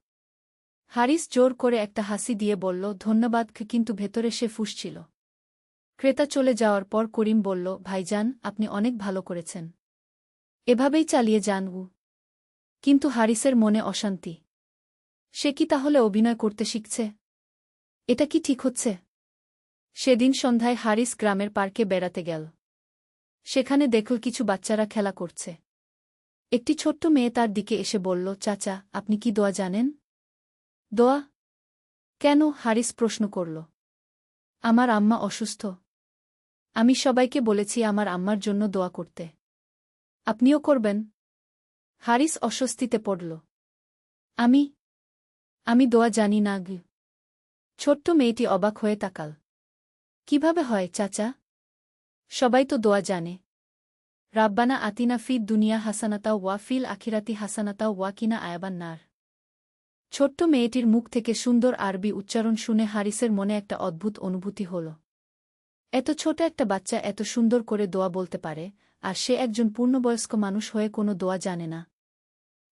হারিস জোর করে একটা হাসি দিয়ে বলল, ধন্যবাদ, কিন্তু ভেতরে সে ফুঁসছিল। ক্রেতা চলে যাওয়ার পর করিম বলল, ভাইজান, আপনি অনেক ভালো করেছেন। এভাবেই চালিয়ে যান। কিন্তু হারিসের মনে অশান্তি। সে কি তাহলে অভিনয় করতে শিখছে? এটা কি ঠিক হচ্ছে? সেদিন সন্ধ্যায় হারিস গ্রামের পার্কে বেড়াতে গেল। সেখানে দেখল কিছু বাচ্চারা খেলা করছে। একটি ছোট্ট মেয়ে তার দিকে এসে বলল, চাচা, আপনি কি দোয়া জানেন? দোয়া? কেন? হারিস প্রশ্ন করল। আমার আম্মা অসুস্থ। আমি সবাইকে বলেছি আমার আম্মার জন্য দোয়া করতে। আপনিও করবেন? হারিস অস্বস্তিতে পড়ল। আমি আমি দোয়া জানি না গি। ছোট্ট মেয়েটি অবাক হয়ে তাকাল। কিভাবে হয় চাচা? সবাই তো দোয়া জানে। রাব্বানা আতিনা ফিদ দুনিয়া হাসানাতা ওয়া ফিল আখিরাতি হাসানাতা ওয়া কিনা আয়াবান নার। ছোট্ট মেয়েটির মুখ থেকে সুন্দর আরবি উচ্চারণ শুনে হারিসের মনে একটা অদ্ভুত অনুভূতি হল। এত ছোট একটা বাচ্চা এত সুন্দর করে দোয়া বলতে পারে, আর সে একজন পূর্ণবয়স্ক মানুষ হয়ে কোনো দোয়া জানে না।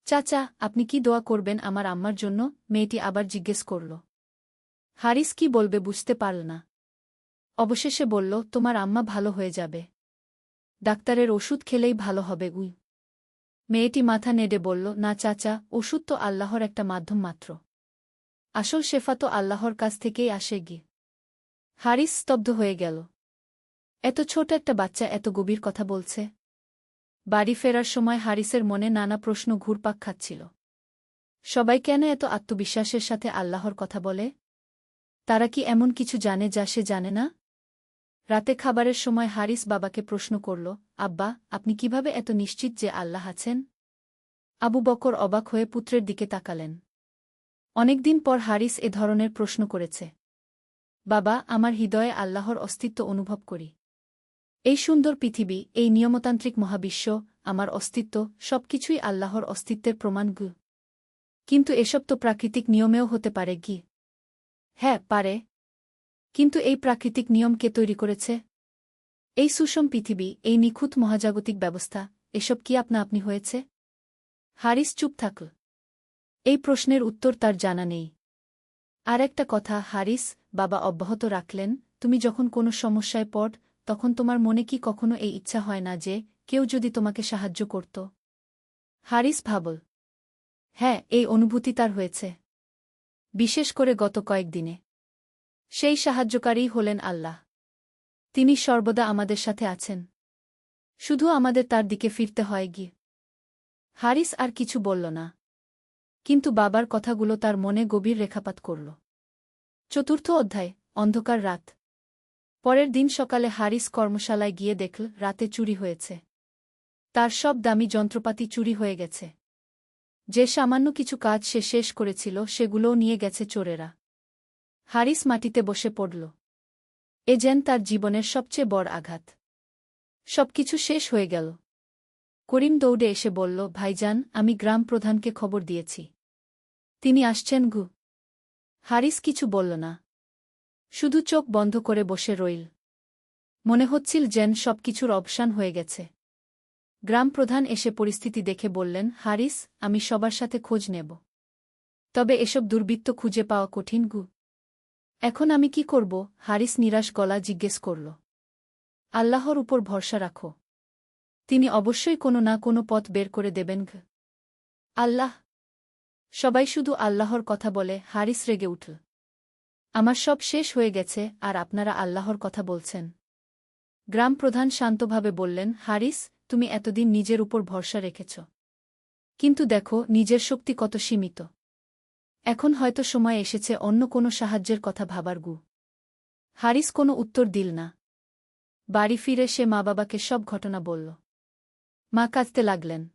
চাচা, আপনি কি দোয়া করবেন আমার আম্মার জন্য? মেয়েটি আবার জিজ্ঞেস করল। হারিস কি বলবে বুঝতে পারল না। অবশেষে বলল, তোমার আম্মা ভালো হয়ে যাবে। ডাক্তারের ওষুধ খেলেই ভালো হবে। মেয়েটি মাথা নেড়ে বলল, না চাচা, ওষুধ তো আল্লাহর একটা মাধ্যম মাত্র। আসল শেফা তো আল্লাহর কাছ থেকেই আসে গি। হারিস স্তব্ধ হয়ে গেল। এত ছোট একটা বাচ্চা এত গভীর কথা বলছে। বাড়ি ফেরার সময় হারিসের মনে নানা প্রশ্ন ঘুরপাক খাচ্ছিল। সবাই কেন এত আত্মবিশ্বাসের সাথে আল্লাহর কথা বলে? তারা কি এমন কিছু জানে যা সে জানে না? রাতে খাবারের সময় হারিস বাবাকে প্রশ্ন করল, আব্বা, আপনি কিভাবে এত নিশ্চিত যে আল্লাহ আছেন? আবু বকর অবাক হয়ে পুত্রের দিকে তাকালেন। অনেকদিন পর হারিস এ ধরনের প্রশ্ন করেছে। বাবা, আমার হৃদয়ে আল্লাহর অস্তিত্ব অনুভব করি। এই সুন্দর পৃথিবী, এই নিয়মতান্ত্রিক মহাবিশ্ব, আমার অস্তিত্ব, সবকিছুই আল্লাহর অস্তিত্বের প্রমাণ গু। কিন্তু এসব তো প্রাকৃতিক নিয়মেও হতে পারে গি। হ্যাঁ, পারে। কিন্তু এই প্রাকৃতিক নিয়ম কে তৈরি করেছে? এই সুষম পৃথিবী, এই নিখুঁত মহাজাগতিক ব্যবস্থা, এসব কি আপনা আপনি হয়েছে? হারিস চুপ থাকল। এই প্রশ্নের উত্তর তার জানা নেই। আর একটা কথা হারিস, বাবা অব্যাহত রাখলেন, তুমি যখন কোনো সমস্যায় পড়, তখন তোমার মনে কি কখনো এই ইচ্ছা হয় না যে, কেউ যদি তোমাকে সাহায্য করত? হারিস ভাবল। হ্যাঁ, এই অনুভূতি তার হয়েছে। বিশেষ করে গত কয়েকদিনে। সেই সাহায্যকারী হলেন আল্লাহ। তিনি সর্বদা আমাদের সাথে আছেন। শুধু আমাদের তার দিকে ফিরতে হয় গিয়ে। হারিস আর কিছু বলল না। কিন্তু বাবার কথাগুলো তার মনে গভীর রেখাপাত করল। চতুর্থ অধ্যায়, অন্ধকার রাত। পরের দিন সকালে হারিস কর্মশালায় গিয়ে দেখল রাতে চুরি হয়েছে। তার সব দামি যন্ত্রপাতি চুরি হয়ে গেছে। যে সামান্য কিছু কাজ সে শেষ করেছিল সেগুলোও নিয়ে গেছে চোরেরা। হারিস মাটিতে বসে পড়ল। এ যেন তার জীবনের সবচেয়ে বড় আঘাত। সবকিছু শেষ হয়ে গেল। করিম দৌড়ে এসে বলল, ভাইজান, আমি গ্রাম প্রধানকে খবর দিয়েছি। তিনি আসছেন গু। হারিস কিছু বলল না। শুধু চোখ বন্ধ করে বসে রইল। মনে হচ্ছিল যেন সবকিছুর অবসান হয়ে গেছে। গ্রাম প্রধান এসে পরিস্থিতি দেখে বললেন, হারিস, আমি সবার সাথে খোঁজ নেব। তবে এসব দুর্বৃত্ত খুঁজে পাওয়া কঠিন গু। এখন আমি কি করব? হারিস নিরাশ গলা জিজ্ঞেস করল। আল্লাহর উপর ভরসা রাখো। তিনি অবশ্যই কোনো না কোনো পথ বের করে দেবেন। আল্লাহ! সবাই শুধু আল্লাহর কথা বলে। হারিস রেগে উঠল। আমার সব শেষ হয়ে গেছে, আর আপনারা আল্লাহর কথা বলছেন। গ্রাম প্রধান শান্তভাবে বললেন, হারিস, তুমি এতদিন নিজের উপর ভরসা রেখেছ। কিন্তু দেখো নিজের শক্তি কত সীমিত। এখন হয়তো সময় এসেছে অন্য কোনো সাহায্যের কথা ভাবার। হারিস কোনো উত্তর দিল না। বাড়ি ফিরে সে মা-বাবাকে সব ঘটনা বলল। মা কাঁদতে লাগলেন।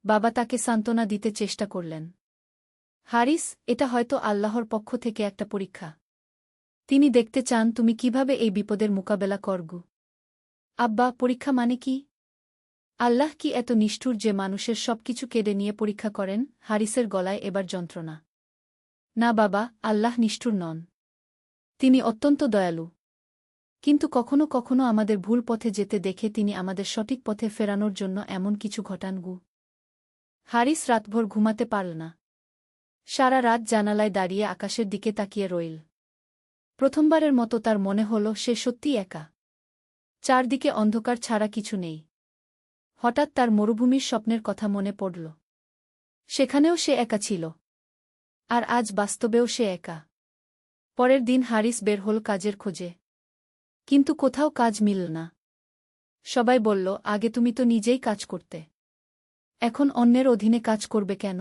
বাবা তাকে সান্ত্বনা দিতে চেষ্টা করলেন। হারিস, এটা হয়তো আল্লাহর পক্ষ থেকে একটা পরীক্ষা। তিনি দেখতে চান তুমি কিভাবে এই বিপদের মোকাবেলা করগু। আব্বা, পরীক্ষা মানে কি? আল্লাহ কি এত নিষ্ঠুর যে মানুষের সবকিছু কেড়ে নিয়ে পরীক্ষা করেন? হারিসের গলায় এবার যন্ত্রণা। না বাবা, আল্লাহ নিষ্ঠুর নন। তিনি অত্যন্ত দয়ালু। কিন্তু কখনো কখনো আমাদের ভুল পথে যেতে দেখে তিনি আমাদের সঠিক পথে ফেরানোর জন্য এমন কিছু ঘটান। হারিস রাতভর ঘুমাতে পারল না। সারা রাত জানালায় দাঁড়িয়ে আকাশের দিকে তাকিয়ে রইল। প্রথমবারের মতো তার মনে হল সে সত্যিই একা। চারদিকে অন্ধকার ছাড়া কিছু নেই। হঠাৎ তার মরুভূমির স্বপ্নের কথা মনে পড়ল। সেখানেও সে একা ছিল। আর আজ বাস্তবেও সে একা। পরের দিন হারিস বের হল কাজের খোঁজে। কিন্তু কোথাও কাজ মিলল না। সবাই বলল, আগে তুমি তো নিজেই কাজ করতে। এখন অন্যের অধীনে কাজ করবে কেন?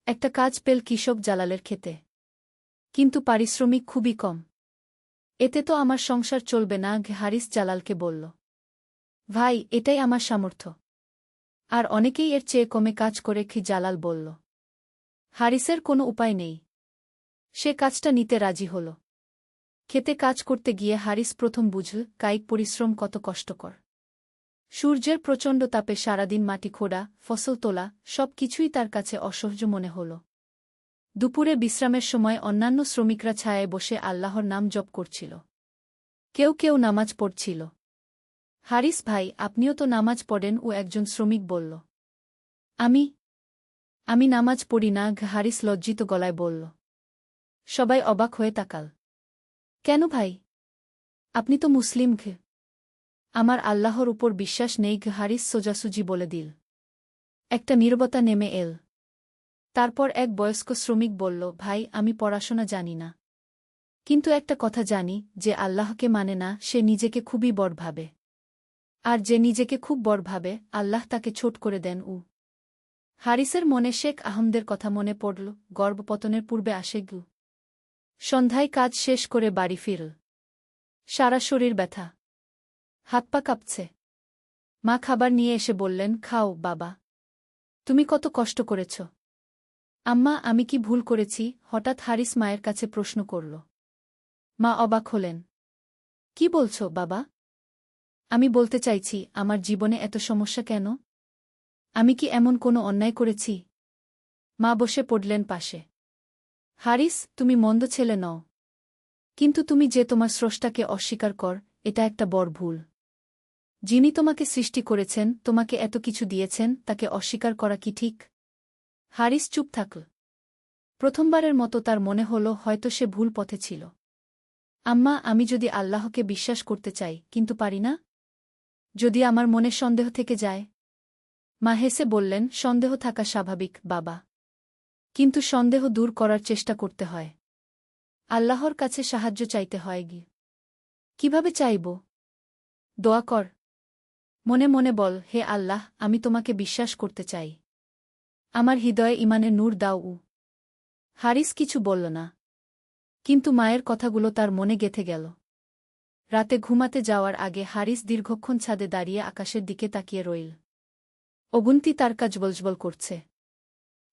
একটা কাজ পেল কৃষক জালালের ক্ষেতে। কিন্তু পারিশ্রমিক খুবই কম। এতে তো আমার সংসার চলবে না। হারিস জালালকে বলল, ভাই, এটাই আমার সামর্থ্য। আর অনেকেই এর চেয়ে কমে কাজ করে। জালাল বলল। হারিসের কোনো উপায় নেই। সে কাজটা নিতে রাজি হল। খেতে কাজ করতে গিয়ে হারিস প্রথম বুঝল কায়িক পরিশ্রম কত কষ্টকর। সূর্যের প্রচণ্ড তাপে সারাদিন মাটি খোঁড়া, ফসল তোলা, সব কিছুই তার কাছে অসহ্য মনে হল। দুপুরে বিশ্রামের সময় অন্যান্য শ্রমিকরা ছায়ায় বসে আল্লাহর নাম জপ করছিল। কেউ কেউ নামাজ পড়ছিল। হারিস ভাই, আপনিও তো নামাজ পড়েন? ও একজন শ্রমিক বলল। আমি নামাজ পড়ি না। হারিস লজ্জিত গলায় বলল। সবাই অবাক হয়ে তাকাল। কেন ভাই? আপনি তো মুসলিম। আমার আল্লাহর উপর বিশ্বাস নেই। হারিস সোজাসুজি বলে দিল। একটা নীরবতা নেমে এল। তারপর এক বয়স্ক শ্রমিক বলল, ভাই, আমি পড়াশোনা জানি না। কিন্তু একটা কথা জানি, যে আল্লাহকে মানে না সে নিজেকে খুবই বড় ভাবে। আর যে নিজেকে খুব বড় ভাবে, আল্লাহ তাকে ছোট করে দেন। হারিসের মনে শেখ আহমদের কথা মনে পড়ল। গর্ভপতনের পূর্বে আসে। সন্ধ্যায় কাজ শেষ করে বাড়ি ফিরল। সারা শরীর ব্যথা। হাত পা কাঁপছে। মা খাবার নিয়ে এসে বললেন, খাও বাবা। তুমি কত কষ্ট করেছ। আম্মা, আমি কি ভুল করেছি? হঠাৎ হারিস মায়ের কাছে প্রশ্ন করল। মা অবাক হলেন। কি বলছো বাবা? আমি বলতে চাইছি, আমার জীবনে এত সমস্যা কেন? আমি কি এমন কোনো অন্যায় করেছি? মা বসে পড়লেন পাশে। হারিস, তুমি মন্দ ছেলে নও। কিন্তু তুমি যে তোমার স্রষ্টাকে অস্বীকার কর, এটা একটা বড় ভুল। যিনি তোমাকে সৃষ্টি করেছেন, তোমাকে এত কিছু দিয়েছেন, তাকে অস্বীকার করা কি ঠিক? হারিস চুপ থাকল। প্রথমবারের মতো তার মনে হল হয়তো সে ভুল পথে ছিল। আম্মা, আমি যদি আল্লাহকে বিশ্বাস করতে চাই, কিন্তু পারি না? যদি আমার মনে সন্দেহ থেকে যায়? মা হেসে বললেন, সন্দেহ থাকা স্বাভাবিক বাবা। কিন্তু সন্দেহ দূর করার চেষ্টা করতে হয়। আল্লাহর কাছে সাহায্য চাইতে হয়। কিভাবে চাইব? দোয়া কর। মনে মনে বল, হে আল্লাহ, আমি তোমাকে বিশ্বাস করতে চাই। আমার হৃদয়ে ঈমানের নূর দাও। হারিস কিছু বলল না। কিন্তু মায়ের কথাগুলো তার মনে গেঁথে গেল। রাতে ঘুমাতে যাওয়ার আগে হারিস দীর্ঘক্ষণ ছাদে দাঁড়িয়ে আকাশের দিকে তাকিয়ে রইল। অগুন্তি তারকা জ্বলজ্বল করছে।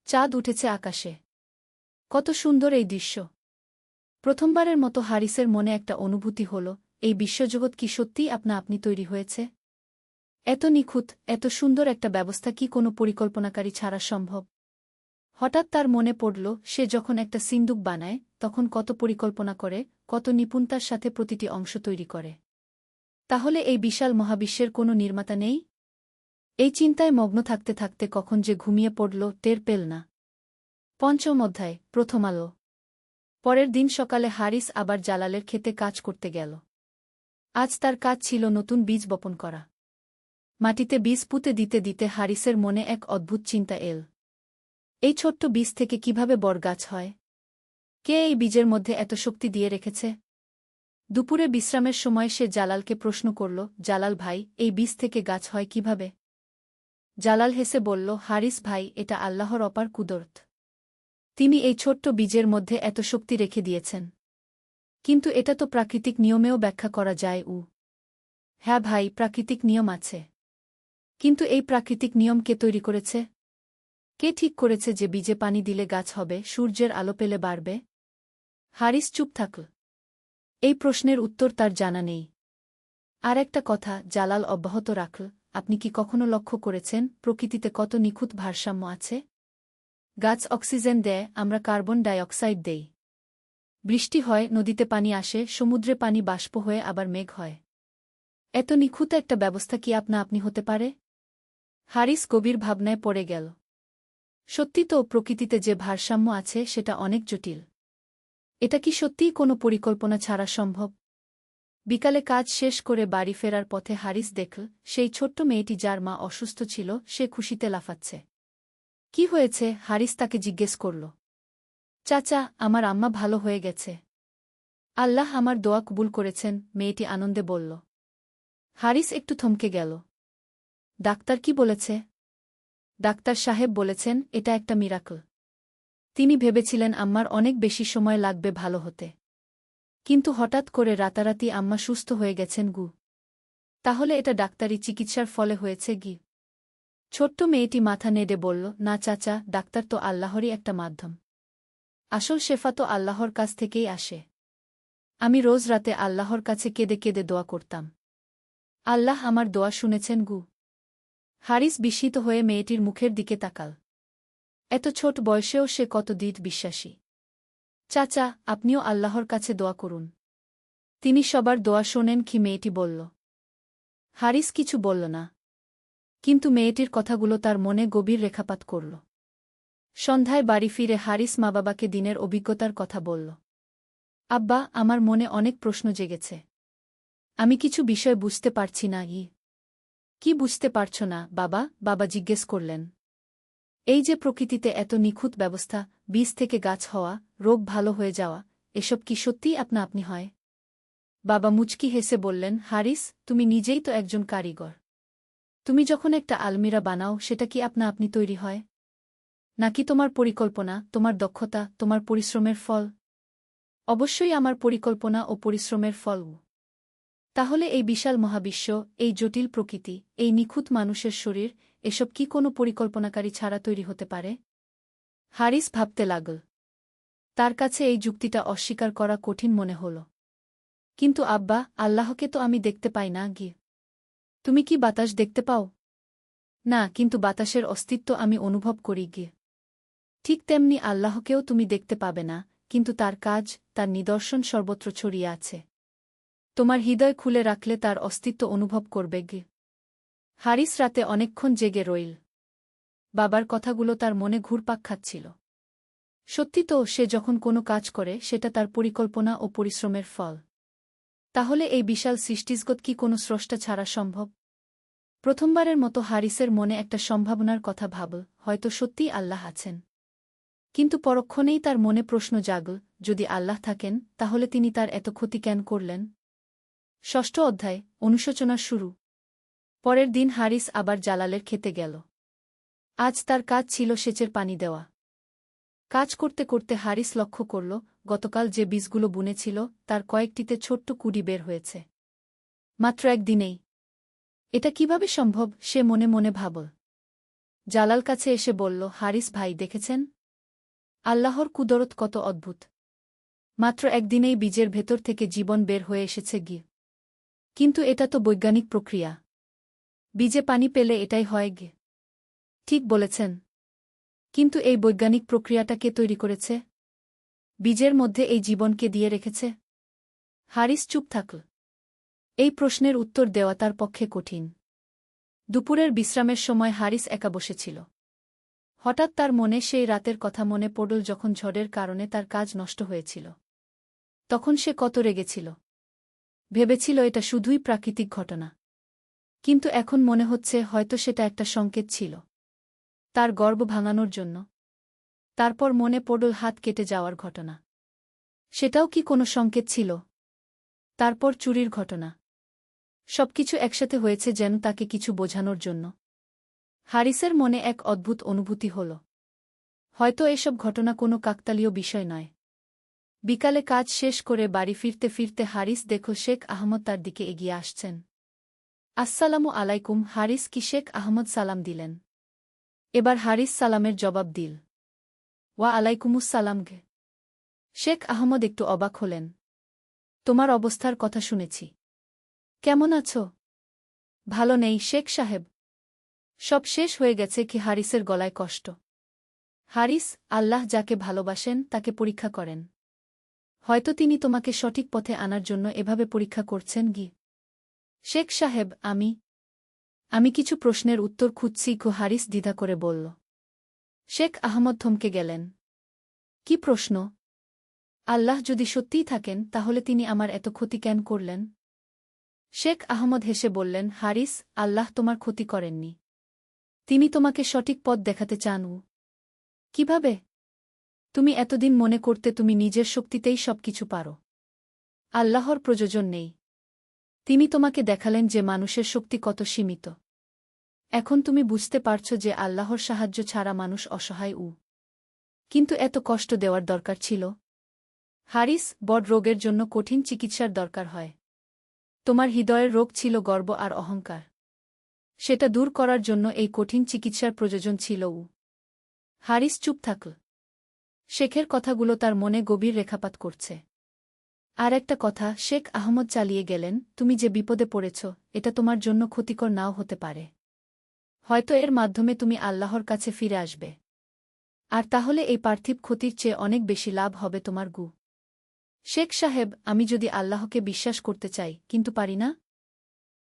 চাঁদ উঠেছে আকাশে। কত সুন্দর এই দৃশ্য! প্রথমবারের মতো হারিসের মনে একটা অনুভূতি হল, এই বিশ্বজগৎ কি সত্যিই আপনা আপনি তৈরি হয়েছে? এত নিখুঁত, এত সুন্দর একটা ব্যবস্থা কি কোনো পরিকল্পনাকারী ছাড়া সম্ভব? হঠাৎ তার মনে পড়ল, সে যখন একটা সিন্দুক বানায়, তখন কত পরিকল্পনা করে, কত নিপুণতার সাথে প্রতিটি অংশ তৈরি করে। তাহলে এই বিশাল মহাবিশ্বের কোনো নির্মাতা নেই? এই চিন্তায় মগ্ন থাকতে থাকতে কখন যে ঘুমিয়ে পড়ল, টের পেল না। পঞ্চম অধ্যায়, প্রথম আলো। পরের দিন সকালে হারিস আবার জালালের ক্ষেতে কাজ করতে গেল। আজ তার কাজ ছিল নতুন বীজ বপন করা। মাটিতে বীজ পুঁতে দিতে দিতে হারিসের মনে এক অদ্ভুত চিন্তা এল। এই ছোট্ট বীজ থেকে কিভাবে বরগাছ হয়? কে এই বীজের মধ্যে এত শক্তি দিয়ে রেখেছে? দুপুরে বিশ্রামের সময় সে জালালকে প্রশ্ন করল, জালাল ভাই, এই বীজ থেকে গাছ হয় কিভাবে? জালাল হেসে বলল, হারিস ভাই, এটা আল্লাহর অপার কুদরত। তিনি এই ছোট্ট বীজের মধ্যে এত শক্তি রেখে দিয়েছেন। কিন্তু এটা তো প্রাকৃতিক নিয়মেও ব্যাখ্যা করা যায়। হ্যাঁ ভাই, প্রাকৃতিক নিয়ম আছে। কিন্তু এই প্রাকৃতিক নিয়ম কে তৈরি করেছে? কে ঠিক করেছে যে বীজে পানি দিলে গাছ হবে, সূর্যের আলো পেলে বাড়বে? হারিস চুপ থাকল। এই প্রশ্নের উত্তর তার জানা নেই। আর একটা কথা, জালাল অব্যাহত রাখল, আপনি কি কখনো লক্ষ্য করেছেন প্রকৃতিতে কত নিখুঁত ভারসাম্য আছে? গাছ অক্সিজেন দেয়, আমরা কার্বন ডাই অক্সাইড দেই। বৃষ্টি হয়, নদীতে পানি আসে, সমুদ্রে পানি বাষ্প হয়ে আবার মেঘ হয়। এত নিখুঁত একটা ব্যবস্থা কি আপনা আপনি হতে পারে? হারিস গভীর ভাবনায় পড়ে গেল। সত্যি তো, প্রকৃতিতে যে ভারসাম্য আছে সেটা অনেক জটিল। এটা কি সত্যিই কোনো পরিকল্পনা ছাড়া সম্ভব? বিকালে কাজ শেষ করে বাড়ি ফেরার পথে হারিস দেখল সেই ছোট্ট মেয়েটি যার মা অসুস্থ ছিল, সে খুশিতে লাফাচ্ছে। কি হয়েছে? হারিস তাকে জিজ্ঞেস করল। চাচা, আমার আম্মা ভালো হয়ে গেছে। আল্লাহ আমার দোয়া কবুল করেছেন, মেয়েটি আনন্দে বলল। হারিস একটু থমকে গেল। ডাক্তার কি বলেছে? ডাক্তার সাহেব বলেছেন এটা একটা মিরাকল। তিনি ভেবেছিলেন আম্মার অনেক বেশি সময় লাগবে ভালো হতে। কিন্তু হঠাৎ করে রাতারাতি আম্মা সুস্থ হয়ে গেছেন। তাহলে এটা ডাক্তারি চিকিৎসার ফলে হয়েছে? ছোট্ট মেয়েটি মাথা নেড়ে বলল, না চাচা, ডাক্তার তো আল্লাহরই একটা মাধ্যম। আসল শেফা তো আল্লাহর কাছ থেকেই আসে। আমি রোজ রাতে আল্লাহর কাছে কেঁদে কেঁদে দোয়া করতাম। আল্লাহ আমার দোয়া শুনেছেন। হারিস বিস্মিত হয়ে মেয়েটির মুখের দিকে তাকাল। এত ছোট বয়সেও সে কত দৃঢ় বিশ্বাসী। চাচা, আপনিও আল্লাহর কাছে দোয়া করুন। তিনি সবার দোয়া শোনেন। মেয়েটি বলল। হারিস কিছু বলল না। কিন্তু মেয়েটির কথাগুলো তার মনে গভীর রেখাপাত করল। সন্ধ্যায় বাড়ি ফিরে হারিস মা বাবাকে দিনের অভিজ্ঞতার কথা বলল। আব্বা, আমার মনে অনেক প্রশ্ন জেগেছে। আমি কিছু বিষয় বুঝতে পারছি না। কি বুঝতে পারছ না বাবা? বাবা জিজ্ঞেস করলেন। এই যে প্রকৃতিতে এত নিখুঁত ব্যবস্থা, বীজ থেকে গাছ হওয়া, রোগ ভালো হয়ে যাওয়া, এসব কি সত্যিই আপনা আপনি হয়? বাবা মুচকি হেসে বললেন, হারিস, তুমি নিজেই তো একজন কারিগর। তুমি যখন একটা আলমিরা বানাও, সেটা কি আপনা আপনি তৈরি হয়? নাকি তোমার পরিকল্পনা, তোমার দক্ষতা, তোমার পরিশ্রমের ফল? অবশ্যই আমার পরিকল্পনা ও পরিশ্রমের ফল। তাহলে এই বিশাল মহাবিশ্ব, এই জটিল প্রকৃতি, এই নিখুঁত মানুষের শরীর, এসব কি কোনো পরিকল্পনাকারী ছাড়া তৈরি হতে পারে? হারিস ভাবতে লাগল। তার কাছে এই যুক্তিটা অস্বীকার করা কঠিন মনে হল। কিন্তু আব্বা, আল্লাহকে তো আমি দেখতে পাই না। তুমি কি বাতাস দেখতে পাও? না, কিন্তু বাতাসের অস্তিত্ব আমি অনুভব করি। ঠিক তেমনি আল্লাহকেও তুমি দেখতে পাবে না, কিন্তু তার কাজ, তার নিদর্শন সর্বত্র ছড়িয়ে আছে। তোমার হৃদয় খুলে রাখলে তার অস্তিত্ব অনুভব করবে। হারিস রাতে অনেকক্ষণ জেগে রইল। বাবার কথাগুলো তার মনে ঘুরপাক খাচ্ছিল। সত্যি তো, সে যখন কোনো কাজ করে সেটা তার পরিকল্পনা ও পরিশ্রমের ফল। তাহলে এই বিশাল সৃষ্টিজগৎ কি কোনো স্রষ্টা ছাড়া সম্ভব? প্রথমবারের মতো হারিসের মনে একটা সম্ভাবনার কথা ভাবল, হয়তো সত্যিই আল্লাহ আছেন। কিন্তু পরক্ষণেই তার মনে প্রশ্ন জাগল, যদি আল্লাহ থাকেন, তাহলে তিনি তার এত ক্ষতি কেন করলেন? ষষ্ঠ অধ্যায়, অনুশোচনা শুরু। পরের দিন হারিস আবার জালালের খেতে গেল। আজ তার কাজ ছিল সেচের পানি দেওয়া। কাজ করতে করতে হারিস লক্ষ্য করল, গতকাল যে বীজগুলো বুনেছিল তার কয়েকটিতে ছোট্ট কুঁড়ি বের হয়েছে। মাত্র একদিনেই! এটা কিভাবে সম্ভব? সে মনে মনে ভাবল। জালাল কাছে এসে বলল, হারিস ভাই, দেখেছেন? আল্লাহর কুদরত কত অদ্ভুত! মাত্র একদিনেই বীজের ভেতর থেকে জীবন বের হয়ে এসেছে। কিন্তু এটা তো বৈজ্ঞানিক প্রক্রিয়া। বীজে পানি পেলে এটাই হয়। ঠিক বলেছেন। কিন্তু এই বৈজ্ঞানিক প্রক্রিয়াটা কে তৈরি করেছে? বীজের মধ্যে এই জীবনকে দিয়ে রেখেছে? হারিস চুপ থাকল। এই প্রশ্নের উত্তর দেওয়া তার পক্ষে কঠিন। দুপুরের বিশ্রামের সময় হারিস একা বসেছিল। হঠাৎ তার মনে সেই রাতের কথা মনে পড়ল যখন ঝড়ের কারণে তার কাজ নষ্ট হয়েছিল। তখন সে কত রেগেছিল। ভেবেছিল এটা শুধুই প্রাকৃতিক ঘটনা। কিন্তু এখন মনে হচ্ছে হয়তো সেটা একটা সংকেত ছিল তার গর্ব ভাঙানোর জন্য। তারপর মনে পড়ল হাত কেটে যাওয়ার ঘটনা। সেটাও কি কোনো সংকেত ছিল? তারপর চুরির ঘটনা। সবকিছু একসাথে হয়েছে যেন তাকে কিছু বোঝানোর জন্য। হারিসের মনে এক অদ্ভুত অনুভূতি হল। হয়তো এসব ঘটনা কোনো কাকতালীয় বিষয় নয়। বিকালে কাজ শেষ করে বাড়ি ফিরতে ফিরতে হারিস দেখল শেখ আহমদ তার দিকে এগিয়ে আসছেন। আসসালামু আলাইকুম। হারিস কি শেখ আহমদ সালাম দিলেন। এবার হারিস সালামের জবাব দিল। ওয়া আলাইকুমুসসালাম গে। শেখ আহমদ একটু অবাক হলেন। তোমার অবস্থার কথা শুনেছি। কেমন আছো? ভালো নেই শেখ সাহেব। সব শেষ হয়ে গেছে কি? হারিসের গলায় কষ্ট। হারিস, আল্লাহ যাকে ভালোবাসেন তাকে পরীক্ষা করেন। হয়তো তিনি তোমাকে সঠিক পথে আনার জন্য এভাবে পরীক্ষা করছেন গি। শেখ সাহেব, আমি কিছু প্রশ্নের উত্তর খুঁজছি গো। হারিস দ্বিধা করে বলল। শেখ আহমদ থমকে গেলেন। কি প্রশ্ন? আল্লাহ যদি সত্যিই থাকেন তাহলে তিনি আমার এত ক্ষতি কেন করলেন? শেখ আহমদ হেসে বললেন, হারিস, আল্লাহ তোমার ক্ষতি করেননি। তিনি তোমাকে সঠিক পথ দেখাতে চান। কিভাবে? তুমি এতদিন মনে করতে তুমি নিজের শক্তিতেই সবকিছু পারো। আল্লাহর প্রয়োজন নেই। তিনি তোমাকে দেখালেন যে মানুষের শক্তি কত সীমিত। এখন তুমি বুঝতে পারছ যে আল্লাহর সাহায্য ছাড়া মানুষ অসহায়। কিন্তু এত কষ্ট দেওয়ার দরকার ছিল? হারিস, বড় রোগের জন্য কঠিন চিকিৎসার দরকার হয়। তোমার হৃদয়ের রোগ ছিল গর্ব আর অহংকার। সেটা দূর করার জন্য এই কঠিন চিকিৎসার প্রয়োজন ছিল। হারিস চুপ থাকল। শেখের কথাগুলো তার মনে গভীর রেখাপাত করছে। আর একটা কথা, শেখ আহমদ চালিয়ে গেলেন, তুমি যে বিপদে পড়েছ এটা তোমার জন্য ক্ষতিকর নাও হতে পারে। হয়তো এর মাধ্যমে তুমি আল্লাহর কাছে ফিরে আসবে। আর তাহলে এই পার্থিব ক্ষতির চেয়ে অনেক বেশি লাভ হবে তোমার। শেখ সাহেব, আমি যদি আল্লাহকে বিশ্বাস করতে চাই কিন্তু পারি না।